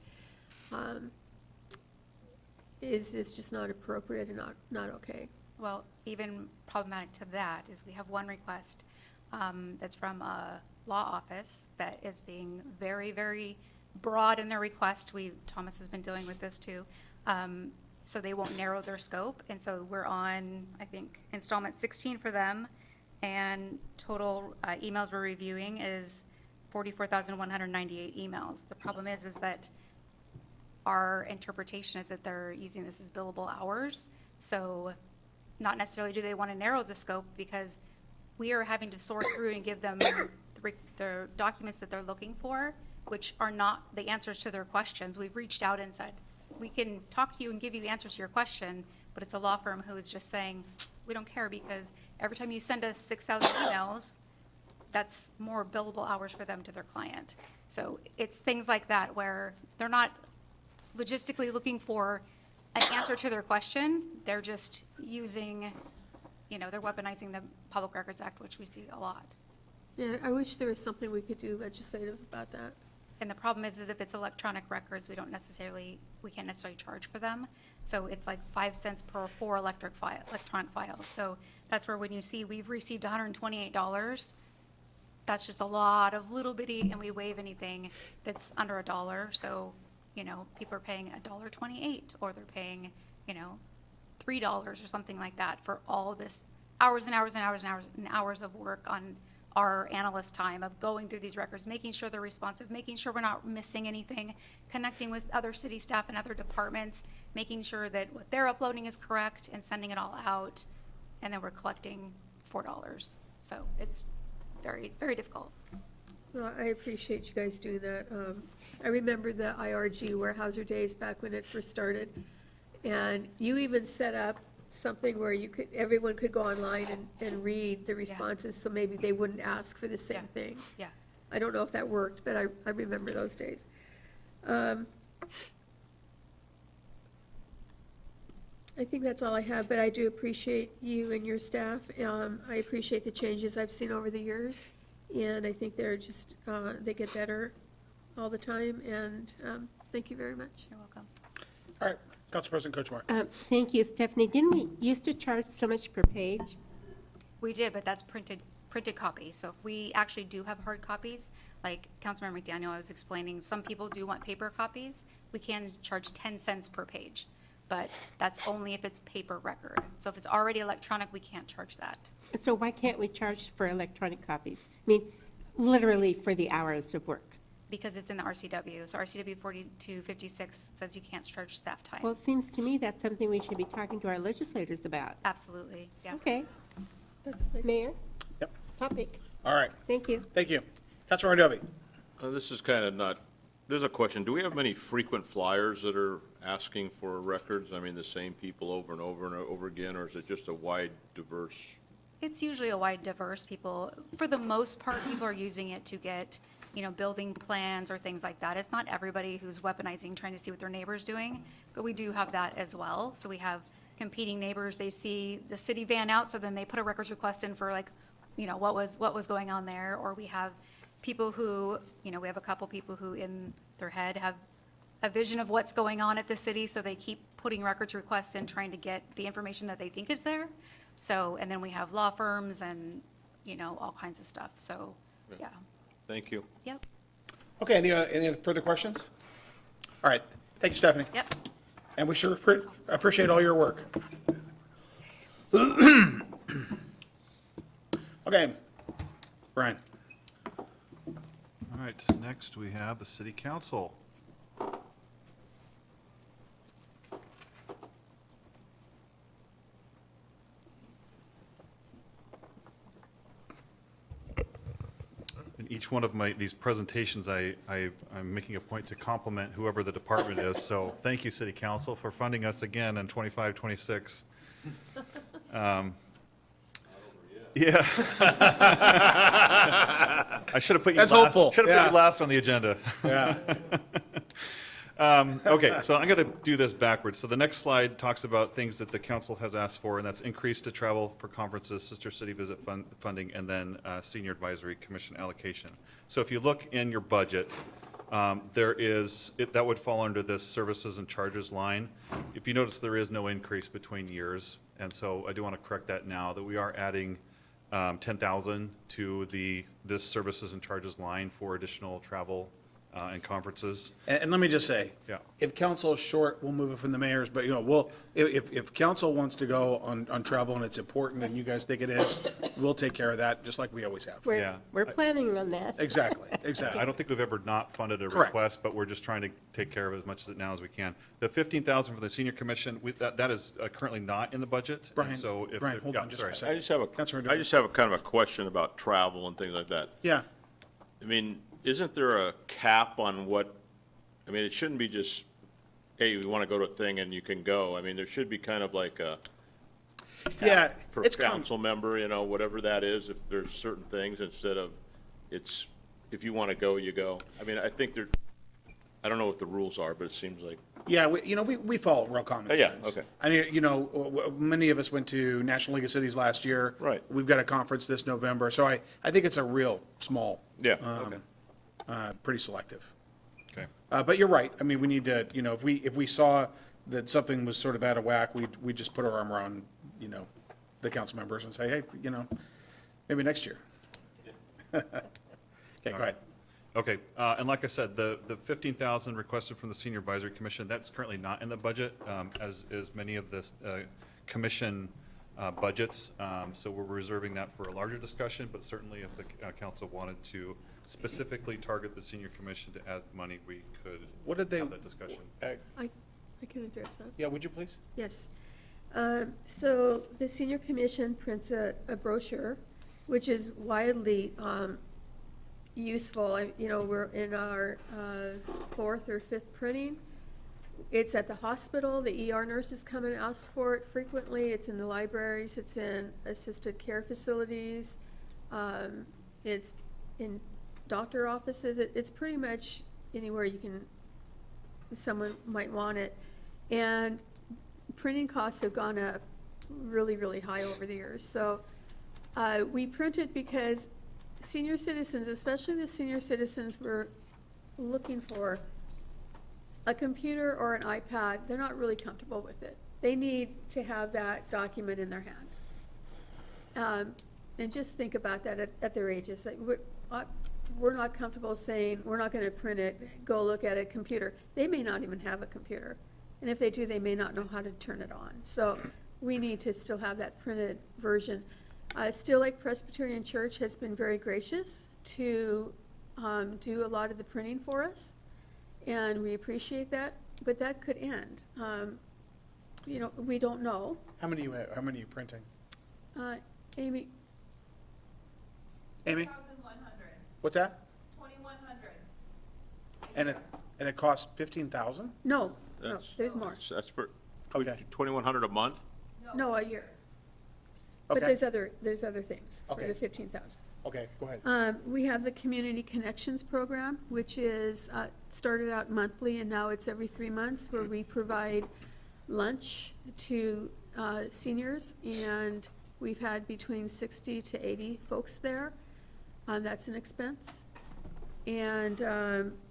just not appropriate and not okay. Well, even problematic to that is we have one request that's from a law office that is being very, very broad in their request. Thomas has been dealing with this too. So they won't narrow their scope. And so we're on, I think, installment 16 for them. And total emails we're reviewing is 44,198 emails. The problem is that our interpretation is that they're using this as billable hours. So not necessarily do they want to narrow the scope, because we are having to sort through and give them the documents that they're looking for, which are not the answers to their questions. We've reached out and said, we can talk to you and give you answers to your question, but it's a law firm who is just saying, we don't care, because every time you send us 6,000 emails, that's more billable hours for them to their client. So it's things like that where they're not logistically looking for an answer to their question. They're just using, they're weaponizing the Public Records Act, which we see a lot. Yeah, I wish there was something we could do legislative about that. And the problem is if it's electronic records, we can't necessarily charge for them. So it's like 5 cents per 4 electronic files. So that's where when you see we've received $128, that's just a lot of little bitty, and we waive anything that's under $1. So, people are paying $1.28, or they're paying, $3 or something like that for all of this hours and hours and hours and hours and hours of work on our analyst time of going through these records, making sure they're responsive, making sure we're not missing anything, connecting with other city staff and other departments, making sure that what they're uploading is correct and sending it all out, and then we're collecting $4. So it's very, very difficult. Well, I appreciate you guys doing that. I remember the IRG Warehouser days back when it first started. And you even set up something where everyone could go online and read the responses, so maybe they wouldn't ask for the same thing. Yeah. I don't know if that worked, but I remember those days. I think that's all I have, but I do appreciate you and your staff. I appreciate the changes I've seen over the years, and I think they're just, they get better all the time, and thank you very much. You're welcome. All right, Council President Coach Moore. Thank you, Stephanie. Didn't we used to charge so much per page? We did, but that's printed copy. So if we actually do have hard copies, like Councilmember McDaniel, I was explaining, some people do want paper copies. We can charge 10 cents per page, but that's only if it's paper record. So if it's already electronic, we can't charge that. So why can't we charge for electronic copies? I mean, literally for the hours of work. Because it's in the RCW. So RCW 4256 says you can't charge staff time. Well, it seems to me that's something we should be talking to our legislators about. Absolutely, yeah. Okay. That's what I said. Mayor? Yep. Topic. All right, Thank you. thank you. Councilor Adobe. This is kind of not, there's a question. Do we have many frequent flyers that are asking for records? I mean, the same people over and over and over again, or is it just a wide, diverse? It's usually a wide, diverse people. For the most part, people are using it to get, building plans or things like that. It's not everybody who's weaponizing, trying to see what their neighbor's doing, but we do have that as well. So we have competing neighbors. They see the city van out, so then they put a records request in for what was going on there. Or we have people who, we have a couple people who in their head have a vision of what's going on at the city, so they keep putting records requests in, trying to get the information that they think is there. So, and then we have law firms and, all kinds of stuff. So, yeah. Thank you. Yep. Okay, any further questions? All right, thank you, Stephanie. Yep. And we sure appreciate all your work. Okay, Brian. All right, next we have the city council. In each one of these presentations, I'm making a point to compliment whoever the department is. So thank you, city council, for funding us again in 25, 26. Yeah. I should have put you That's last. hopeful. Should have Yeah. put you last on the agenda. Yeah. Okay, so I'm going to do this backwards. So the next slide talks about things that the council has asked for, and that's increase to travel for conferences, sister city visit funding, and then senior advisory commission allocation. So if you look in your budget, that would fall under this services and charges line. If you notice, there is no increase between years, and so I do want to correct that now, that we are adding 10,000 to this services and charges line for additional travel and conferences. And let me just say, Yeah. if council is short, we'll move it from the mayor's, but, if council wants to go on travel and it's important and you guys think it is, we'll take care of that, just like we always have. Yeah. We're planning on that. Exactly, I exactly. don't think we've ever not funded a Correct. request, but we're just trying to take care of as much of it now as we can. The 15,000 for the senior commission, that is currently not in the budget. and Brian, so if Brian, hold on just for a sorry. second. I just have a kind of a question about travel and things like that. Yeah, I mean, isn't there a cap on it shouldn't be just, hey, we want to go to a thing and you can go. I mean, there should be kind of like a yeah, per it's council member, whatever that is, if there's certain things instead of if you want to go, you go. I mean, I think I don't know what the rules are, but it seems like. Yeah, we follow real common Yeah, sense. okay. I mean, many of us went to National League of Cities last year. Right. We've got a conference this November, so I think it's a real small. Yeah, okay. Pretty selective. Okay. But you're right. I mean, we need to, if we saw that something was sort of out of whack, we'd just put our arm around, the council members and say, hey, maybe next year. Okay, go ahead. Okay, and like I said, the 15,000 requested from the Senior Advisory Commission, that's currently not in the budget, as is many of the commission budgets. So we're reserving that for a larger discussion, but certainly if the council wanted to specifically target the Senior Commission to add money, we could What did they? have that discussion. I can address that. Yeah, would you please? Yes. So the senior commission prints a brochure, which is widely useful. You know, we're in our fourth or fifth printing. It's at the hospital. The ER nurses come and ask for it frequently. It's in the libraries. It's in assisted care facilities. It's in doctor offices. It's pretty much anywhere someone might want it. And printing costs have gone up really, really high over the years. So we print it because senior citizens, especially the senior citizens, were looking for a computer or an iPad. They're not really comfortable with it. They need to have that document in their hand. And just think about that at their ages. Like, we're not comfortable saying, we're not gonna print it, go look at a computer. They may not even have a computer. And if they do, they may not know how to turn it on. So we need to still have that printed version. Still Lake Presbyterian Church has been very gracious to do a lot of the printing for us, and we appreciate that, but that could end. You know, we don't know. How many are you printing? Amy? Amy? 2,100. What's that? 2,100. And it costs 15,000? No, no, That's- there's more. That's for, Okay. 2,100 a month? No, a year. But Okay. there's other things for Okay. the 15,000. Okay, go ahead. We have the Community Connections Program, which is, started out monthly, and now it's every 3 months, where we provide lunch to seniors, and we've had between 60 to 80 folks there. That's an expense. And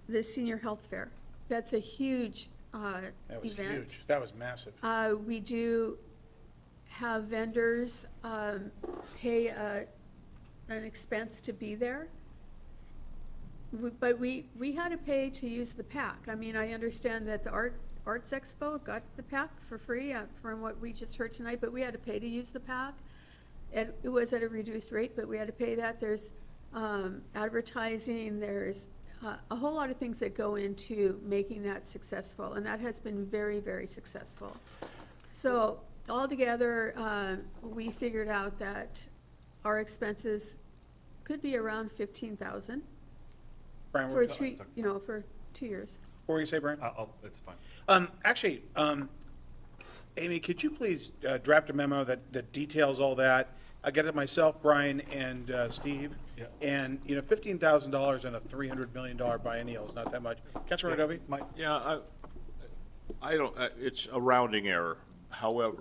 the Senior Health Fair, that's a huge event. That was huge. That was massive. We do have vendors pay an expense to be there. But we had to pay to use the PAC. I mean, I understand that the Arts Expo got the PAC for free from what we just heard tonight, but we had to pay to use the PAC. And it was at a reduced rate, but we had to pay that. There's advertising, there's a whole lot of things that go into making that successful, and that has been very, very successful. So altogether, we figured out that our expenses could be around 15,000 Brian, for what for 2 years. were you gonna say, Brian? It's fine. Actually, Amy, could you please draft a memo that details all that? I get it myself, Brian, and Steve. Yeah. And, $15,000 in a $300 million biennial is not that much. Councilor Dovey? Yeah, I don't, it's a rounding error. However,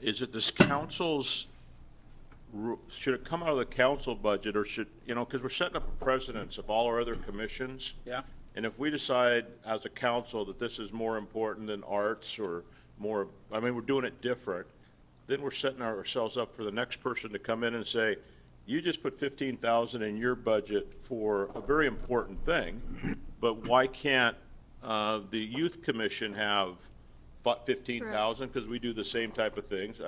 is it this council's, should it come out of the council budget, or should, because we're setting up a precedence of all our other commissions? Yeah. And if we decide as a council that this is more important than arts or more, we're doing it different, then we're setting ourselves up for the next person to come in and say, you just put 15,000 in your budget for a very important thing, but why can't the youth commission have 15,000, because we do the same type of things?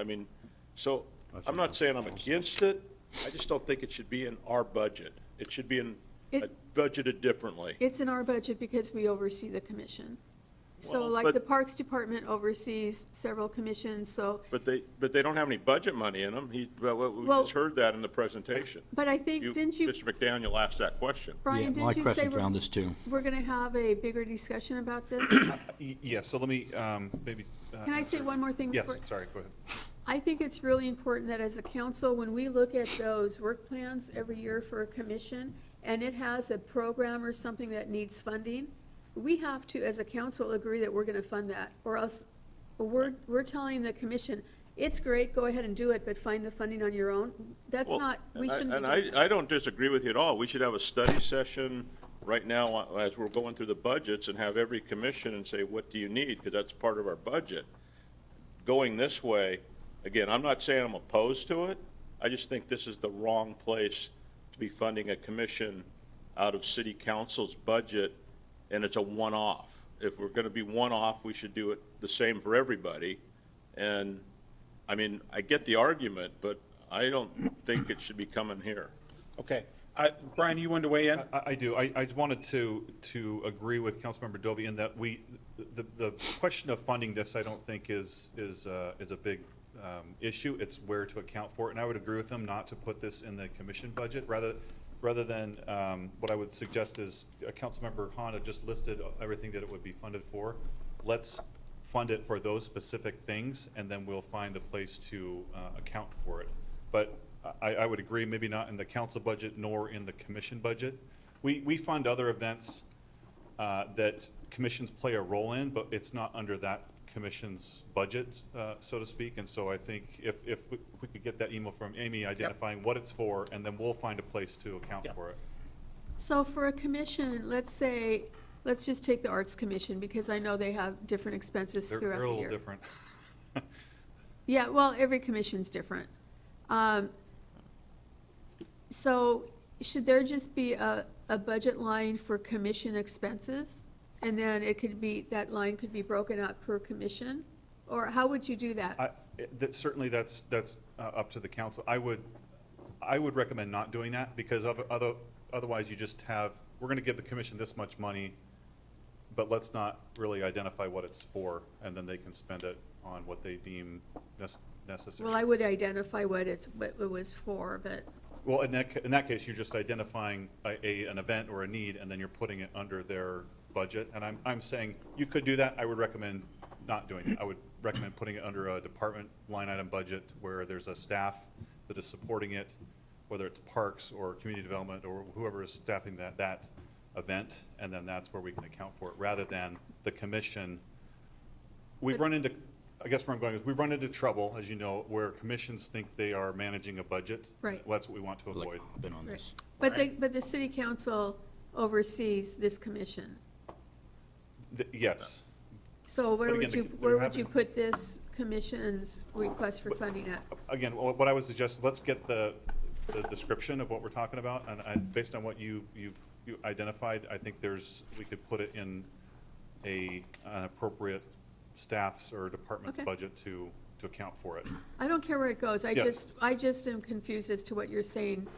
So I'm not saying I'm against it, I just don't think it should be in our budget. It should be budgeted differently. It's in our budget because we oversee the commission. So Well, like but- the Parks Department oversees several commissions, so, But they don't have any budget money in them. We Well- just heard that in the presentation. but I think, didn't you, Mr. McDaniel asked that question. Brian, Yeah, my didn't you say question's around this too. we're gonna have a bigger discussion about this? Yeah, so let me, maybe. Can I say one more thing Yes, before? sorry, go ahead. I think it's really important that as a council, when we look at those work plans every year for a commission, and it has a program or something that needs funding, we have to, as a council, agree that we're gonna fund that, or else we're telling the commission, it's great, go ahead and do it, but find the funding on your own. That's Well, not, we shouldn't be And doing that. I don't disagree with you at all. We should have a study session right now as we're going through the budgets and have every commission and say, what do you need? Because that's part of our budget. Going this way, again, I'm not saying I'm opposed to it. I just think this is the wrong place to be funding a commission out of city council's budget, and it's a one-off. If we're gonna be one-off, we should do it the same for everybody. And, I get the argument, but I don't think it should be coming here. Okay. Brian, you wanted to weigh in? I do. I just wanted to agree with Councilmember Dovey in that the question of funding this, I don't think is a big issue, it's where to account for it. And I would agree with them not to put this in the commission budget, rather than, what I would suggest is, Councilmember Honda just listed everything that it would be funded for. Let's fund it for those specific things, and then we'll find a place to account for it. But I would agree, maybe not in the council budget nor in the commission budget. We fund other events that commissions play a role in, but it's not under that commission's budget, so to speak. And so I think if we could get that email from Amy identifying what it's for, and then we'll find a place to account for it. So for a commission, let's just take the Arts Commission, because I know they have different expenses They're throughout a the little year. different. Yeah, well, every commission's different. So should there just be a budget line for commission expenses? And then that line could be broken out per commission? Or how would you do that? Certainly, that's up to the council. I would recommend not doing that, because otherwise you just have, we're gonna give the commission this much money, but let's not really identify what it's for, and then they can spend it on what they deem necessary. Well, I would identify what it was for, but, Well, in that case, you're just identifying an event or a need, and then you're putting it under their budget. And I'm saying you could do that. I would recommend not doing it. I would recommend putting it under a department line item budget where there's a staff that is supporting it, whether it's parks or community development or whoever is staffing that event, and then that's where we can account for it, rather than the commission. We've run into, I guess where I'm going is, we've run into trouble, as you know, where commissions think they are managing a budget. Right. That's what we want to avoid. Been on right. this. But the city council oversees this commission. Yes. So where But would again, you, they're where would you having- put this commission's request for funding at? Again, what I would suggest, let's get the description of what we're talking about, and based on what you identified, I think we could put it in an appropriate staff's or department's Okay. budget to account for it. I don't care where it goes, Yes. I just am confused as to what you're saying.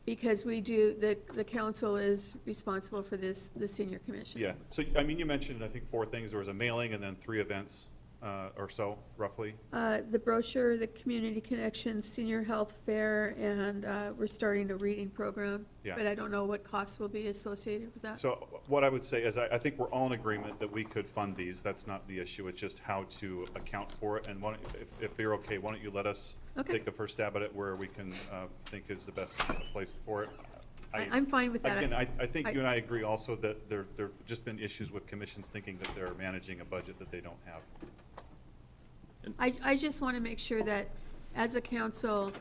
Because the council is responsible for the senior commission. Yeah, so, I mean, you mentioned, I think, 4 things. There was a mailing and then 3 events or so, roughly. The brochure, the community connection, senior health fair, and we're starting a reading program. Yeah. But I don't know what costs will be associated with that. So what I would say is, I think we're all in agreement that we could fund these. That's not the issue. It's just how to account for it. And if you're okay, why don't you let us Okay. take a first stab at it where we can think is the best place for it. I'm fine with that. Again, I think you and I agree also that there've just been issues with commissions thinking that they're managing a budget that they don't have. I just want to make sure that as a council,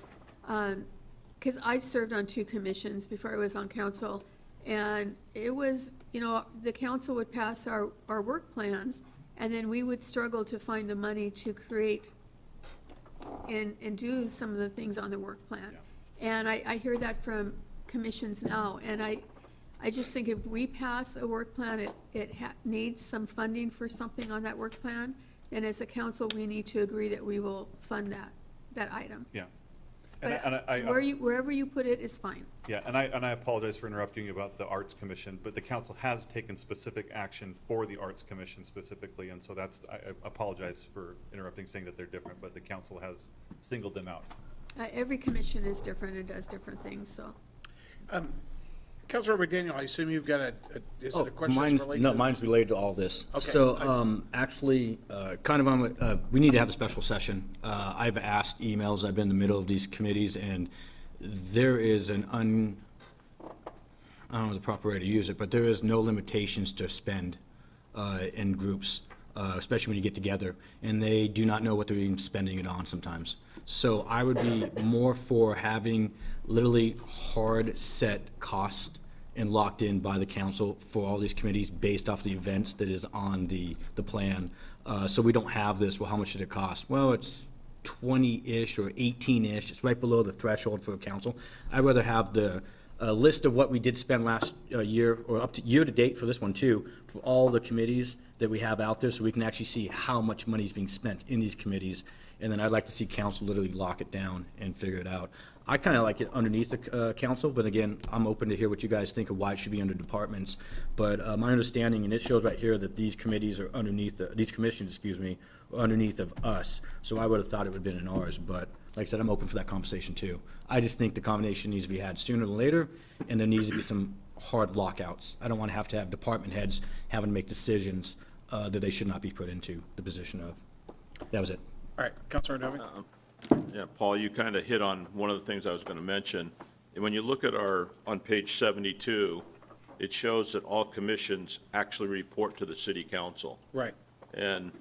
because I served on 2 commissions before I was on council, and it was, the council would pass our work plans, and then we would struggle to find the money to create and do some of the things on the work plan. And I hear that from commissions now, and I just think if we pass a work plan, it needs some funding for something on that work plan, and as a council, we need to agree that we will fund that item. Yeah. But I wherever you put it is fine. Yeah, and I apologize for interrupting you about the Arts Commission, but the council has taken specific action for the Arts Commission specifically, and so I apologize for interrupting, saying that they're different, but the council has singled them out. Every commission is different and does different things, so. Councilor McDaniel, I assume you've got is it a question that's Mine's, related? no, to- mine's related to all this. Okay. So, actually, kind of we need to have a special session. I've asked emails, I've been in the middle of these committees, and there is I don't know the proper way to use it, but there is no limitations to spend in groups, especially when you get together, and they do not know what they're even spending it on sometimes. So I would be more for having literally hard set cost and locked in by the council for all these committees based off the events that is on the plan. So we don't have this, well, how much did it cost? Well, it's 20-ish or 18-ish, it's right below the threshold for a council. I'd rather have the list of what we did spend last year, or up to year-to-date for this one too, for all the committees that we have out there, so we can actually see how much money is being spent in these committees. And then I'd like to see council literally lock it down and figure it out. I kind of like it underneath the council, but again, I'm open to hear what you guys think of why it should be under departments. But my understanding, and it shows right here, that these committees are underneath, these commissions, excuse me, underneath of us. So I would have thought it would have been in ours, but like I said, I'm open for that conversation too. I just think the combination needs to be had sooner than later, and there needs to be some hard lockouts. I don't want to have department heads having to make decisions that they should not be put into the position of. That was it. All right, Councilor Adobe? Yeah, Paul, you kind of hit on one of the things I was going to mention. And when you look at on page 72, it shows that all commissions actually report to the city council. Right. And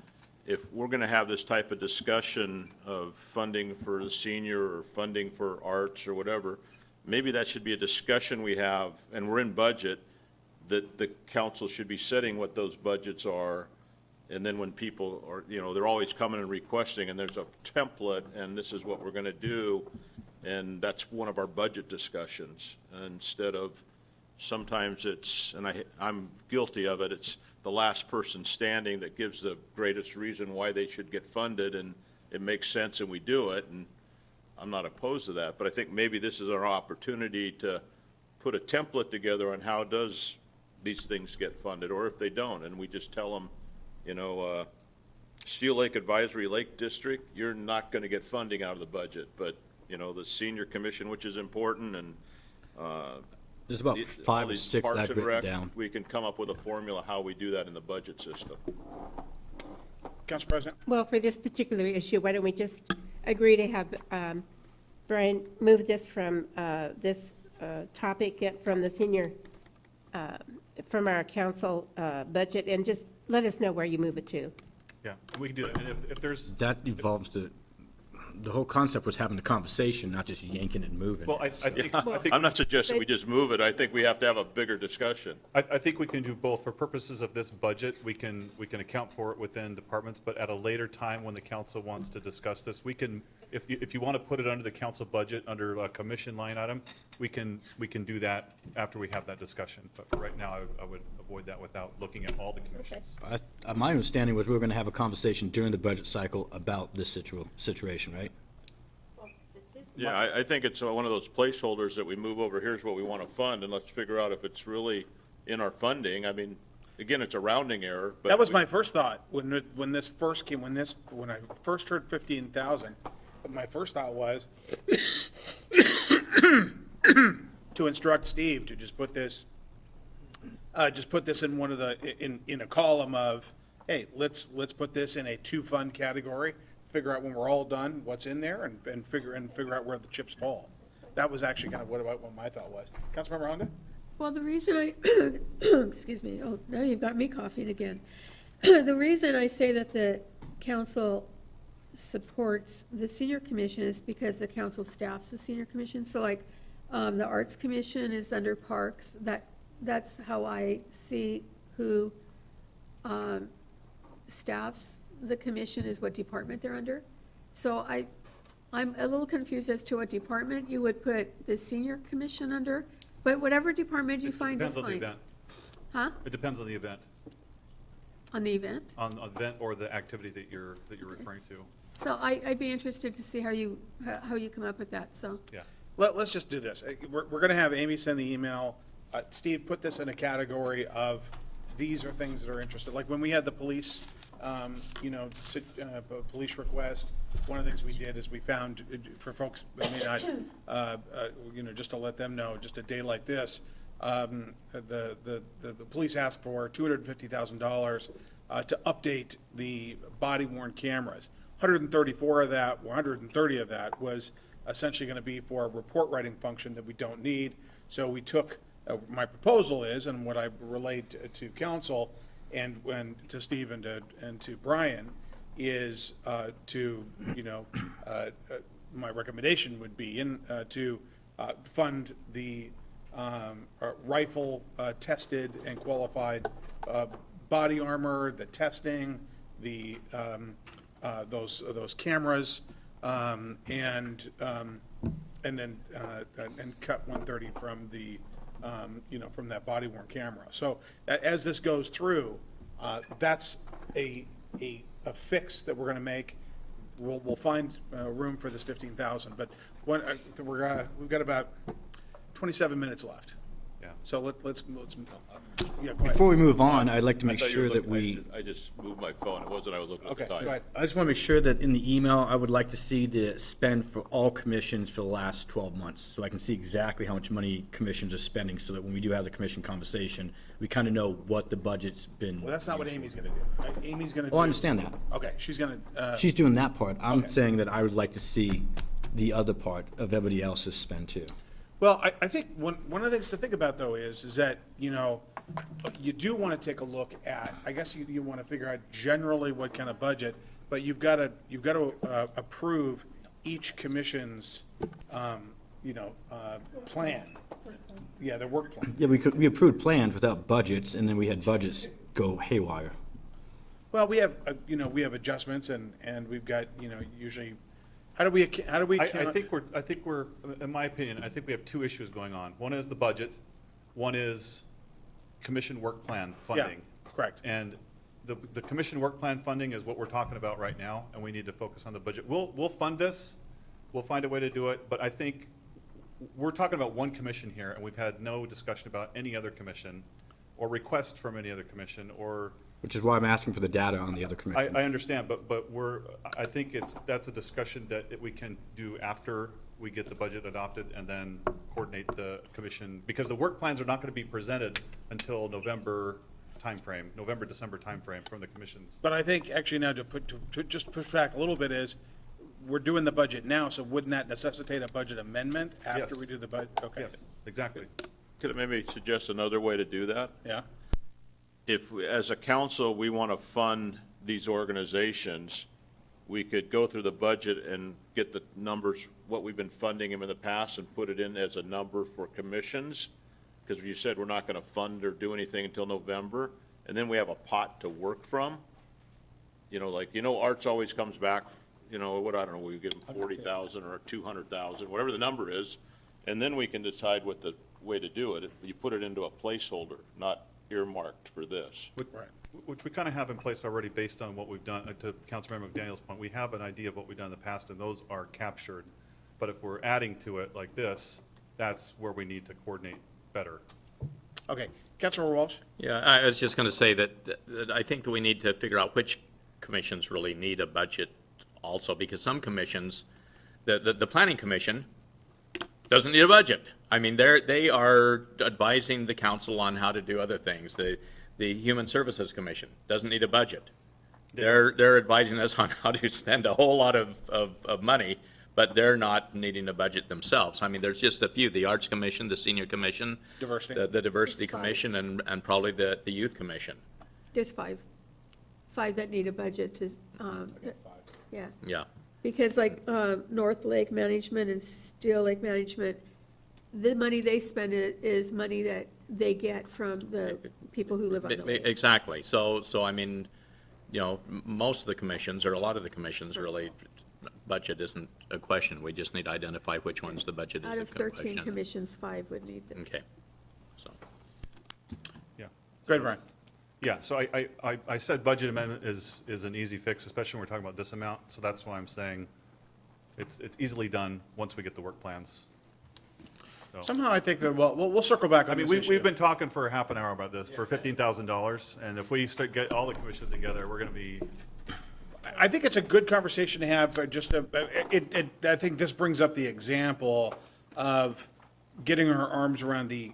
if we're going to have this type of discussion of funding for the senior or funding for arts or whatever, maybe that should be a discussion we have, and we're in budget, that the council should be setting what those budgets are. And then when people are, they're always coming and requesting, and there's a template, and this is what we're going to do, and that's one of our budget discussions. Instead of, sometimes it's, and I'm guilty of it, it's the last person standing that gives the greatest reason why they should get funded, and it makes sense and we do it, and I'm not opposed to that. But I think maybe this is our opportunity to put a template together on how does these things get funded, or if they don't, and we just tell them, Steel Lake Advisory Lake District, you're not going to get funding out of the budget, but, the senior commission, which is important, and There's about all 5 or these 6 that Parks I've and written Rec, down. we can come up with a formula how we do that in the budget system. Council President? Well, for this particular issue, why don't we just agree to have Brian move this from this topic from the senior, from our council budget, and just let us know where you move it to. Yeah, we can do that. And if there's, That involves the whole concept was having the conversation, not just yanking and moving. well, I think, I'm not suggesting we just move it. I think we have to have a bigger discussion. I think we can do both. For purposes of this budget, we can account for it within departments, but at a later time when the council wants to discuss this, we can, if you want to put it under the council budget, under a commission line item, we can do that after we have that discussion. But for right now, I would avoid that without looking at all the commissions. My understanding was we were going to have a conversation during the budget cycle about this situation, right? Yeah, I think it's one of those placeholders that we move over, here's what we want to fund, and let's figure out if it's really in our funding. I mean, again, it's a rounding error, but. That was my first thought, when this first came, when I first heard 15,000, my first thought was to instruct Steve to just put this in one of in a column of, hey, let's put this in a two-fund category, figure out when we're all done what's in there, and figure out where the chips fall. That was actually kind of what my thought was. Councilmember Honda? Well, the reason excuse me, oh, now you've got me coughing again. The reason I say that the council supports the senior commission is because the council staffs the senior commission. So like, the arts commission is under parks. That's how I see who, staffs the commission, is what department they're under. So I'm a little confused as to what department you would put the senior commission under, but whatever department you find is Depends on the fine. event. Huh? It depends on the event, On the event? on the event or the activity that you're referring to. So I'd be interested to see how you come up with that, so. Yeah. Let's just do this. We're going to have Amy send the email. Steve, put this in a category of, these are things that are interested. Like when we had the police, police request, one of the things we did is we found, for folks that may not, just to let them know, just a day like this, the police asked for $250,000 to update the body-worn cameras. 130 of that was essentially going to be for a report writing function that we don't need. So we took, my proposal is, and what I relayed to council and to Steve and to Brian, is my recommendation would be to fund the rifle tested and qualified body armor, the testing, the those cameras, and then cut 130 from the from that body worn camera. So as this goes through, that's a fix that we're going to make. We'll find room for this 15,000, but we've got about 27 minutes left. Yeah. So let's, yeah, go ahead. Before we move on, I'd like to I make thought you were sure that looking- we, I just moved my phone. It wasn't I was looking at the Okay, time. go ahead. I just want to make sure that in the email, I would like to see the spend for all commissions for the last 12 months, so I can see exactly how much money commissions are spending, so that when we do have the commission conversation, we kind of know what the budget's been. Well, that's not what Amy's gonna do. Amy's gonna do. Oh, I understand that. Okay, she's gonna, She's doing that part. I'm Okay. saying that I would like to see the other part of everybody else's spend too. well, I think one of the things to think about though is that, you know, you do want to take a look at, I guess you want to figure out generally what kind of budget, but you've got to approve each commission's, plan. Yeah, their work plan. Yeah, we approved plans without budgets, and then we had budgets go haywire. Well, we have, we have adjustments and we've got, usually, how do we I count? think we're, in my opinion, I think we have two issues going on. One is the budget, one is commission work plan funding. correct. And the commission work plan funding is what we're talking about right now, and we need to focus on the budget. We'll fund this, we'll find a way to do it, but I think we're talking about one commission here, and we've had no discussion about any other commission or request from any other commission or. Which is why I'm asking for the data on the other commissions. I understand, but I think that's a discussion that we can do after we get the budget adopted and then coordinate the commission, because the work plans are not going to be presented until November, December timeframe from the commissions. But I think actually now to just push back a little bit is, we're doing the budget now, so wouldn't that necessitate a budget amendment after Yes. we do the budget? Okay. Yes, exactly. Could I maybe suggest another way to do that? Yeah, If, as a council, we want to fund these organizations, we could go through the budget and get the numbers, what we've been funding them in the past, and put it in as a number for commissions. Because you said we're not going to fund or do anything until November, and then we have a pot to work from. Arts always comes back, I don't know, we give them 40,000 or 200,000, whatever the number is, and then we can decide what the way to do it. You put it into a placeholder, not earmarked for this. Which we kind of have in place already based on what we've done. To Councilmember McDaniel's point, we have an idea of what we've done in the past, and those are captured. But if we're adding to it like this, that's where we need to coordinate better. okay. Councilor Walsh? Yeah, I was just going to say that I think that we need to figure out which commissions really need a budget also, because some commissions, the planning commission doesn't need a budget. I mean, they are advising the council on how to do other things. The Human Services Commission doesn't need a budget. They're advising us on how to spend a whole lot of money, but they're not needing a budget themselves. I mean, there's just a few, the Arts Commission, the Senior Commission. Diversity. The Diversity There's five. Commission, and probably the Youth Commission. There's five that need a budget to, yeah. Yeah. Because like North Lake Management and Steel Lake Management, the money they spend is money that they get from the people who live on the lake. Exactly. So I mean, most of the commissions, or a lot of the commissions, really, budget isn't a question. We just need to identify which ones the budget is Out a of 13 question. commissions, 5 would need this. Okay. So, Yeah. Go ahead, Brian. Yeah, so I said budget amendment is an easy fix, especially when we're talking about this amount. So that's why I'm saying it's easily done once we get the work plans. So- Somehow I think that, we'll circle back I on mean, this issue. we've been talking for half an hour about this for $15,000, and if we get all the commissions together, we're going to be, I think it's a good conversation to have, I think this brings up the example of getting our arms around the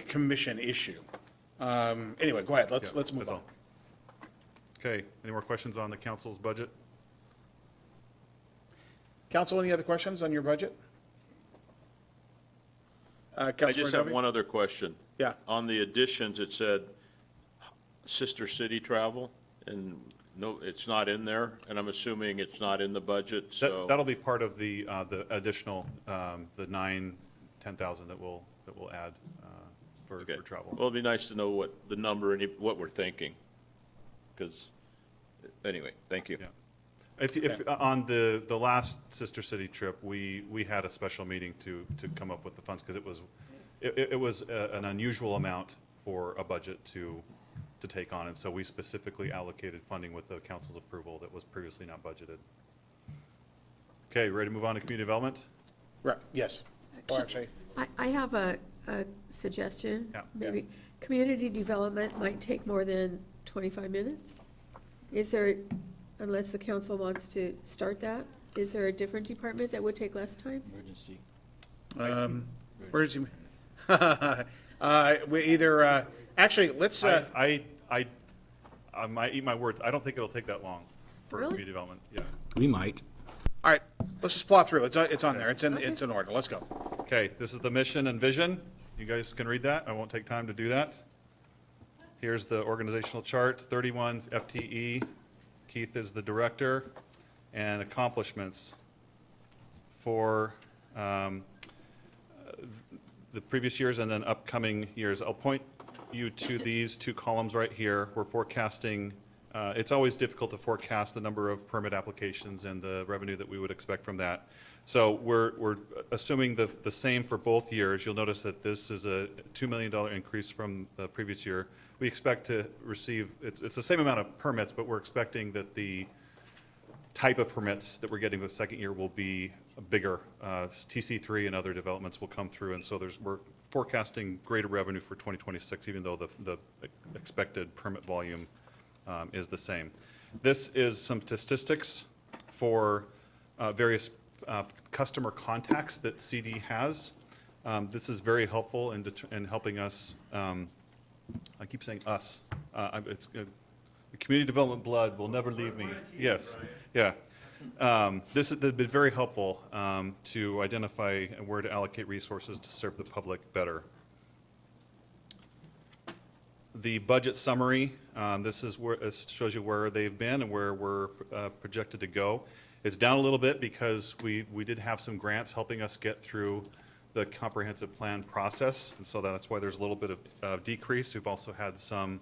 commission issue. Anyway, go ahead, let's move that's on. all. Okay, any more questions on the council's budget? Council, any other questions on your budget? I Councilor just have Dovey? one other question. Yeah. On the additions, it said sister city travel, and no, it's not in there, and I'm assuming it's not in the budget, so. That'll be part of the additional, the 10,000 that we'll add for Okay. travel. Well, it'd be nice to know what the number and what we're thinking, because, anyway, thank you. Yeah. If, on the last Sister City trip, we had a special meeting to come up with the funds, because it was an unusual amount for a budget to take on, and so we specifically allocated funding with the council's approval that was previously not budgeted. Okay, ready to move on to community development? Right, yes. Or actually, I have a a suggestion? Yeah. Maybe community development might take more than 25 minutes? Is there, unless the council wants to start that, is there a different department that would take less time? Emergency. Where is he? We either, actually, let's, I might eat my words. I don't think it'll take that long for Really? community development, yeah. We might. all right, let's just plot through. It's on there. It's in order. Let's go. Okay, this is the mission and vision. You guys can read that. I won't take time to do that. Here's the organizational chart, 31 FTE. Keith is the director. And accomplishments for the previous years and then upcoming years. I'll point you to these two columns right here. We're forecasting, it's always difficult to forecast the number of permit applications and the revenue that we would expect from that. So we're assuming the same for both years. You'll notice that this is a $2 million increase from the previous year. We expect to receive, it's the same amount of permits, but we're expecting that the type of permits that we're getting the second year will be bigger. TC3 and other developments will come through, and so we're forecasting greater revenue for 2026, even though the expected permit volume is the same. This is some statistics for various customer contacts that CD has. This is very helpful in helping us, I keep saying us, it's the community development blood will never leave me. Yes, yeah. This has been very helpful to identify where to allocate resources to serve the public better. The budget summary, this shows you where they've been and where we're projected to go. It's down a little bit because we did have some grants helping us get through the comprehensive plan process, and so that's why there's a little bit of decrease. We've also had some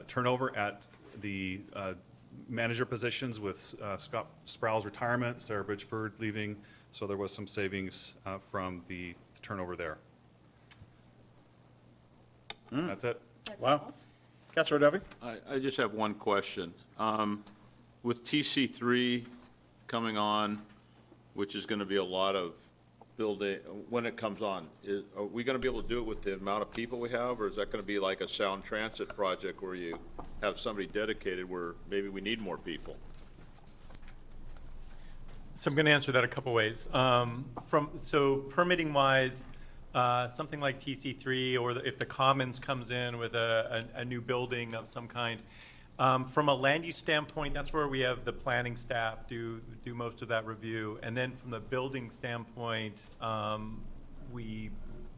turnover at the manager positions with Scott Sproul's retirement, Sarah Bridgeford leaving, so there was some savings from the turnover there. That's it. Wow. Councilor Dovey? I just have one question. With TC3 coming on, which is going to be a lot of building, when it comes on, are we going to be able to do it with the amount of people we have, or is that going to be like a sound transit project where you have somebody dedicated where maybe we need more people? So I'm going to answer that a couple ways. So permitting wise, something like TC3 or if the Commons comes in with a new building of some kind, from a land use standpoint, that's where we have the planning staff do most of that review. And then from the building standpoint, we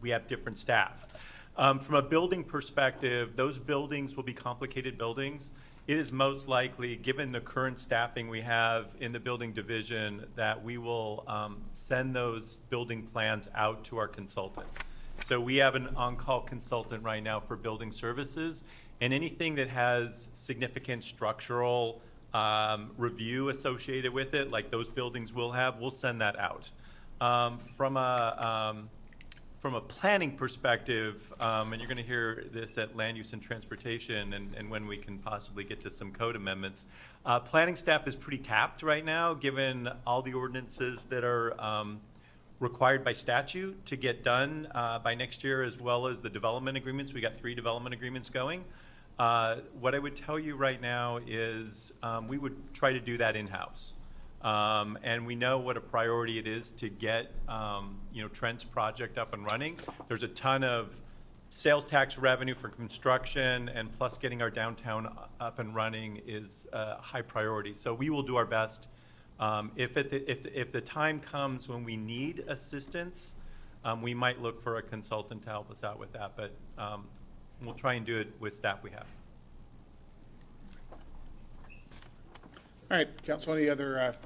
have different staff. From a building perspective, those buildings will be complicated buildings. It is most likely, given the current staffing we have in the building division, that we will send those building plans out to our consultant. So we have an on-call consultant right now for building services, and anything that has significant structural review associated with it, like those buildings will have, we'll send that out. From a planning perspective, and you're going to hear this at Land Use and Transportation and when we can possibly get to some code amendments, planning staff is pretty tapped right now, given all the ordinances that are required by statute to get done by next year, as well as the development agreements. We got 3 development agreements going. What I would tell you right now is we would try to do that in-house. And we know what a priority it is to get, Trent's project up and running. There's a ton of sales tax revenue for construction, and plus getting our downtown up and running is a high priority. So we will do our best. If the time comes when we need assistance, we might look for a consultant to help us out with that, but we'll try and do it with staff we have. All right, Council, any other,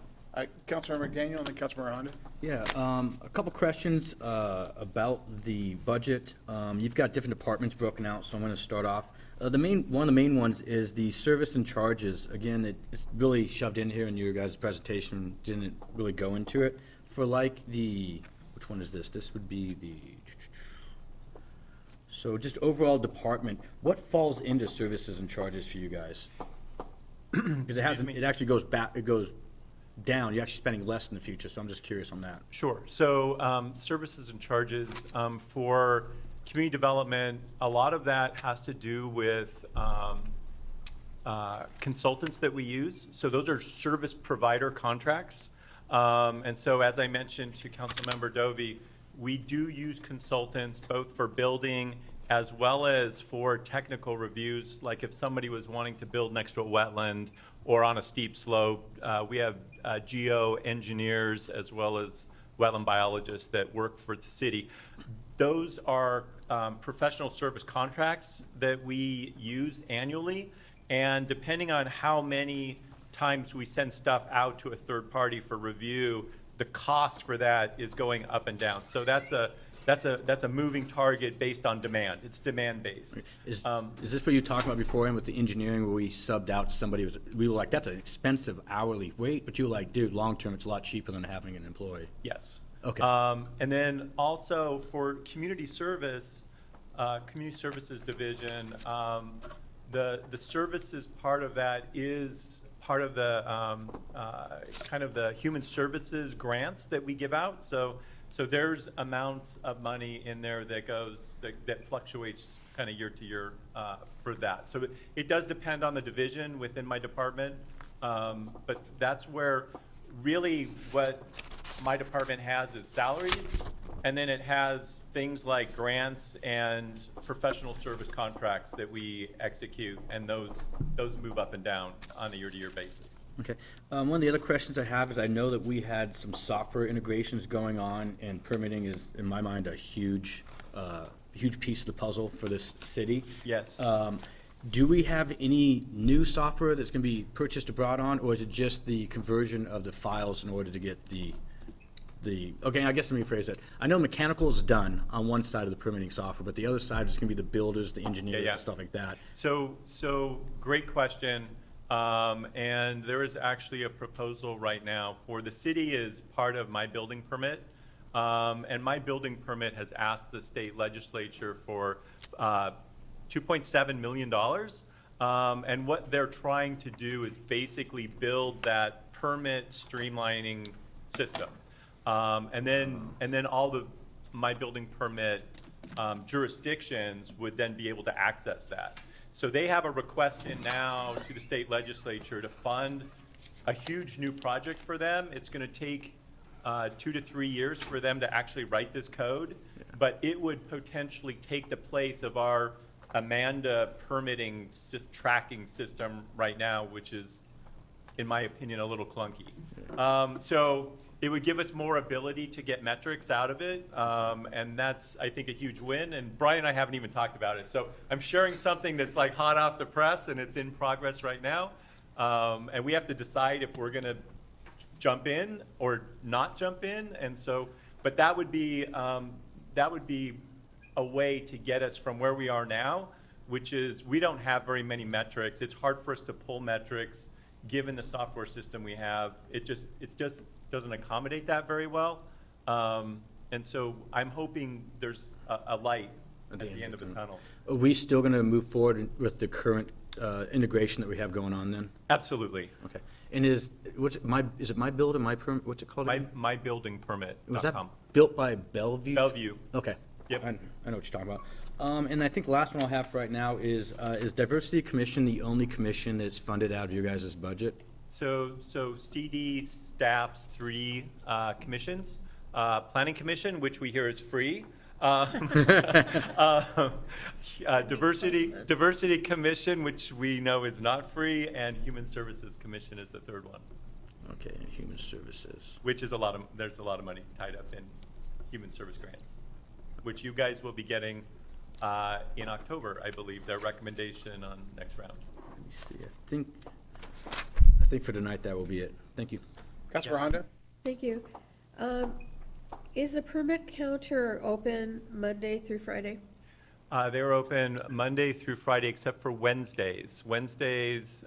Councilor McDaniel and then Councilor Honda? Yeah, a couple questions about the budget. You've got different departments broken out, so I'm going to start off. One of the main ones is the service and charges. Again, it's really shoved in here in your guys' presentation, didn't really go into it. For like which one is this? This would be so just overall department, what falls into services and charges for you guys? Because it actually goes back, it goes down, you're actually spending less in the future, so I'm just curious on that. Sure. So services and charges for community development, a lot of that has to do with consultants that we use. So those are service provider contracts. And so as I mentioned to Councilmember Dovey, we do use consultants both for building as well as for technical reviews. Like if somebody was wanting to build next to a wetland or on a steep slope, we have geo engineers as well as wetland biologists that work for the city. Those are professional service contracts that we use annually. And depending on how many times we send stuff out to a third party for review, the cost for that is going up and down. So that's a moving target based on demand. It's demand based. Is this what you talked about beforehand with the engineering where we subbed out somebody, we were like, that's an expensive hourly rate, but you were like, dude, long-term, it's a lot cheaper than having an employee? Yes. Okay. And then also for community service, community services division, the services part of that is part of the kind of the human services grants that we give out. So there's amounts of money in there that goes that fluctuates kind of year to year for that. So it does depend on the division within my department, but that's where really what my department has is salaries, and then it has things like grants and professional service contracts that we execute, and those move up and down on a year-to-year basis. Okay. One of the other questions I have is I know that we had some software integrations going on, and permitting is, in my mind, a huge piece of the puzzle for this city. Yes. Do we have any new software that's going to be purchased or brought on, or is it just the conversion of the files in order to get okay, I guess let me rephrase that. I know mechanical is done on one side of the permitting software, but the other side is going to be the builders, the engineers, Yeah. and stuff like that. So great question. And there is actually a proposal right now for the city is part of my building permit. And my building permit has asked the state legislature for $2.7 million. And what they're trying to do is basically build that permit streamlining system. And then all my building permit jurisdictions would then be able to access that. So they have a request in now to the state legislature to fund a huge new project for them. It's going to take 2 to 3 years for them to actually write this code, but it would potentially take the place of our Amanda permitting tracking system right now, which is, in my opinion, a little clunky. So it would give us more ability to get metrics out of it, and that's, I think, a huge win. And Brian and I haven't even talked about it. So I'm sharing something that's like hot off the press, and it's in progress right now. And we have to decide if we're going to jump in or not jump in. And so, but that would be a way to get us from where we are now, which is we don't have very many metrics. It's hard for us to pull metrics given the software system we have. It just doesn't accommodate that very well. And so I'm hoping there's a light at the end of the tunnel. Are we still going to move forward with the current integration that we have going on then? Absolutely. Okay. And is it my build and my permit? What's it called? MyBuildingPermit.com. Was that built by Bellevue? Bellevue. Okay. Yep. I know what you're talking about. And I think the last one I'll have for right now is Diversity Commission the only commission that's funded out of your guys' budget? So CD staffs 3 commissions. Planning Commission, which we hear is free. Diversity Commission, which we know is not free, and Human Services Commission is the third one. Okay, and Human Services. Which is there's a lot of money tied up in human service grants, which you guys will be getting in October, I believe, their recommendation on next round. Let me see, I think for tonight that will be it. Thank you. Councilor Honda? Thank you. Is the permit counter open Monday through Friday? They're open Monday through Friday except for Wednesdays. Wednesdays,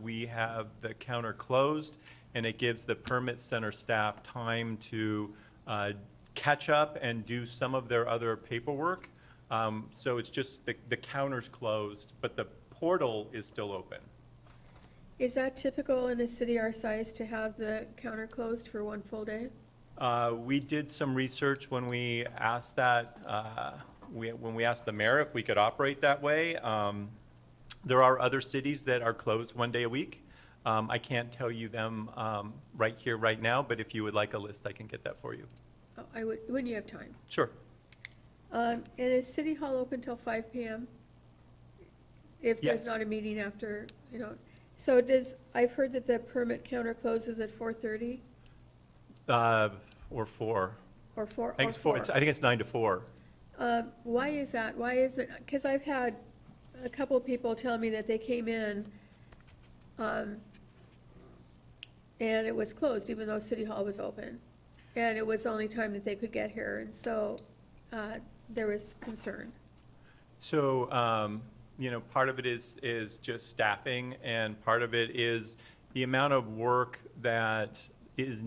we have the counter closed, and it gives the permit center staff time to catch up and do some of their other paperwork. So it's just the counter's closed, but the portal is still open. Is that typical in a city our size to have the counter closed for one full day? We did some research when we asked that, when we asked the mayor if we could operate that way. There are other cities that are closed one day a week. I can't tell you them right here, right now, but if you would like a list, I can get that for you. Oh, I would, when you have time. Sure. And is City Hall open till 5 PM? If there's Yes. not a meeting after, you know, so I've heard that the permit counter closes at 4:30 Or 4. or 4? I think it's 4. I think it's 9 to 4. Why is that? Why is it, because I've had a couple of people tell me that they came in, and it was closed even though City Hall was open. And it was the only time that they could get here, and so, there was concern. So, you know, part of it is just staffing, and part of it is the amount of work that is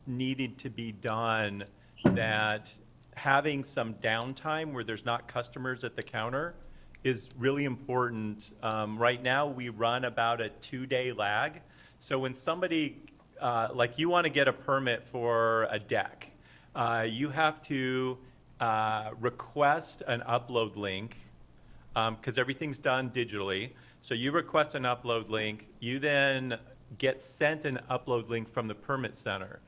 needed to be done, that having some downtime where there's not customers at the counter is really important. Right now, we run about a 2-day lag. So when somebody, like you want to get a permit for a deck, you have to request an upload link, because everything's done digitally. So you request an upload link, you then get sent an upload link from the permit center.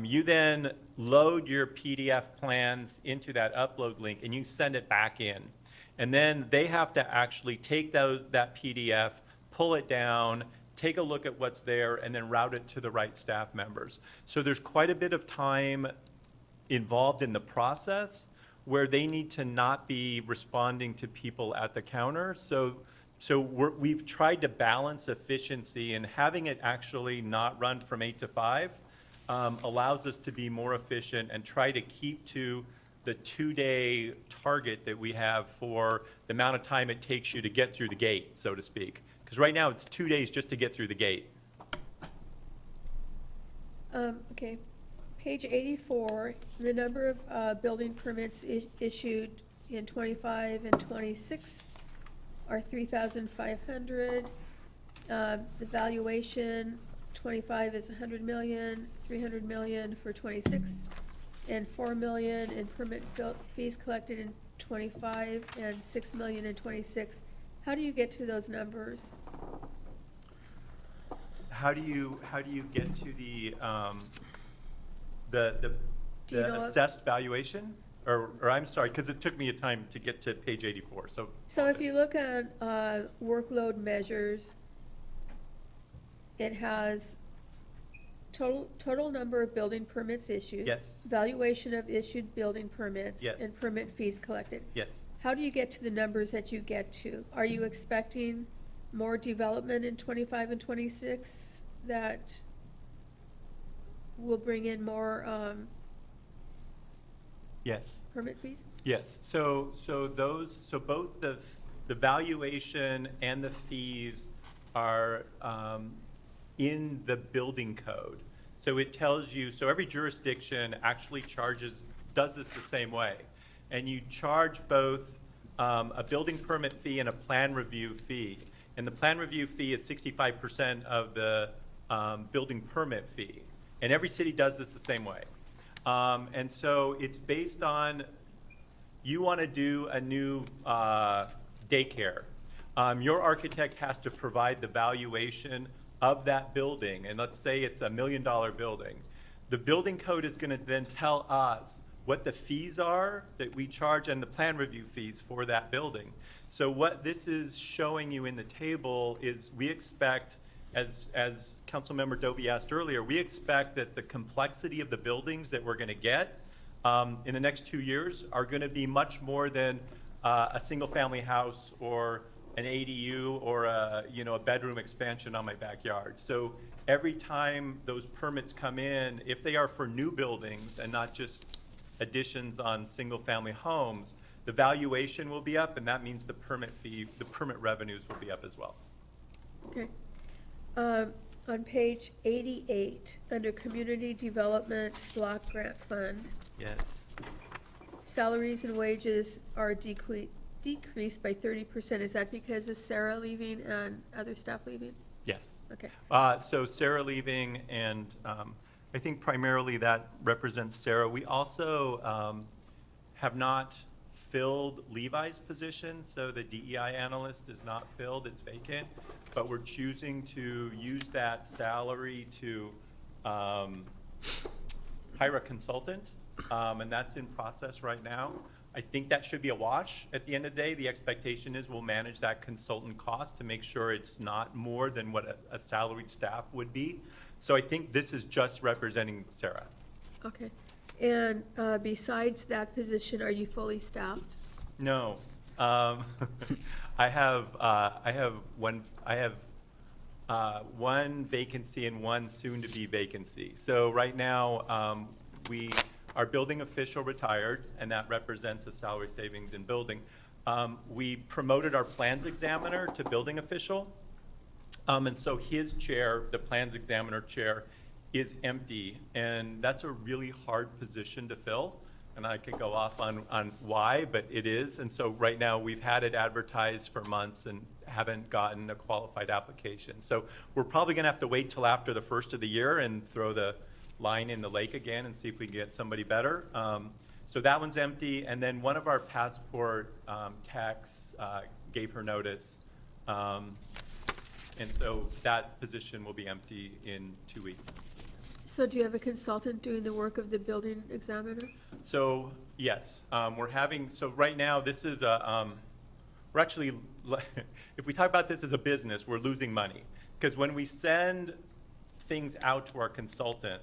You then load your PDF plans into that upload link and you send it back in. And then they have to actually take that PDF, pull it down, take a look at what's there, and then route it to the right staff members. So there's quite a bit of time involved in the process where they need to not be responding to people at the counter. So we've tried to balance efficiency, and having it actually not run from 8 to 5 allows us to be more efficient and try to keep to the 2-day target that we have for the amount of time it takes you to get through the gate, so to speak. Because right now, it's 2 days just to get through the gate. Okay, page 84, the number of building permits issued in 25 and 26 are 3,500. The valuation, 25 is 100 million, 300 million for 26, and 4 million in permit fees collected in 25, and 6 million in 26. How do you get to those numbers? How do you get to the Do you know if- assessed valuation? Or I'm sorry, because it took me a time to get to page 84, so. So if you look at workload measures, it has total number of building permits issued. Yes. Valuation of issued building permits. Yes. And permit fees collected. Yes. How do you get to the numbers that you get to? Are you expecting more development in 25 and 26 that will bring in more Yes. permit fees? Yes, so both the valuation and the fees are in the building code. So it tells you, so every jurisdiction actually does this the same way. And you charge both a building permit fee and a plan review fee. And the plan review fee is 65% of the building permit fee. And every city does this the same way. And so it's based on, you want to do a new daycare. Your architect has to provide the valuation of that building, and let's say it's $1 million building. The building code is going to then tell us what the fees are that we charge and the plan review fees for that building. So what this is showing you in the table is we expect, as Councilmember Dovey asked earlier, we expect that the complexity of the buildings that we're going to get in the next 2 years are going to be much more than a single-family house or an ADU or a bedroom expansion on my backyard. So every time those permits come in, if they are for new buildings and not just additions on single-family homes, the valuation will be up, and that means the permit revenues will be up as well. Okay. On page 88, under Community Development Block Grant Fund, Yes. salaries and wages are decreased by 30%. Is that because of Sarah leaving and other staff leaving? Yes. Okay. So Sarah leaving, and I think primarily that represents Sarah. We also have not filled Levi's position, so the DEI analyst is not filled, it's vacant, but we're choosing to use that salary to hire a consultant, and that's in process right now. I think that should be a wash at the end of the day. The expectation is we'll manage that consultant cost to make sure it's not more than what a salaried staff would be. So I think this is just representing Sarah. Okay. And besides that position, are you fully staffed? No. I have one vacancy and one soon-to-be vacancy. So right now, our building official retired, and that represents a salary savings in building. We promoted our plans examiner to building official. And so his chair, the plans examiner chair, is empty, and that's a really hard position to fill. And I could go off on why, but it is. And so right now, we've had it advertised for months and haven't gotten a qualified application. So we're probably gonna have to wait till after the first of the year and throw the line in the lake again and see if we can get somebody better. So that one's empty, and then one of our passport techs gave her notice. And so that position will be empty in 2 weeks. So do you have a consultant doing the work of the building examiner? So, yes, so right now, this is we're actually, if we talk about this as a business, we're losing money. Because when we send things out to our consultant,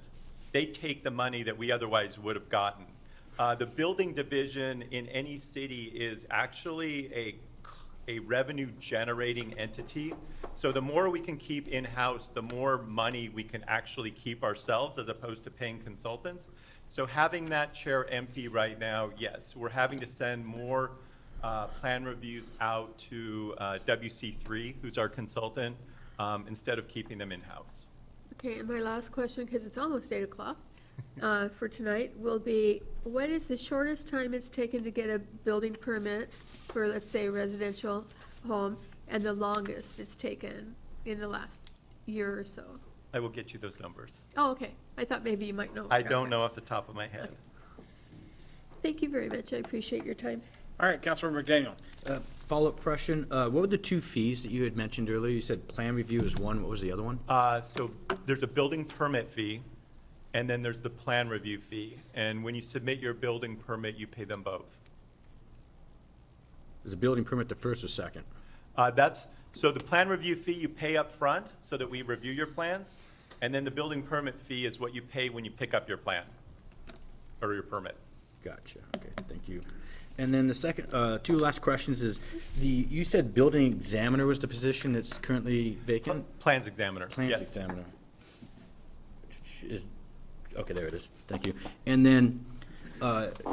they take the money that we otherwise would have gotten. The building division in any city is actually a revenue-generating entity. So the more we can keep in-house, the more money we can actually keep ourselves as opposed to paying consultants. So having that chair empty right now, yes, we're having to send more plan reviews out to WC3, who's our consultant, instead of keeping them in-house. Okay, and my last question, because it's almost 8 o'clock for tonight, will be, what is the shortest time it's taken to get a building permit for, let's say, a residential home, and the longest it's taken in the last year or so? I will get you those numbers. Oh, okay. I thought maybe you might know. I don't know off the top of my head. Thank you very much. I appreciate your time. All right, Councilmember McDaniel. Follow-up question, what were the two fees that you had mentioned earlier? You said plan review is one, what was the other one? So there's a building permit fee, and then there's the plan review fee. And when you submit your building permit, you pay them both. Is the building permit the first or second? So the plan review fee you pay up front so that we review your plans, and then the building permit fee is what you pay when you pick up your plan, or your permit. Gotcha, okay, thank you. And then the second, two last questions is, you said building examiner was the position that's currently vacant? Plans examiner, Plans yes. examiner. Okay, there it is, thank you. And then,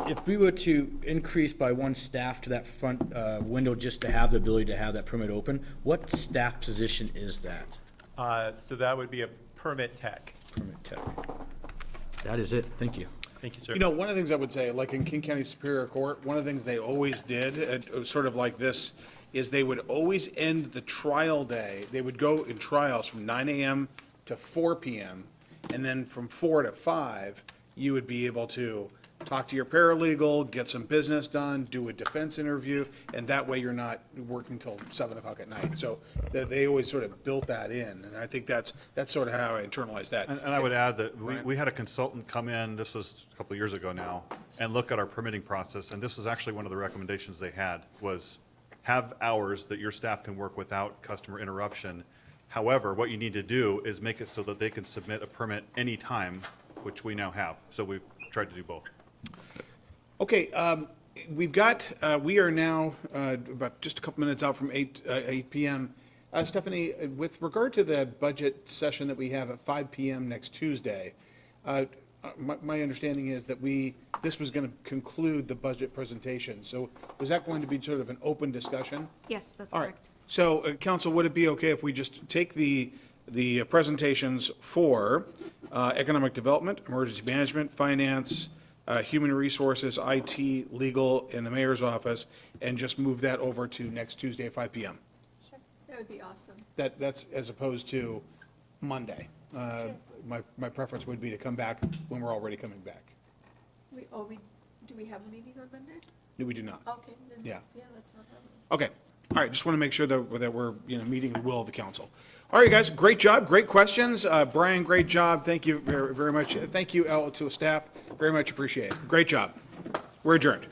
if we were to increase by one staff to that front window just to have the ability to have that permit open, what staff position is that? So that would be a permit tech. Permit tech. That is it, thank you. Thank you, sir. You know, one of the things I would say, like in King County Superior Court, one of the things they always did, sort of like this, is they would always end the trial day. They would go in trials from 9 a.m. to 4 p.m. And then from 4 to 5, you would be able to talk to your paralegal, get some business done, do a defense interview, and that way you're not working till 7 o'clock at night. So they always sort of built that in, and I think that's sort of how I internalized that. And I would add that we had a consultant come in, this was a couple of years ago now, and look at our permitting process, and this was actually one of the recommendations they had, was have hours that your staff can work without customer interruption. However, what you need to do is make it so that they can submit a permit anytime, which we now have. So we've tried to do both. Okay, we are now about just a couple minutes out from 8 p.m. Stephanie, with regard to the budget session that we have at 5 p.m. next Tuesday, my understanding is that this was going to conclude the budget presentation. So was that going to be sort of an open discussion? Yes, that's All right. correct. So, Council, would it be okay if we just take the presentations for economic development, emergency management, finance, human resources, IT, legal, and the mayor's office, and just move that over to next Tuesday at 5 p.m.? Sure. That would be awesome. That's as opposed to Monday. My preference would be to come back when we're already coming back. Do we have a meeting on Monday? No, we do not. Okay, then, Yeah. yeah, that's not happening. Okay, all right, just want to make sure that we're, meeting the will of the council. All right, guys, great job, great questions. Brian, great job, thank you very, very much. Thank you, to staff, very much appreciate it. Great job. We're adjourned.